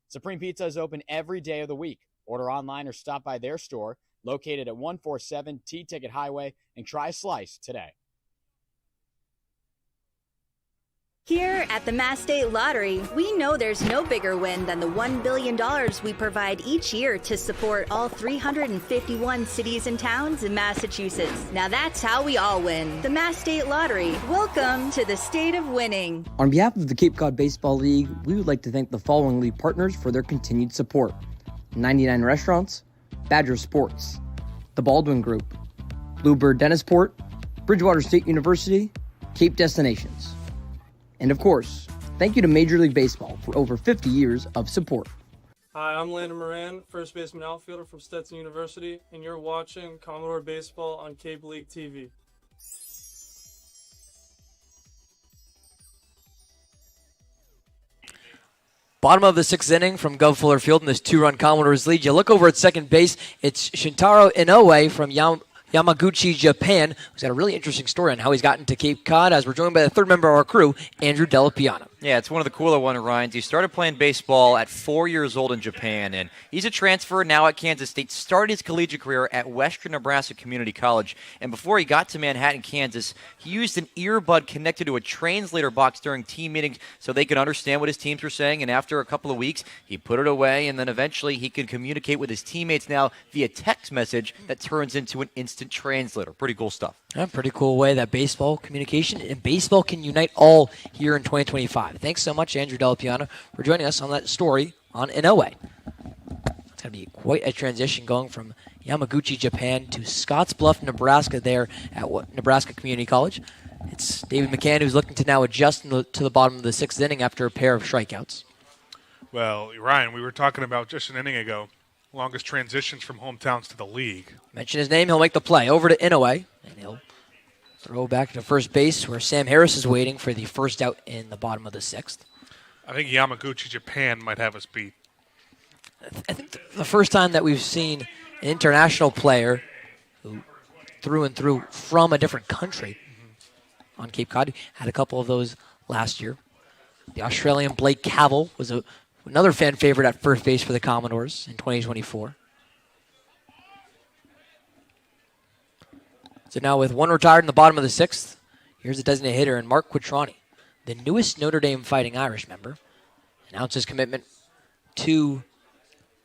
Supreme Pizza is open every day of the week. Order online or stop by their store located at 147 T-Ticket Highway and try a slice today. Here at the Mass State Lottery, we know there's no bigger win than the $1 billion we provide each year to support all 351 cities and towns in Massachusetts. Now that's how we all win. The Mass State Lottery. Welcome to the state of winning. On behalf of the Cape Cod Baseball League, we would like to thank the following league partners for their continued support: 99 Restaurants, Badger Sports, the Baldwin Group, Bluebird Dennisport, Bridgewater State University, Cape Destinations. And of course, thank you to Major League Baseball for over 50 years of support. Hi, I'm Landon Moran, first baseman outfielder from Stetson University, and you're watching Commodore Baseball on Cape League TV. Bottom of the 6th inning from Gov Fuller Field in this 2-run Commodores lead. You look over at second base, it's Shintaro Inoue from Yamaguchi, Japan, who's got a really interesting story on how he's gotten to Cape Cod, as we're joined by the 3rd member of our crew, Andrew Delapiana. Yeah, it's one of the cooler ones, Ryan. He started playing baseball at 4 years old in Japan, and he's a transfer now at Kansas State. Started his collegiate career at Western Nebraska Community College, and before he got to Manhattan, Kansas, he used an earbud connected to a translator box during team meetings so they could understand what his teams were saying, and after a couple of weeks, he put it away, and then eventually he could communicate with his teammates now via text message that turns into an instant translator. Pretty cool stuff. Yeah, pretty cool way that baseball communication and baseball can unite all here in 2025. Thanks so much, Andrew Delapiana, for joining us on that story on Inoue. It's going to be quite a transition going from Yamaguchi, Japan to Scottsbluff, Nebraska there at Nebraska Community College. It's David McCann who's looking to now adjust to the bottom of the 6th inning after a pair of strikeouts. Well, Ryan, we were talking about just an inning ago, longest transitions from hometowns to the league. Mention his name, he'll make the play. Over to Inoue, and he'll throw back to first base where Sam Harris is waiting for the first out in the bottom of the sixth. I think Yamaguchi, Japan might have us beat. I think the first time that we've seen an international player who through and through from a different country on Cape Cod. Had a couple of those last year. The Australian Blake Cavell was another fan favorite at first base for the Commodores in 2024. So now with one retired in the bottom of the sixth, here's a designated hitter in Mark Quattroni, the newest Notre Dame Fighting Irish member, announced his commitment to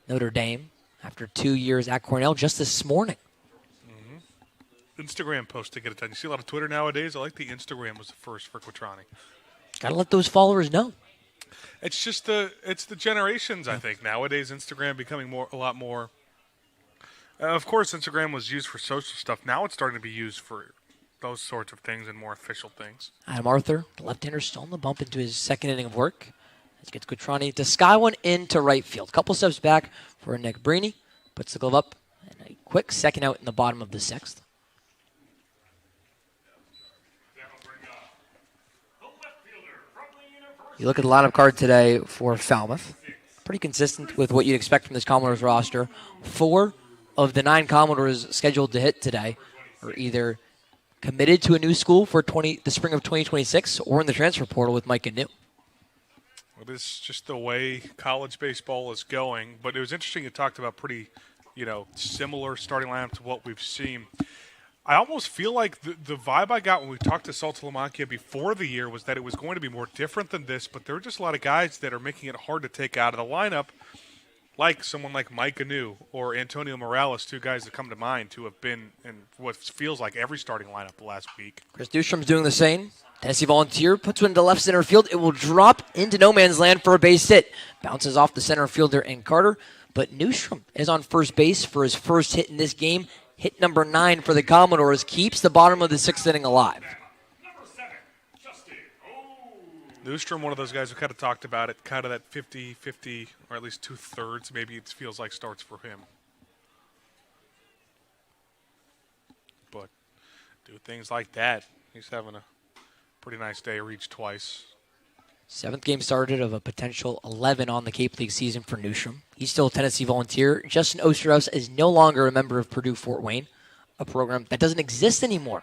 Notre Dame after 2 years at Cornell just this morning. Instagram post to get it done. You see a lot of Twitter nowadays. I like the Instagram was the first for Quattroni. Got to let those followers know. It's just the generations, I think. Nowadays, Instagram becoming a lot more. Of course, Instagram was used for social stuff. Now it's starting to be used for those sorts of things and more official things. Adam Arthur, the left-hander, still on the bump into his second inning of work. He gets Quattroni to sky one into right field. Couple steps back for Nick Brini. Puts the glove up. And a quick second out in the bottom of the sixth. You look at the lineup card today for Falmouth. Pretty consistent with what you'd expect from this Commodores roster. 4 of the 9 Commodores scheduled to hit today are either committed to a new school for the spring of 2026 or in the transfer portal with Mike Anu. Well, this is just the way college baseball is going. But it was interesting you talked about pretty, similar starting lineup to what we've seen. I almost feel like the vibe I got when we talked to Saltalamacchia before the year was that it was going to be more different than this, but there are just a lot of guys that are making it hard to take out of the lineup, like someone like Mike Anu or Antonio Morales, 2 guys that come to mind who have been in what feels like every starting lineup the last week. Chris Newstrom's doing the same. Tennessee Volunteer puts one into left center field. It will drop into no man's land for a base hit. Bounces off the center fielder and Carter, but Newstrom is on first base for his first hit in this game. Hit number 9 for the Commodores keeps the bottom of the 6th inning alive. Newstrom, one of those guys who kind of talked about it, kind of that 50-50, or at least 2/3, maybe it feels like starts for him. But do things like that. He's having a pretty nice day, reached twice. 7th game started of a potential 11 on the Cape League season for Newstrom. He's still a Tennessee Volunteer. Justin Osterhaus is no longer a member of Purdue Fort Wayne, a program that doesn't exist anymore.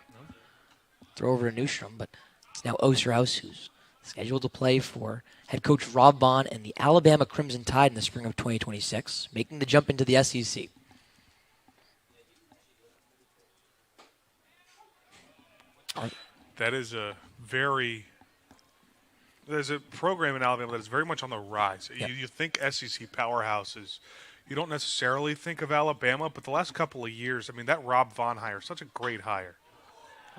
Throw over to Newstrom, but it's now Osterhaus who's scheduled to play for head coach Rob Bond and the Alabama Crimson Tide in the spring of 2026, making the jump into the SEC. That is there's a program in Alabama that is very much on the rise. Yep. You think SEC powerhouses. You don't necessarily think of Alabama, but the last couple of years, that Rob Vaughn hire, such a great hire.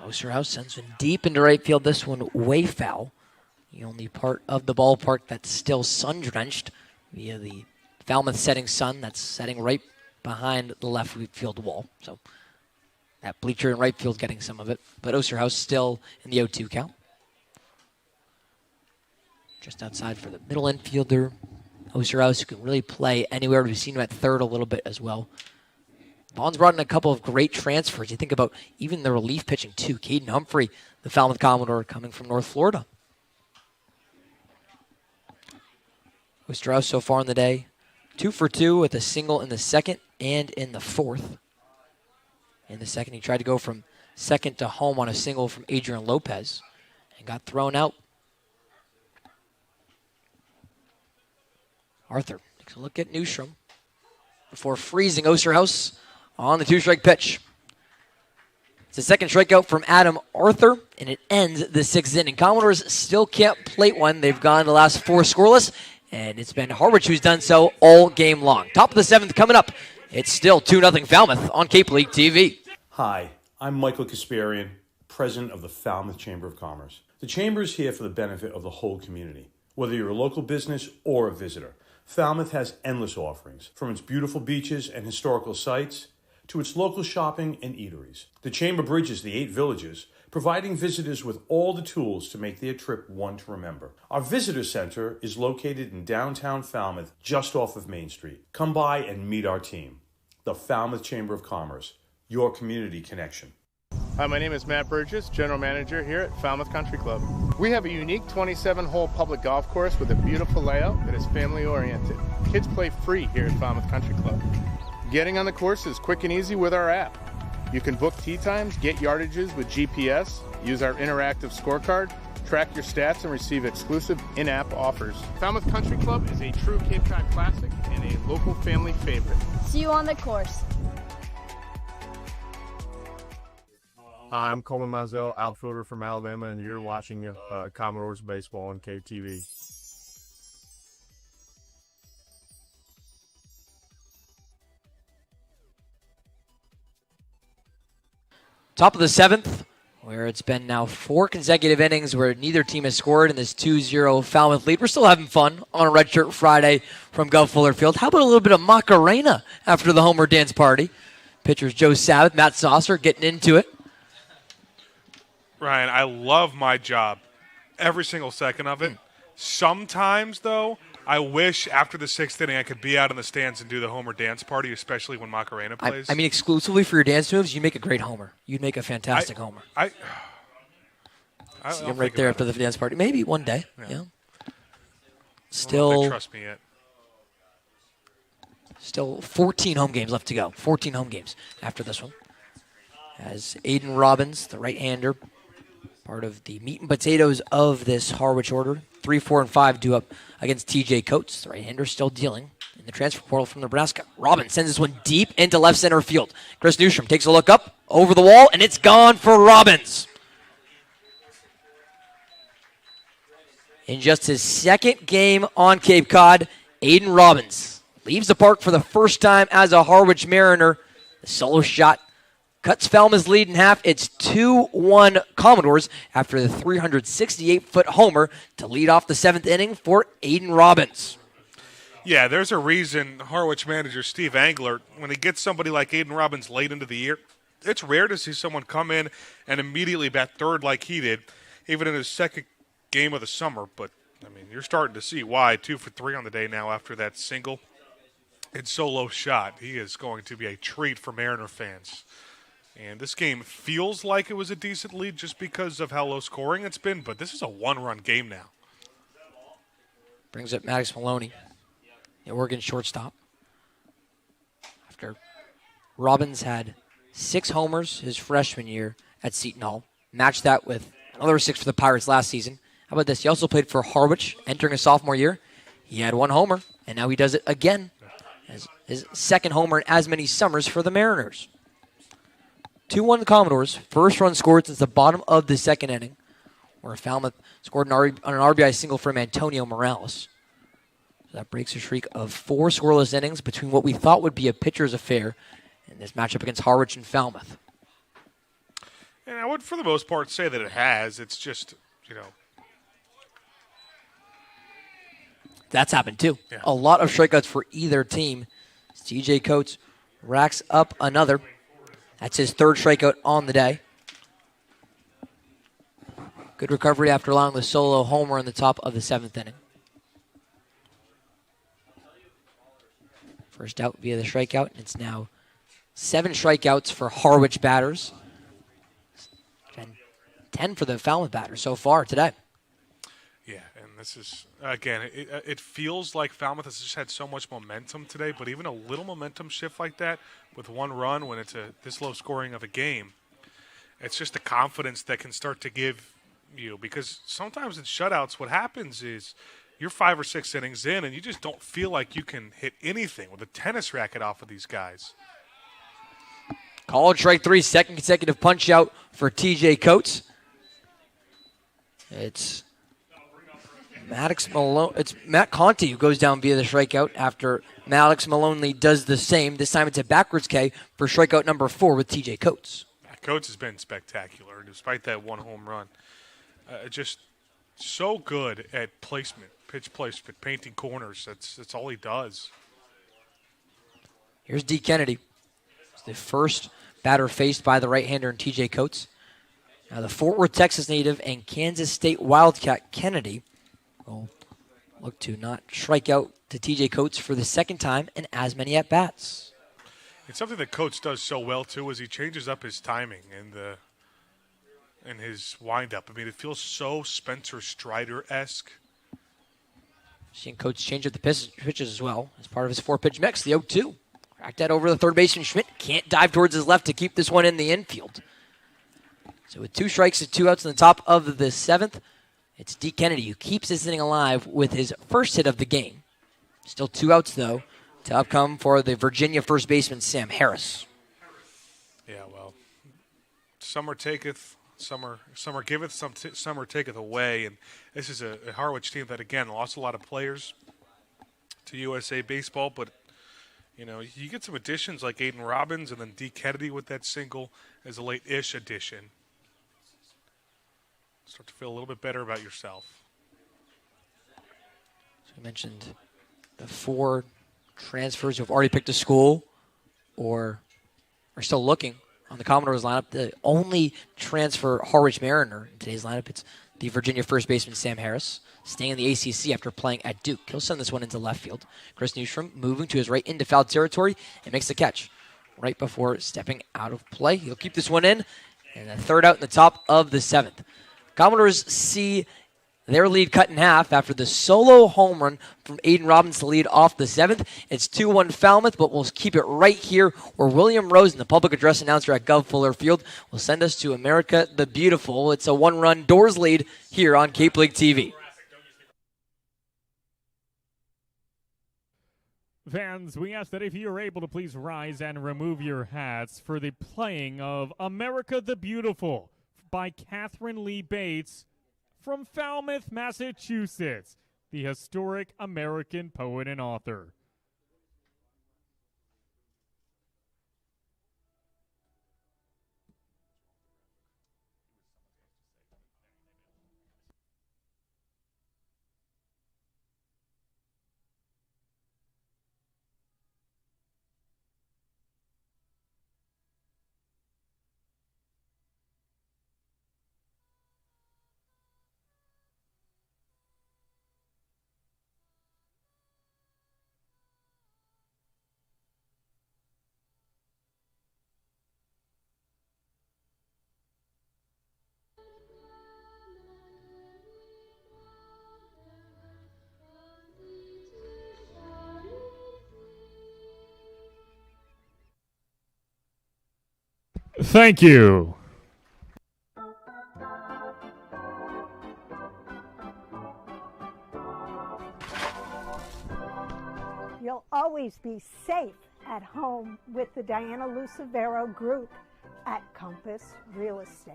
Osterhaus sends one deep into right field. This one way foul. The only part of the ballpark that's still sun-drenched via the Falmouth setting sun that's setting right behind the left field wall. So that bleacher in right field getting some of it. But Osterhaus still in the 0-2 count. Just outside for the middle infielder. Osterhaus, who can really play anywhere. We've seen him at third a little bit as well. Vaughn's brought in a couple of great transfers. You think about even the relief pitching, too. Caden Humphrey, the Falmouth Commodore, coming from North Florida. Osterhaus so far in the day, 2 for 2 with a single in the second and in the fourth. In the second, he tried to go from second to home on a single from Adrian Lopez and got thrown out. Arthur takes a look at Newstrom before freezing Osterhaus on the 2-strike pitch. It's the second strikeout from Adam Arthur, and it ends the 6th inning. Commodores still can't plate one. They've gone the last 4 scoreless, and it's been Harwich who's done so all game long. Top of the 7th coming up. It's still 2-0 Falmouth on Cape League TV. Hi, I'm Michael Kasparian, president of the Falmouth Chamber of Commerce. The Chamber is here for the benefit of the whole community. Whether you're a local business or a visitor, Falmouth has endless offerings, from its beautiful beaches and historical sites to its local shopping and eateries. The Chamber bridges the 8 villages, providing visitors with all the tools to make their trip one to remember. Our visitor center is located in downtown Falmouth, just off of Main Street. Come by and meet our team. The Falmouth Chamber of Commerce, your community connection. Hi, my name is Matt Burgess, General Manager here at Falmouth Country Club. We have a unique 27-hole public golf course with a beautiful layout that is family-oriented. Kids play free here at Falmouth Country Club. Getting on the course is quick and easy with our app. You can book tee times, get yardages with GPS, use our interactive scorecard, track your stats, and receive exclusive in-app offers. Falmouth Country Club is a true Cape Cod classic and a local family favorite. See you on the course. Hi, I'm Coleman Mizell, outfielder from Alabama, and you're watching Commodores Baseball on KTV. Top of the 7th, where it's been now 4 consecutive innings where neither team has scored in this 2-0 Falmouth lead. We're still having fun on a Redshirt Friday from Gov Fuller Field. How about a little bit of Macarena after the homer dance party? Pitchers Joe Sabbath, Matt Saucer getting into it. Ryan, I love my job, every single second of it. Sometimes, though, I wish after the 6th inning I could be out in the stands and do the homer dance party, especially when Macarena plays. I mean, exclusively for your dance moves, you make a great homer. You'd make a fantastic homer. See him right there after the dance party. Maybe one day. Yeah. Still, I don't know if they trust me yet. Still 14 home games left to go. 14 home games after this one. As Aiden Robbins, the right-hander, part of the meat and potatoes of this Harwich order. 3, 4, and 5 due up against T.J. Coates. The right-hander still dealing in the transfer portal from Nebraska. Robbins sends this one deep into left center field. Chris Newstrom takes a look up, over the wall, and it's gone for Robbins. In just his 2nd game on Cape Cod, Aiden Robbins leaves the park for the first time as a Harwich Mariner. The solo shot cuts Falmouth's lead in half. It's 2-1 Commodores after the 368-foot homer to lead off the 7th inning for Aiden Robbins. Yeah, there's a reason Harwich manager Steve Angler, when he gets somebody like Aiden Robbins late into the year, it's rare to see someone come in and immediately bat third like he did, even in his 2nd game of the summer. But, I mean, you're starting to see why. 2 for 3 on the day now after that single and solo shot. He is going to be a treat for Mariner fans. And this game feels like it was a decent lead just because of how low scoring it's been, but this is a 1-run game now. Brings up Maddox Maloney, the Oregon shortstop. After Robbins had 6 homers his freshman year at Seton Hall, matched that with another 6 for the Pirates last season. How about this? He also played for Harwich, entering his sophomore year. He had 1 homer, and now he does it again as his 2nd homer in as many summers for the Mariners. 2-1 Commodores, first run scored since the bottom of the 2nd inning, where Falmouth scored on an RBI single from Antonio Morales. So that breaks a streak of 4 scoreless innings between what we thought would be a pitcher's affair in this matchup against Harwich and Falmouth. And I would, for the most part, say that it has. It's just, That's happened, too. Yeah. A lot of strikeouts for either team. TJ Coates racks up another. That's his 3rd strikeout on the day. Good recovery after allowing the solo homer in the top of the 7th inning. First out via the strikeout, and it's now 7 strikeouts for Harwich batters. And 10 for the Falmouth batters so far today. Yeah, and this is, again, it feels like Falmouth has just had so much momentum today, but even a little momentum shift like that with 1 run when it's this low scoring of a game, it's just the confidence that can start to give you, because sometimes in shutouts what happens is you're 5 or 6 innings in and you just don't feel like you can hit anything with a tennis racket off of these guys. Called strike 3, 2nd consecutive punch out for TJ Coates. It's Maddox Malone. It's Matt Conti who goes down via the strikeout after Maddox Maloney does the same. This time it's a backwards K for strikeout number 4 with TJ Coates. Coates has been spectacular, despite that 1 home run. Just so good at placement, pitch placement, painting corners. That's all he does. Here's D. Kennedy. the first batter faced by the right-hander in TJ Coates. Now the Fort Worth, Texas native and Kansas State Wildcat Kennedy will look to not strike out to TJ Coates for the second time in as many at-bats. It's something that Coates does so well, too, is he changes up his timing and his windup. I mean, it feels so Spencer Strider-esque. Seeing Coates change up the pitches as well as part of his 4-pitch mix. The 0-2. Cracked that over the third baseman Schmidt. Can't dive towards his left to keep this one in the infield. So with 2 strikes and 2 outs in the top of the 7th, it's D. Kennedy who keeps this inning alive with his first hit of the game. Still 2 outs, though, to upcome for the Virginia first baseman Sam Harris. Yeah, well, summer taketh, summer giveth, summer taketh away. And this is a Harwich team that, again, lost a lot of players to USA Baseball. But, you know, you get some additions like Aiden Robbins and then D. Kennedy with that single as a late-ish addition. Start to feel a little bit better about yourself. So I mentioned the 4 transfers who have already picked a school or are still looking on the Commodores lineup. The only transfer Harwich Mariner in today's lineup, it's the Virginia first baseman Sam Harris, staying in the ACC after playing at Duke. He'll send this one into left field. Chris Newstrom moving to his right into foul territory and makes the catch right before stepping out of play. He'll keep this one in, and a third out in the top of the 7th. Commodores see their lead cut in half after the solo home run from Aiden Robbins to lead off the 7th. It's 2-1 Falmouth, but we'll keep it right here where William Rosen, the public address announcer at Gov Fuller Field, will send us to America the Beautiful. It's a 1-run Doors lead here on Cape League TV. Fans, we ask that if you are able to please rise and remove your hats for the playing of America the Beautiful by Catherine Lee Bates from Falmouth, Massachusetts, the historic American poet and author. Thank you. You'll always be safe at home with the Diana Lucevero Group at Compass Real Estate.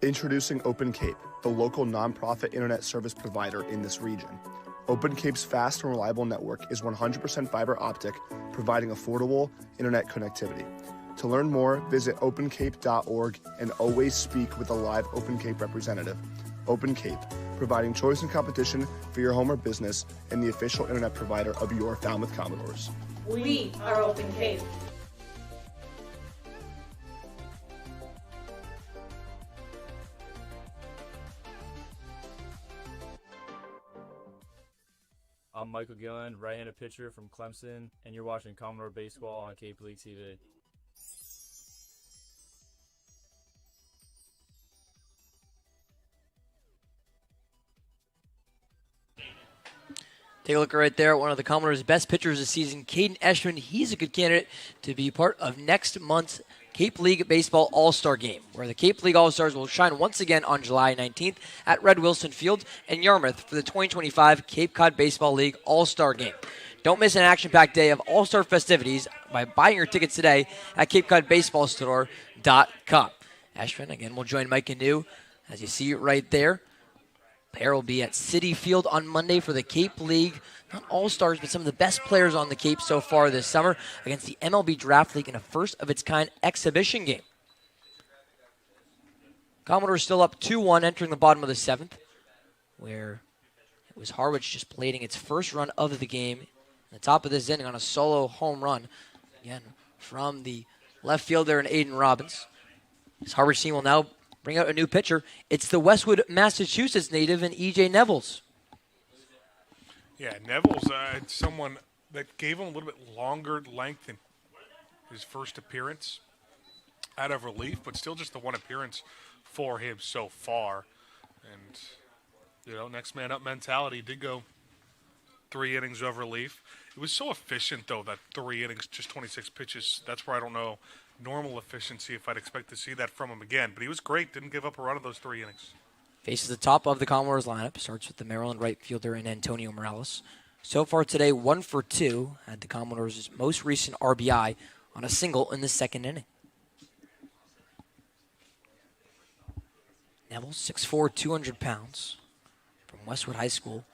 Introducing Open Cape, the local nonprofit internet service provider in this region. Open Cape's fast and reliable network is 100% fiber optic, providing affordable internet connectivity. To learn more, visit opencape.org and always speak with a live Open Cape representative. Open Cape, providing choice and competition for your home or business and the official internet provider of your Falmouth Commodores. We are Open Cape. I'm Michael Gillen, right-handed pitcher from Clemson, and you're watching Commodore Baseball on Cape League TV. Take a look right there at one of the Commodores' best pitchers this season, Caden Eschman. He's a good candidate to be part of next month's Cape League Baseball All-Star Game, where the Cape League All-Stars will shine once again on July 19th at Red Wilson Field in Yarmouth for the 2025 Cape Cod Baseball League All-Star Game. Don't miss an action-packed day of All-Star festivities by buying your tickets today at CapeCodBaseballStore.com. Eschman, again, will join Mike Anu, as you see right there. Pair will be at Citi Field on Monday for the Cape League. Not all-stars, but some of the best players on the Cape so far this summer against the MLB Draft League in a first-of-its-kind exhibition game. Commodores still up 2-1 entering the bottom of the 7th, where it was Harwich just plating its first run of the game. The top of this inning on a solo home run, again, from the left fielder and Aiden Robbins. This Harwich team will now bring out a new pitcher. It's the Westwood, Massachusetts native and E.J. Nevels. Yeah, Nevels, someone that gave him a little bit longer length in his first appearance out of relief, but still just the one appearance for him so far. And, you know, next man up mentality. Did go 3 innings of relief. It was so efficient, though, that 3 innings, just 26 pitches. That's where I don't know normal efficiency if I'd expect to see that from him again. But he was great. Didn't give up a run of those 3 innings. Faces the top of the Commodores lineup. Starts with the Maryland right fielder and Antonio Morales. So far today, 1 for 2 at the Commodores' most recent RBI on a single in the second inning. Neville, 6'4", 200 pounds, from Westwood High School.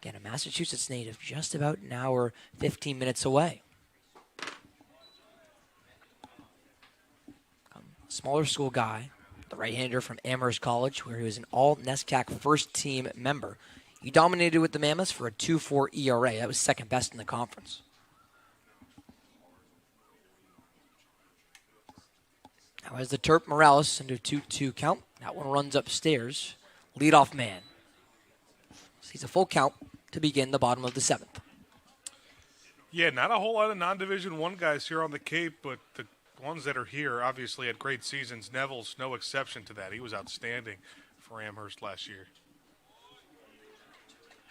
Again, a Massachusetts native, just about an hour, 15 minutes away. Smaller school guy, the right-hander from Amherst College, where he was an all-NESCAC first-team member. He dominated with the Mammoths for a 2.4 ERA. That was second best in the conference. Now as the Terp Morales into 2-2 count. That one runs upstairs. Leadoff man. Sees a full count to begin the bottom of the 7th. Yeah, not a whole lot of non-Division I guys here on the Cape, but the ones that are here obviously had great seasons. Neville's no exception to that. He was outstanding for Amherst last year.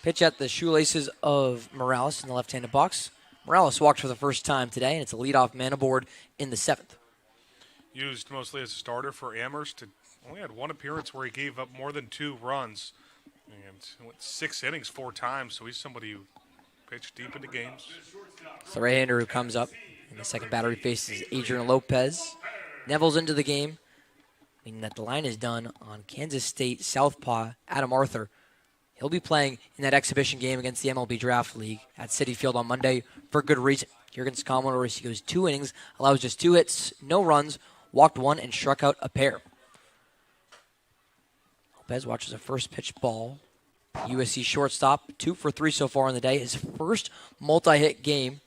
Pitch at the shoelaces of Morales in the left-handed box. Morales walked for the first time today, and it's a leadoff man aboard in the 7th. Used mostly as a starter for Amherst. Only had 1 appearance where he gave up more than 2 runs. And went 6 innings 4 times, so he's somebody who pitched deep into games. It's the right-hander who comes up. In the second batter, he faces Adrian Lopez. Neville's into the game, meaning that the line is done on Kansas State southpaw Adam Arthur. He'll be playing in that exhibition game against the MLB Draft League at Citi Field on Monday for good reason. Here against the Commodores, he goes 2 innings, allows just 2 hits, no runs, walked 1, and struck out a pair. Lopez watches a first pitch ball. USC shortstop, 2 for 3 so far in the day. His first multi-hit game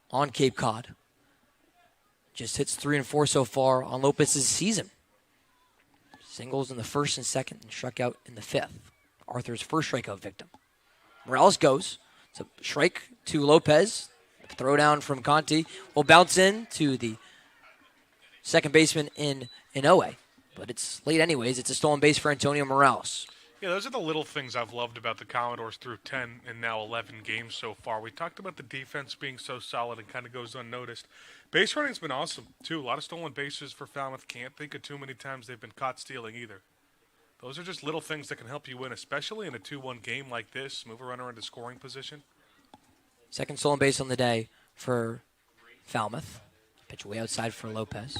on Cape Cod. Just hits 3 and 4 so far on Lopez's season. Singles in the first and second and struck out in the 5th. Arthur's first strikeout victim. Morales goes. It's a strike to Lopez. Throw down from Conti. Will bounce in to the second baseman in Inoue. But it's late anyways. It's a stolen base for Antonio Morales. Yeah, those are the little things I've loved about the Commodores through 10 and now 11 games so far. We talked about the defense being so solid and kind of goes unnoticed. Base running's been awesome, too. A lot of stolen bases for Falmouth. Can't think of too many times they've been caught stealing either. Those are just little things that can help you win, especially in a 2-1 game like this. Move a runner into scoring position. Second stolen base on the day for Falmouth. Pitch way outside for Lopez.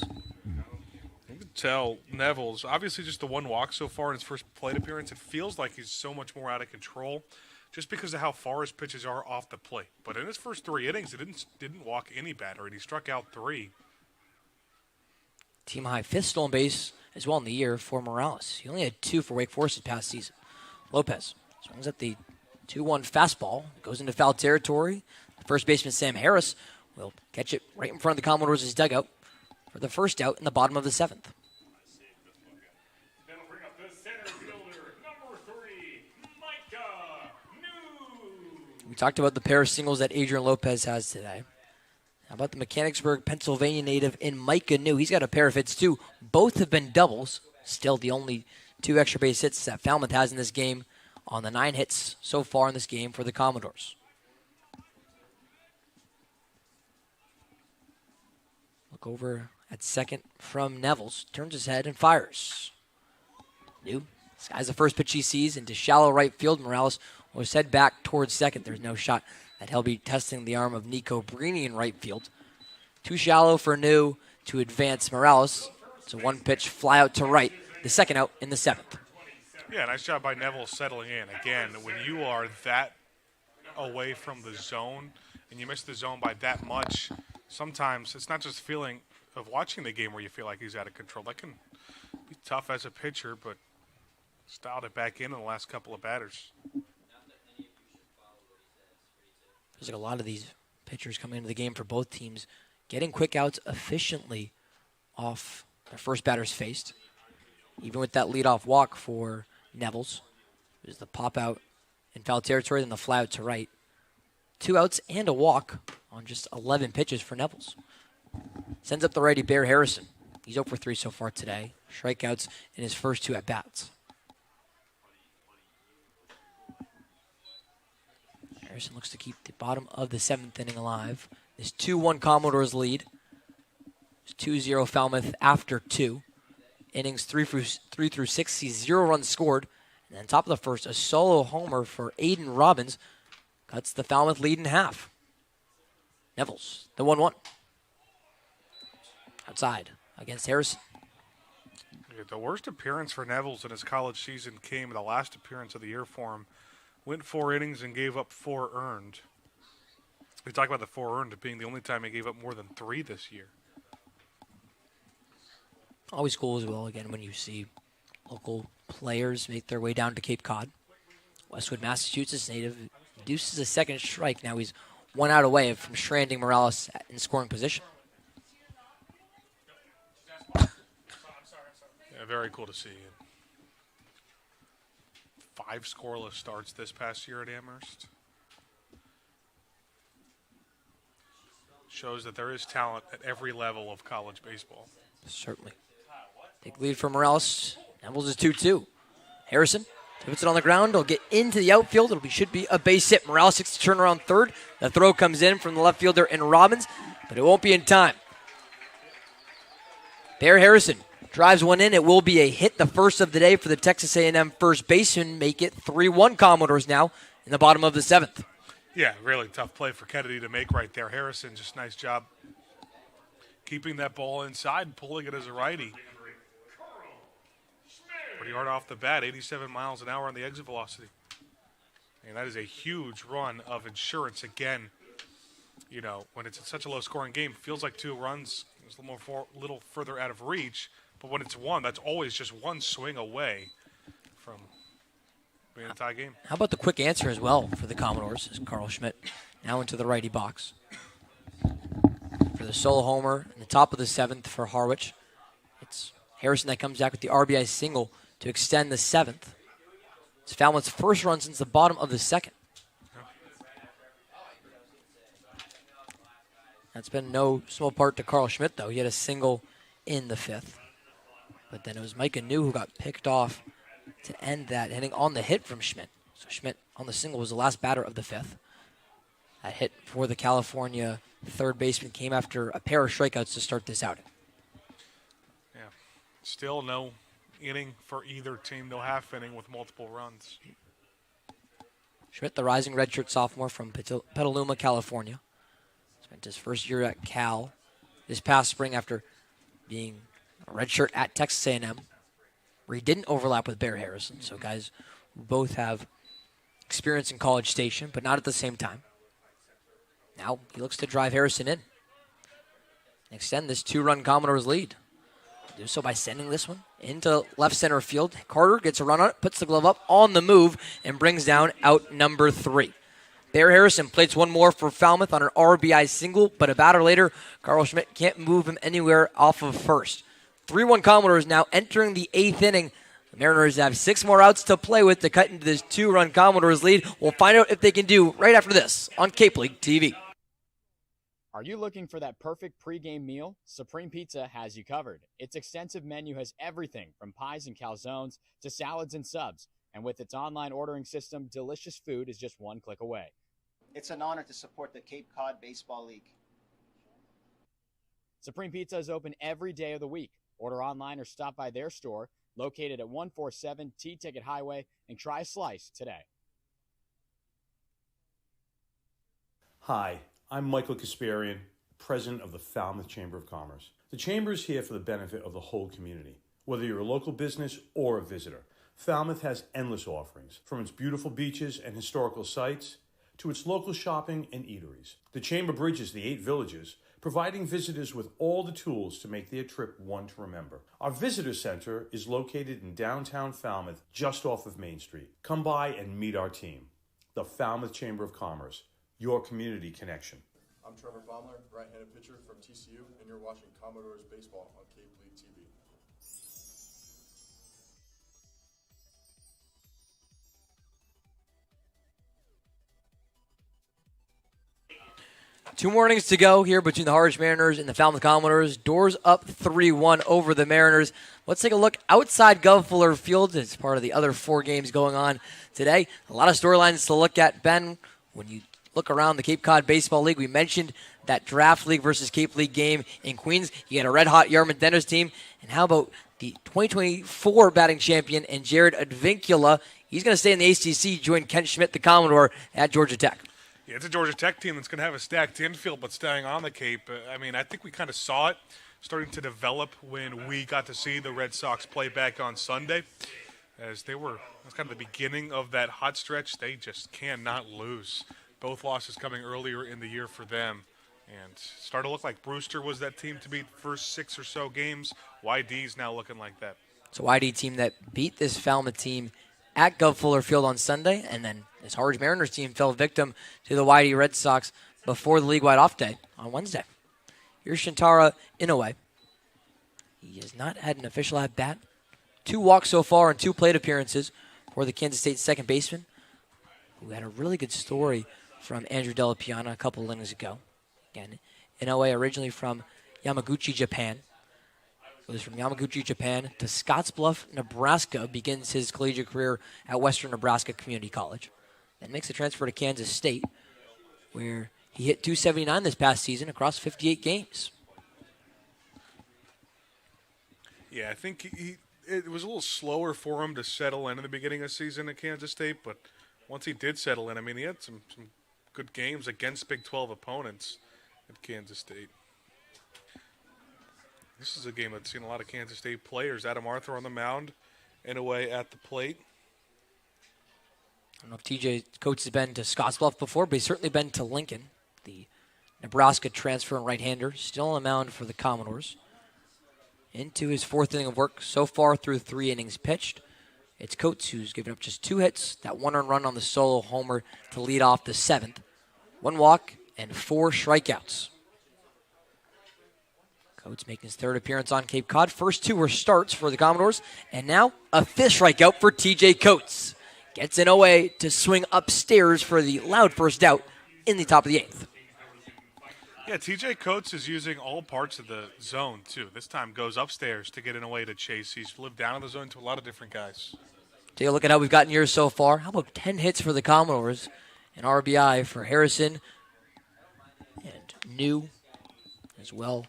You can tell Neville's obviously just the 1 walk so far in his first plate appearance. It feels like he's so much more out of control just because of how far his pitches are off the plate. But in his first 3 innings, he didn't walk any batter, and he struck out 3. Team high 5th stolen base as well in the year for Morales. He only had 2 for Wake Forest this past season. Lopez swings at the 2-1 fastball, goes into foul territory. First baseman Sam Harris will catch it right in front of the Commodores' dugout for the first out in the bottom of the 7th. That'll bring up the center fielder, number 3, Micah New. We talked about the pair of singles that Adrian Lopez has today. How about the Mechanicsburg, Pennsylvania native in Micah New? He's got a pair of hits too. Both have been doubles. Still the only 2 extra base hits that Falmouth has in this game on the 9 hits so far in this game for the Commodores. Look over at second from Nevels. Turns his head and fires. New. This guy's the first pitch he sees into shallow right field. Morales was head back towards second. There's no shot that he'll be testing the arm of Nico Brini in right field. Too shallow for New to advance Morales. It's a 1 pitch fly out to right. The second out in the 7th. Yeah, nice job by Neville settling in. Again, when you are that away from the zone and you miss the zone by that much, sometimes it's not just feeling of watching the game where you feel like he's out of control. That can be tough as a pitcher, but styled it back in the last couple of batters. There's like a lot of these pitchers coming into the game for both teams, getting quick outs efficiently off their first batters faced. Even with that leadoff walk for Neville's, there's the pop out in foul territory, then the fly out to right. 2 outs and a walk on just 11 pitches for Neville's. Sends up the righty Bear Harrison. He's 0 for 3 so far today. Strikeouts in his first 2 at-bats. Harrison looks to keep the bottom of the 7th inning alive. This 2-1 Commodores lead. It's 2-0 Falmouth after 2. Innings 3 through 6 sees 0 runs scored. And then top of the first, a solo homer for Aiden Robbins cuts the Falmouth lead in half. Neville's the 1-1. Outside against Harrison. Yeah, the worst appearance for Neville's in his college season came in the last appearance of the year for him. Went 4 innings and gave up 4 earned. We talk about the 4 earned being the only time he gave up more than 3 this year. Always cool as well, again, when you see local players make their way down to Cape Cod. Westwood, Massachusetts native deuces a second strike. Now he's 1 out away from stranding Morales in scoring position. Yeah, very cool to see. 5 scoreless starts this past year at Amherst. Shows that there is talent at every level of college baseball. Certainly. Big lead for Morales. Neville's is 2-2. Harrison puts it on the ground. It'll get into the outfield. Should be a base hit. Morales seeks to turn around third. The throw comes in from the left fielder in Robbins, but it won't be in time. Bear Harrison drives one in. It will be a hit, the first of the day for the Texas A&M first baseman. Make it 3-1 Commodores now in the bottom of the 7th. Yeah, really tough play for Kennedy to make right there. Harrison, just nice job keeping that ball inside and pulling it as a righty. Pretty hard off the bat, 87 miles an hour on the exit velocity. And that is a huge run of insurance. Again, you know, when it's such a low-scoring game, it feels like 2 runs is a little further out of reach. But when it's 1, that's always just 1 swing away from being a tie game. How about the quick answer as well for the Commodores? As Carl Schmidt now into the righty box. For the solo homer in the top of the 7th for Harwich. It's Harrison that comes back with the RBI single to extend the 7th. It's Falmouth's first run since the bottom of the 2nd. That's been no small part to Carl Schmidt, though. He had a single in the 5th. But then it was Micah New who got picked off to end that inning on the hit from Schmidt. So Schmidt on the single was the last batter of the 5th. That hit for the California third baseman came after a pair of strikeouts to start this outing. Yeah, still no inning for either team, no half inning with multiple runs. Schmidt, the rising redshirt sophomore from Petaluma, California. Spent his first year at Cal this past spring after being a redshirt at Texas A&M, where he didn't overlap with Bear Harrison. So guys who both have experience in College Station, but not at the same time. Now he looks to drive Harrison in and extend this 2-run Commodores lead. Do so by sending this one into left center field. Carter gets a run on it, puts the glove up on the move, and brings down out number 3. Bear Harrison plates one more for Falmouth on an RBI single, but a batter later, Carl Schmidt can't move him anywhere off of first. 3-1 Commodores now entering the 8th inning. The Mariners have 6 more outs to play with to cut into this 2-run Commodores lead. We'll find out if they can do right after this on Cape League TV. Are you looking for that perfect pregame meal? Supreme Pizza has you covered. Its extensive menu has everything from pies and calzones to salads and subs. And with its online ordering system, delicious food is just 1 click away. It's an honor to support the Cape Cod Baseball League. Supreme Pizza is open every day of the week. Order online or stop by their store located at 147 T-Ticket Highway and try a slice today. Hi, I'm Michael Kasparian, president of the Falmouth Chamber of Commerce. The Chamber is here for the benefit of the whole community. Whether you're a local business or a visitor, Falmouth has endless offerings, from its beautiful beaches and historical sites to its local shopping and eateries. The Chamber bridges the 8 villages, providing visitors with all the tools to make their trip one to remember. Our visitor center is located in downtown Falmouth, just off of Main Street. Come by and meet our team. The Falmouth Chamber of Commerce, your community connection. I'm Trevor Baumler, right-handed pitcher from TCU, and you're watching Commodores Baseball on Cape League TV. 2 more innings to go here between the Harwich Mariners and the Falmouth Commodores. Doors up 3-1 over the Mariners. Let's take a look outside Gov Fuller Field. It's part of the other 4 games going on today. A lot of storylines to look at, Ben. When you look around the Cape Cod Baseball League, we mentioned that Draft League versus Cape League game in Queens. You got a red-hot Yarmouth Denters team. And how about the 2024 batting champion and Jared Advincula? He's going to stay in the ACC, join Kent Schmidt, the Commodore, at Georgia Tech. Yeah, it's a Georgia Tech team that's going to have a stacked infield, but staying on the Cape. I think we kind of saw it starting to develop when we got to see the Red Sox play back on Sunday. As it was kind of the beginning of that hot stretch. They just cannot lose. Both losses coming earlier in the year for them. And started to look like Brewster was that team to beat first 6 or so games. YD's now looking like that. It's a YD team that beat this Falmouth team at Gov Fuller Field on Sunday, and then this Harwich Mariners team fell victim to the YD Red Sox before the league-wide off day on Wednesday. Here's Shintaro Inoue. He has not had an official at-bat. 2 walks so far and 2 plate appearances for the Kansas State second baseman, who had a really good story from Andrew Della Piana a couple of innings ago. Again, Inoue originally from Yamaguchi, Japan. Goes from Yamaguchi, Japan to Scottsbluff, Nebraska, begins his collegiate career at Western Nebraska Community College. Then makes a transfer to Kansas State, where he hit .279 this past season across 58 games. Yeah, I think it was a little slower for him to settle in the beginning of the season at Kansas State, but once he did settle in, he had some good games against Big 12 opponents at Kansas State. This is a game that's seen a lot of Kansas State players. Adam Arthur on the mound, Inoue at the plate. I don't know if TJ Coates has been to Scottsbluff before, but he's certainly been to Lincoln. The Nebraska transfer and right-hander, still on the mound for the Commodores. Into his 4th inning of work so far through 3 innings pitched. It's Coates who's given up just 2 hits, that 1 earned run on the solo homer to lead off the 7th. 1 walk and 4 strikeouts. Coates making his 3rd appearance on Cape Cod. First 2 were starts for the Commodores, and now a 5th strikeout for TJ Coates. Gets Inoue to swing upstairs for the loud first out in the top of the 8th. Yeah, TJ Coates is using all parts of the zone, too. This time goes upstairs to get Inoue to chase. He's lived down in the zone to a lot of different guys. Take a look at how we've gotten here so far. How about 10 hits for the Commodores? An RBI for Harrison and New as well.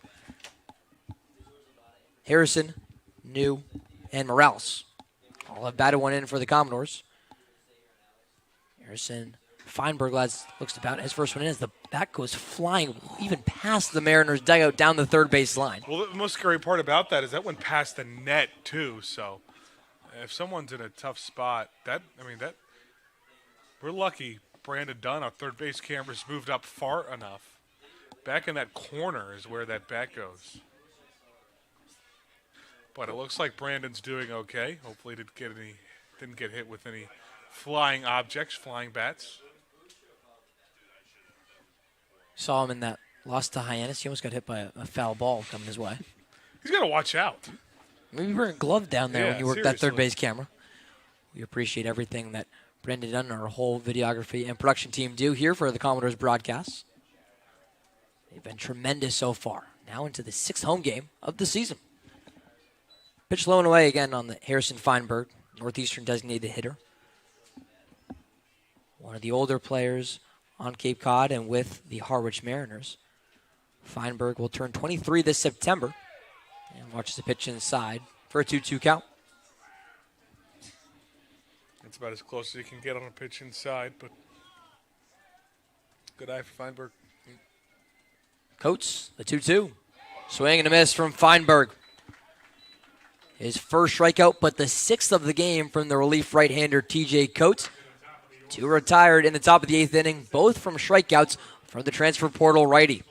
Harrison, New, and Morales all have batted 1 in for the Commodores. Harrison, Feinberg looks to bat his first one in as the bat goes flying even past the Mariners' dugout down the 3rd base line. Well, the most scary part about that is that went past the net, too. So if someone's in a tough spot, we're lucky Brandon Dunn, our 3rd base camera's moved up far enough. Back in that corner is where that bat goes. But it looks like Brandon's doing okay. Hopefully didn't get hit with any flying objects, flying bats. Saw him in that loss to Hyannis. He almost got hit by a foul ball coming his way. He's got to watch out. Maybe wear a glove down there when you work that 3rd base camera. We appreciate everything that Brandon Dunn and our whole videography and production team do here for the Commodores broadcasts. They've been tremendous so far. Now into the 6th home game of the season. Pitch low and away again on the Harrison Feinberg, Northeastern designated hitter. One of the older players on Cape Cod and with the Harwich Mariners. Feinberg will turn 23 this September and watches the pitch inside for a 2-2 count. That's about as close as you can get on a pitch inside, but good eye for Feinberg. Coates, the 2-2. Swing and a miss from Feinberg. His first strikeout, but the 6th of the game from the relief right-hander T.J. Coates. 2 retired in the top of the 8th inning, both from strikeouts from the transfer portal righty.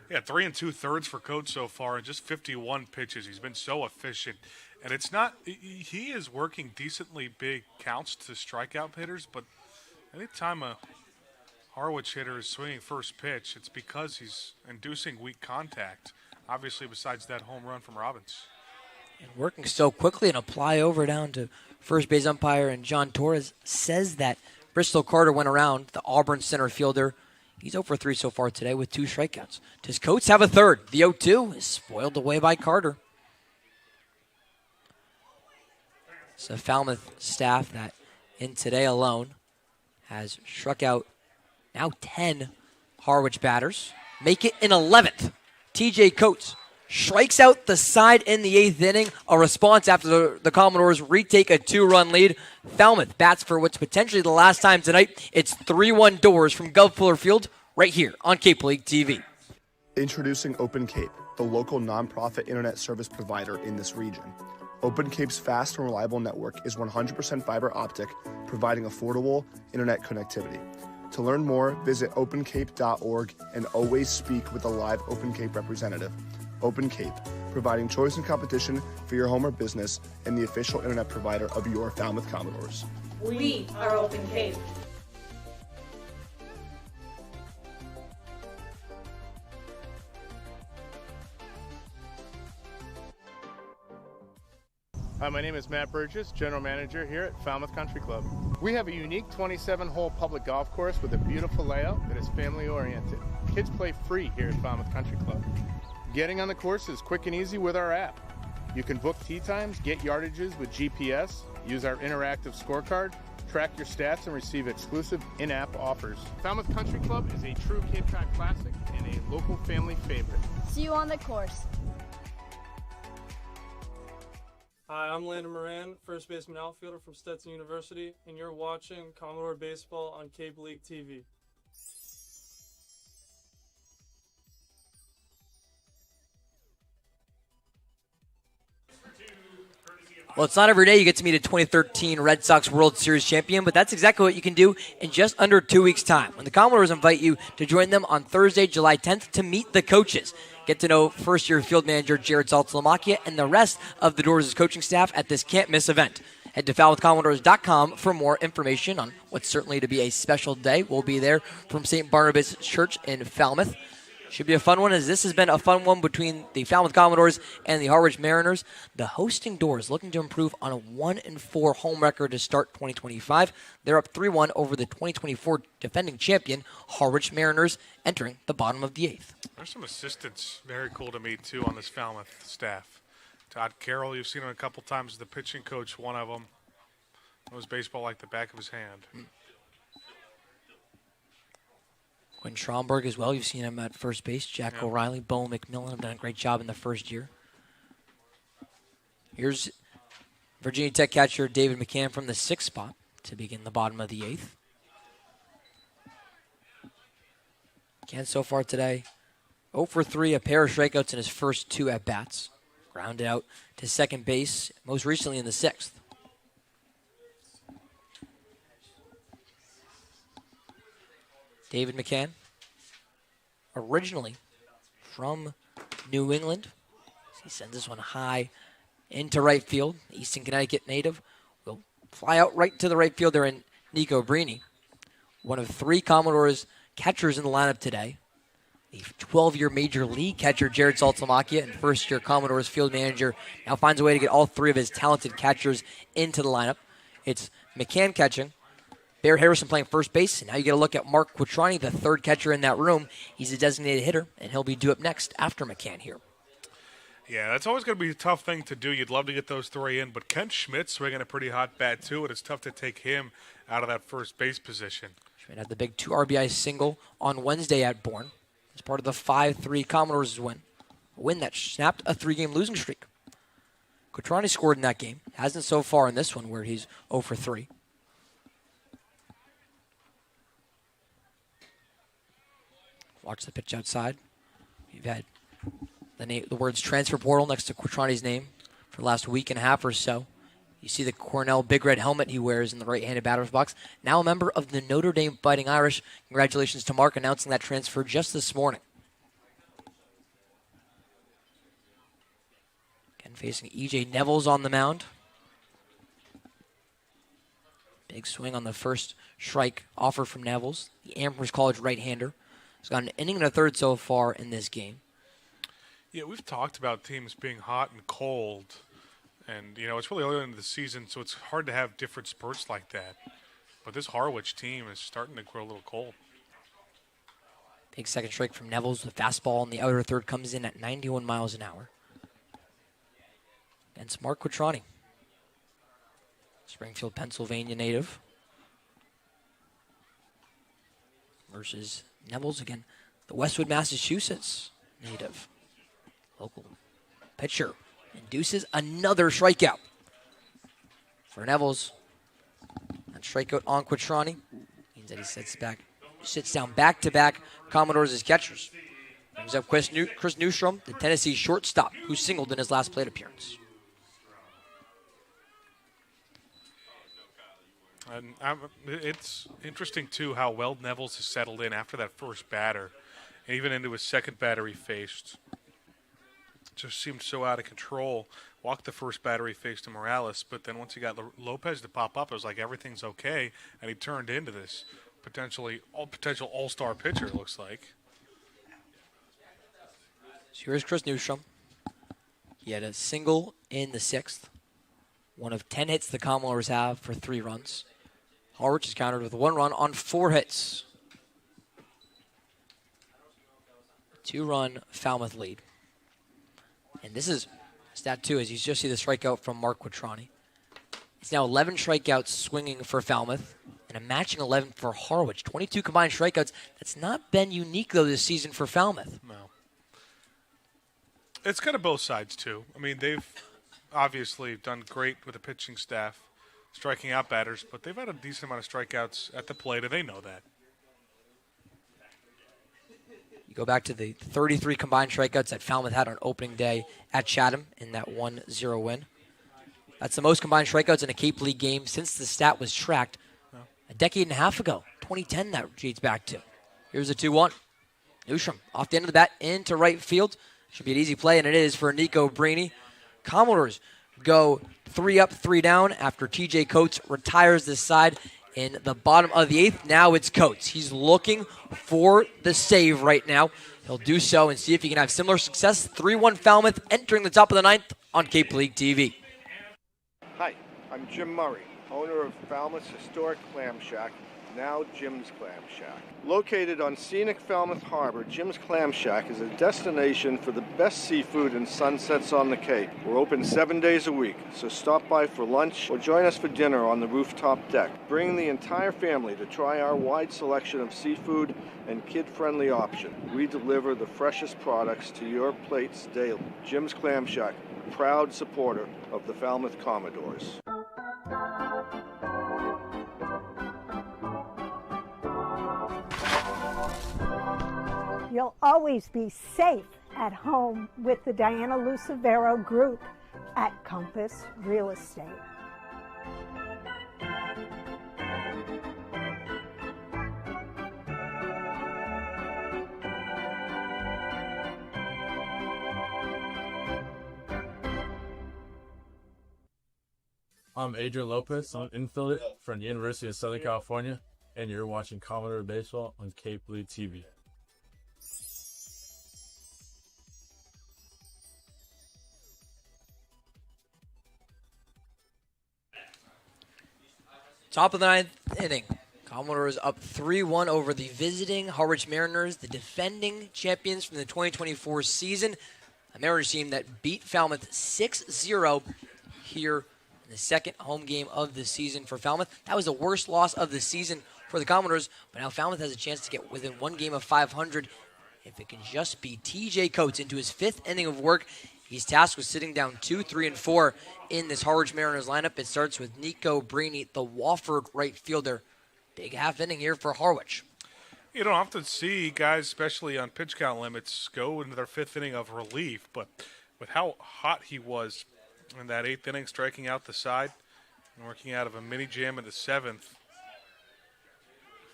Yeah, 3 2/3 for Coates so far, and just 51 pitches. He's been so efficient. And it's not, he is working decently big counts to strikeout hitters, but anytime a Harwich hitter is swinging first pitch, it's because he's inducing weak contact, obviously besides that home run from Robbins. And working so quickly, and apply over down to first base umpire, and John Torres says that Bristol Carter went around, the Auburn center fielder. He's 0 for 3 so far today with 2 strikeouts. Does Coates have a third? The 0-2 is spoiled away by Carter. It's a Falmouth staff that in today alone has struck out now 10 Harwich batters. Make it an 11th. T.J. Coates strikes out the side in the 8th inning. A response after the Commodores retake a 2-run lead. Falmouth bats for what's potentially the last time tonight. It's 3-1 Doors from Gov Fuller Field right here on Cape League TV. Introducing Open Cape, the local nonprofit internet service provider in this region. Open Cape's fast and reliable network is 100% fiber optic, providing affordable internet connectivity. To learn more, visit opencape.org and always speak with a live Open Cape representative. Open Cape, providing choice and competition for your home or business and the official internet provider of your Falmouth Commodores. We are Open Cape. Hi, my name is Matt Burgess, General Manager here at Falmouth Country Club. We have a unique 27-hole public golf course with a beautiful layout that is family-oriented. Kids play free here at Falmouth Country Club. Getting on the course is quick and easy with our app. You can book tee times, get yardages with GPS, use our interactive scorecard, track your stats, and receive exclusive in-app offers. Falmouth Country Club is a true Cape Cod classic and a local family favorite. See you on the course. Hi, I'm Landon Moran, first baseman outfielder from Stetson University, and you're watching Commodore Baseball on Cape League TV. Well, it's not every day you get to meet a 2013 Red Sox World Series champion, but that's exactly what you can do in just under 2 weeks' time when the Commodores invite you to join them on Thursday, July 10th to meet the coaches. Get to know first-year field manager Jared Saltzlamakia and the rest of the Doors' coaching staff at this can't-miss event. Head to falmouthcommodores.com for more information on what's certainly to be a special day. We'll be there from St. Barnabas Church in Falmouth. Should be a fun one, as this has been a fun one between the Falmouth Commodores and the Harwich Mariners. The hosting Doors looking to improve on a 1-4 home record to start 2025. They're up 3-1 over the 2024 defending champion, Harwich Mariners, entering the bottom of the 8th. There's some assistants very cool to meet, too, on this Falmouth staff. Todd Carroll, you've seen him a couple times as the pitching coach, one of them. Knows baseball like the back of his hand. Quinn Schomburg as well. You've seen him at first base. Jack O'Reilly, Bo McMillan have done a great job in the first year. Here's Virginia Tech catcher David McCann from the 6th spot to begin the bottom of the 8th. McCann so far today, 0 for 3, a pair of strikeouts in his first 2 at-bats. Grounded out to second base, most recently in the 6th. David McCann, originally from New England. He sends this one high into right field. Eastern Connecticut native will fly out right to the right fielder in Nico Brini. One of 3 Commodores catchers in the lineup today. The 12-year Major League catcher Jared Saltzlamakia and first-year Commodores field manager now finds a way to get all 3 of his talented catchers into the lineup. It's McCann catching, Bear Harrison playing first base, and now you get a look at Mark Quattrani, the 3rd catcher in that room. He's a designated hitter, and he'll be due up next after McCann here. Yeah, that's always going to be a tough thing to do. You'd love to get those 3 in, but Kent Schmidt's swinging a pretty hot bat, too, and it's tough to take him out of that first base position. Schmidt had the big 2 RBI single on Wednesday at Bourne as part of the 5-3 Commodores win. A win that snapped a 3-game losing streak. Quattrani scored in that game. Hasn't so far in this one where he's 0 for 3. Watch the pitch outside. You've had the words transfer portal next to Quattrani's name for the last week and a half or so. You see the Cornell big red helmet he wears in the right-handed batter's box. Now a member of the Notre Dame Fighting Irish. Congratulations to Mark announcing that transfer just this morning. Again, facing E.J. Neville's on the mound. Big swing on the first strike offer from Neville's. The Amherst College right-hander. He's got an inning and a third so far in this game. Yeah, we've talked about teams being hot and cold. And, it's really early into the season, so it's hard to have different spurts like that. But this Harwich team is starting to grow a little cold. Big second strike from Neville's. The fastball in the outer third comes in at 91 miles an hour. Against Mark Quattroni. Springfield, Pennsylvania native. Versus Neville's again. The Westwood, Massachusetts native. Local pitcher. Induces another strikeout for Neville's. That strikeout on Quattroni means that he sits down back-to-back Commodores as catchers. Brings up Chris Newstrom, the Tennessee shortstop, who singled in his last plate appearance. And it's interesting, too, how well Neville's has settled in after that first batter. And even into his second batter he faced. Just seemed so out of control. Walked the first batter he faced to Morales, but then once he got Lopez to pop up, it was like everything's okay, and he turned into this potential all-star pitcher, it looks like. So here's Chris Newstrom. He had a single in the sixth. One of 10 hits the Commodores have for 3 runs. Harwich is countered with 1 run on 4 hits. 2-run Falmouth lead. And this is stat 2, as you just see the strikeout from Mark Quattroni. It's now 11 strikeouts swinging for Falmouth and a matching 11 for Harwich. 22 combined strikeouts. That's not been unique, though, this season for Falmouth. No. It's kind of both sides, too. I mean, they've obviously done great with the pitching staff, striking out batters, but they've had a decent amount of strikeouts at the plate, and they know that. Go back to the 33 combined strikeouts that Falmouth had on opening day at Chatham in that 1-0 win. That's the most combined strikeouts in a Cape League game since the stat was tracked a decade and a half ago. 2010 that dates back to. Here's a 2-1. Newstrom off the end of the bat into right field. Should be an easy play, and it is for Nico Brini. Commodores go 3 up, 3 down after TJ Coates retires this side. In the bottom of the 8th, now it's Coates. He's looking for the save right now. He'll do so and see if he can have similar success. 3-1 Falmouth entering the top of the 9th on Cape League TV. Hi, I'm Jim Murray, owner of Falmouth's historic Clam Shack, now Jim's Clam Shack. Located on scenic Falmouth Harbor, Jim's Clam Shack is a destination for the best seafood and sunsets on the Cape. We're open 7 days a week, so stop by for lunch or join us for dinner on the rooftop deck. Bring the entire family to try our wide selection of seafood and kid-friendly option. We deliver the freshest products to your plates daily. Jim's Clam Shack, proud supporter of the Falmouth Commodores. You'll always be safe at home with the Diana Lucevero Group at Compass Real Estate. I'm Adrian Lopez. I'm an infielder from the University of Southern California, and you're watching Commodore Baseball on Cape League TV. Top of the 9th inning. Commodores up 3-1 over the visiting Harwich Mariners, the defending champions from the 2024 season. A Mariners team that beat Falmouth 6-0 here in the second home game of the season for Falmouth. That was the worst loss of the season for the Commodores, but now Falmouth has a chance to get within 1 game of 500 if it can just beat TJ Coates into his 5th inning of work. He's tasked with sitting down 2, 3, and 4 in this Harwich Mariners lineup. It starts with Nico Brini, the Wofford right fielder. Big half inning here for Harwich. You don't often see guys, especially on pitch count limits, go into their 5th inning of relief, but with how hot he was in that 8th inning, striking out the side and working out of a mini jam in the 7th.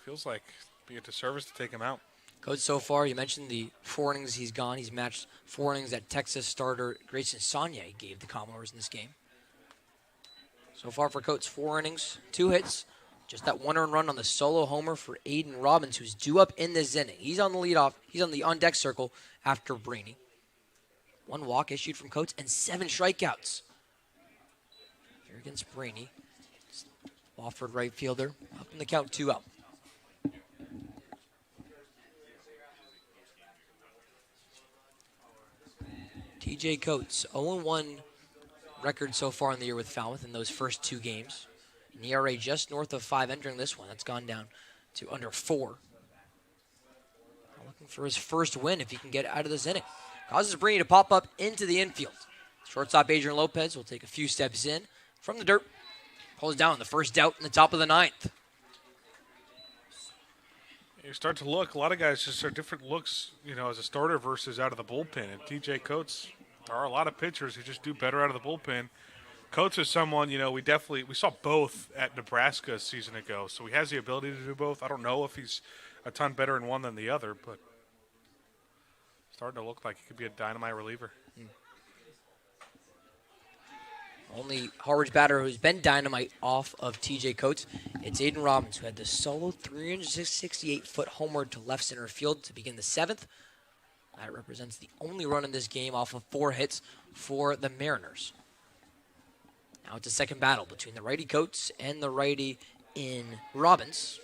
Feels like it'd be a disservice to take him out. Coach, so far, you mentioned the 4 innings he's gone. He's matched 4 innings that Texas starter Grayson Saunier gave the Commodores in this game. So far for Coach, 4 innings, 2 hits, just that 1 earned run on the solo homer for Aiden Robbins, who's due up in this inning. He's on the leadoff. He's on the on-deck circle after Brainy. 1 walk issued from Coates and 7 strikeouts. Here against Brainy. Wofford right fielder. Up in the count, 2 out. TJ Coates, 0-1 record so far in the year with Falmouth in those first 2 games. An ERA just north of 5 entering this one. That's gone down to under 4. Looking for his first win if he can get out of this inning. Causes Brainy to pop up into the infield. Shortstop Adrian Lopez will take a few steps in from the dirt. Pulls down the first out in the top of the 9th. You start to look, a lot of guys just are different looks, as a starter versus out of the bullpen. And TJ Coates, there are a lot of pitchers who just do better out of the bullpen. Coates is someone, we saw both at Nebraska a season ago, so he has the ability to do both. I don't know if he's a ton better in one than the other, but starting to look like he could be a dynamite reliever. Only Harwich batter who's been dynamite off of TJ Coates. It's Aiden Robbins, who had the solo 368-foot homer to left center field to begin the 7th. That represents the only run in this game off of 4 hits for the Mariners. Now it's a second battle between the righty Coates and the righty in Robbins.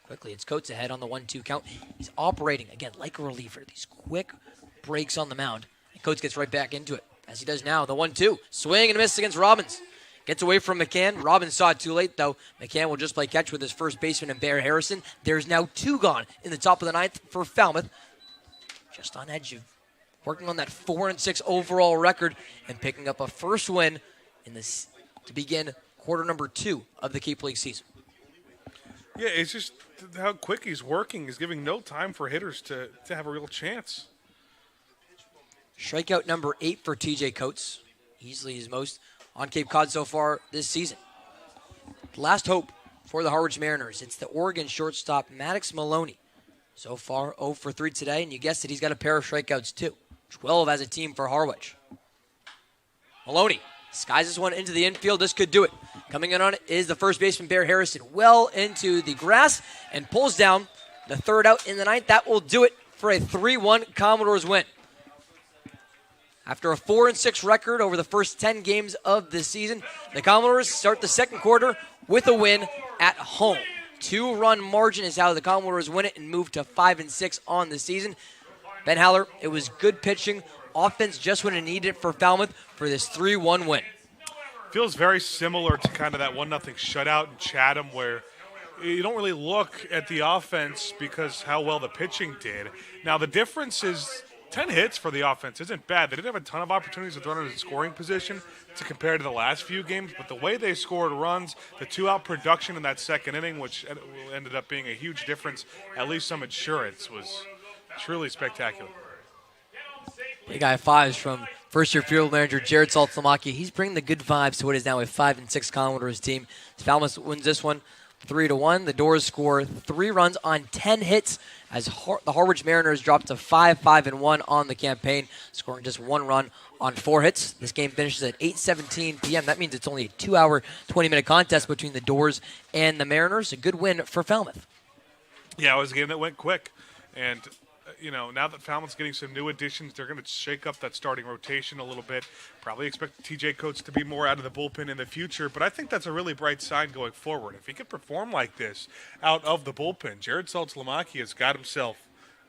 Quickly, it's Coates ahead on the 1-2 count. He's operating, again, like a reliever. These quick breaks on the mound. And Coates gets right back into it, as he does now. The 1-2. Swing and a miss against Robbins. Gets away from McCann. Robbins saw it too late, though. McCann will just play catch with his first baseman and Bear Harrison. There's now 2 gone in the top of the 9th for Falmouth. Just on edge of working on that 4-6 overall record and picking up a first win in this to begin quarter number 2 of the Cape League season. Yeah, it's just how quick he's working is giving no time for hitters to have a real chance. Strikeout number 8 for TJ Coates. Easily his most on Cape Cod so far this season. Last hope for the Harwich Mariners. It's the Oregon shortstop Maddox Maloney. So far 0 for 3 today, and you guessed it, he's got a pair of strikeouts too. 12 as a team for Harwich. Maloney skies this one into the infield. This could do it. Coming in on it is the first baseman, Bear Harrison, well into the grass and pulls down the 3rd out in the 9th. That will do it for a 3-1 Commodores win. After a 4-6 record over the first 10 games of this season, the Commodores start the second quarter with a win at home. 2-run margin is how the Commodores win it and move to 5-6 on the season. Ben Haller, it was good pitching. Offense just when it needed it for Falmouth for this 3-1 win. Feels very similar to kind of that 1-0 shutout in Chatham where you don't really look at the offense because how well the pitching did. Now the difference is 10 hits for the offense isn't bad. They didn't have a ton of opportunities with runners in scoring position to compare to the last few games, but the way they scored runs, the 2-out production in that second inning, which ended up being a huge difference, at least some insurance, was truly spectacular. Big high fives from first-year field manager Jared Saltlamaki. He's bringing the good vibes to what is now a 5-6 Commodores team. Falmouth wins this one 3-1. The Doors score 3 runs on 10 hits as the Harwich Mariners drop to 5-1 on the campaign, scoring just 1 run on 4 hits. This game finishes at 8:17 p.m. That means it's only a 2-hour, 20-minute contest between the Doors and the Mariners. A good win for Falmouth. Yeah, it was a game that went quick. And now that Falmouth's getting some new additions, they're going to shake up that starting rotation a little bit. Probably expect TJ Coates to be more out of the bullpen in the future, but I think that's a really bright sign going forward. If he can perform like this out of the bullpen, Jared Saltlamaki has got himself,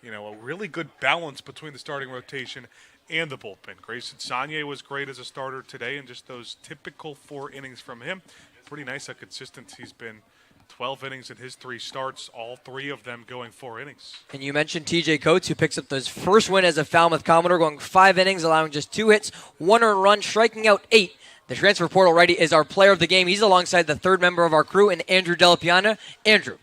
a really good balance between the starting rotation and the bullpen. Grayson Saunier was great as a starter today, and just those typical 4 innings from him. Pretty nice how consistent he's been. 12 innings in his 3 starts, all 3 of them going 4 innings. And you mentioned TJ Coates, who picks up his first win as a Falmouth Commodore, going 5 innings, allowing just 2 hits, 1 earned run, striking out 8. The transfer portal righty is our player of the game. He's alongside the 3rd member of our crew, and Andrew Delapiana. Andrew.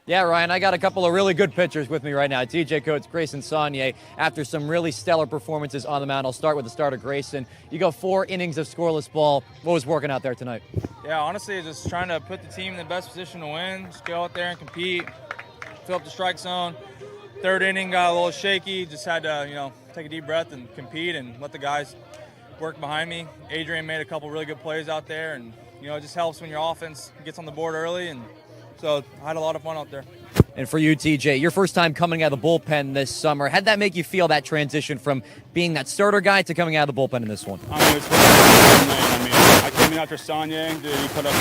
Yeah, Ryan, I got a couple of really good pitchers with me right now. TJ Coates, Grayson Saunier, after some really stellar performances on the mound. I'll start with the starter, Grayson. You go 4 innings of scoreless ball. What was working out there tonight? Yeah, honestly, just trying to put the team in the best position to win. Just go out there and compete, fill up the strike zone. 3rd inning got a little shaky. Just had to, take a deep breath and compete and let the guys work behind me. Adrian made a couple really good plays out there, and, it just helps when your offense gets on the board early, and so I had a lot of fun out there. And for you, TJ, your first time coming out of the bullpen this summer, how'd that make you feel, that transition from being that starter guy to coming out of the bullpen in this one? It's I came in after Saunier. He put up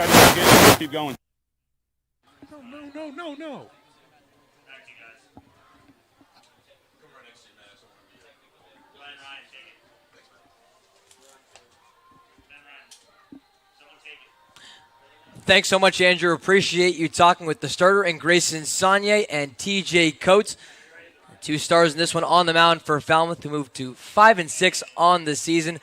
0. Keep going. No. Thanks so much, Andrew. Appreciate you talking with the starter and Grayson Saunier and TJ Coates. 2 stars in this one on the mound for Falmouth to move to 5-6 on the season.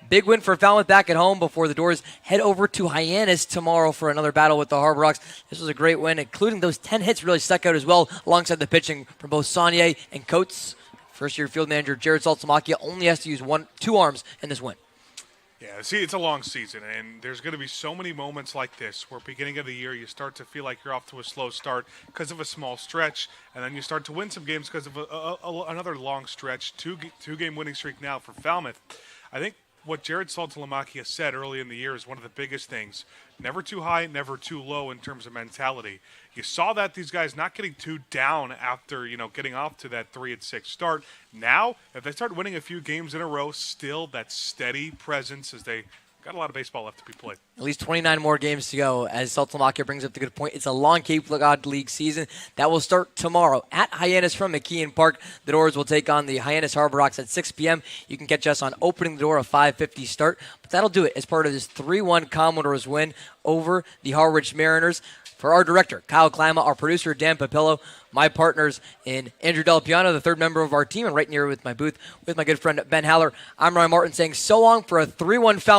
Big win for Falmouth back at home before the Doors head over to Hyannis tomorrow for another battle with the Harbor Hawks. This was a great win, including those 10 hits really stuck out as well, alongside the pitching from both Saunier and Coates. First-year field manager Jared Saltamacchia only has to use 2 arms in this win. Yeah, see, it's a long season, and there's going to be so many moments like this where beginning of the year you start to feel like you're off to a slow start because of a small stretch, and then you start to win some games because of another long stretch, two-game winning streak now for Falmouth. I think what Jared Saltamacchia said early in the year is one of the biggest things. Never too high, never too low in terms of mentality. You saw that these guys not getting too down after, getting off to that 3-6 start. Now, if they start winning a few games in a row, still that steady presence as they got a lot of baseball left to be played. At least 29 more games to go, as Saltamacchia brings up the good point. It's a long Cape Cod League season that will start tomorrow at Hyannis from McKeon Park. The Doors will take on the Hyannis Harbor Hawks at 6 p.m. You can catch us on Opening the Door, a 5:50 start. But that'll do it as part of this 3-1 Commodores win over the Harwich Mariners. For our director, Kyle Klima, our producer, Dan Papillo, my partners in Andrew Del Piano, the 3rd member of our team, and right near with my booth with my good friend Ben Haller, I'm Ryan Martin saying so long for a 3-1 Falmouth.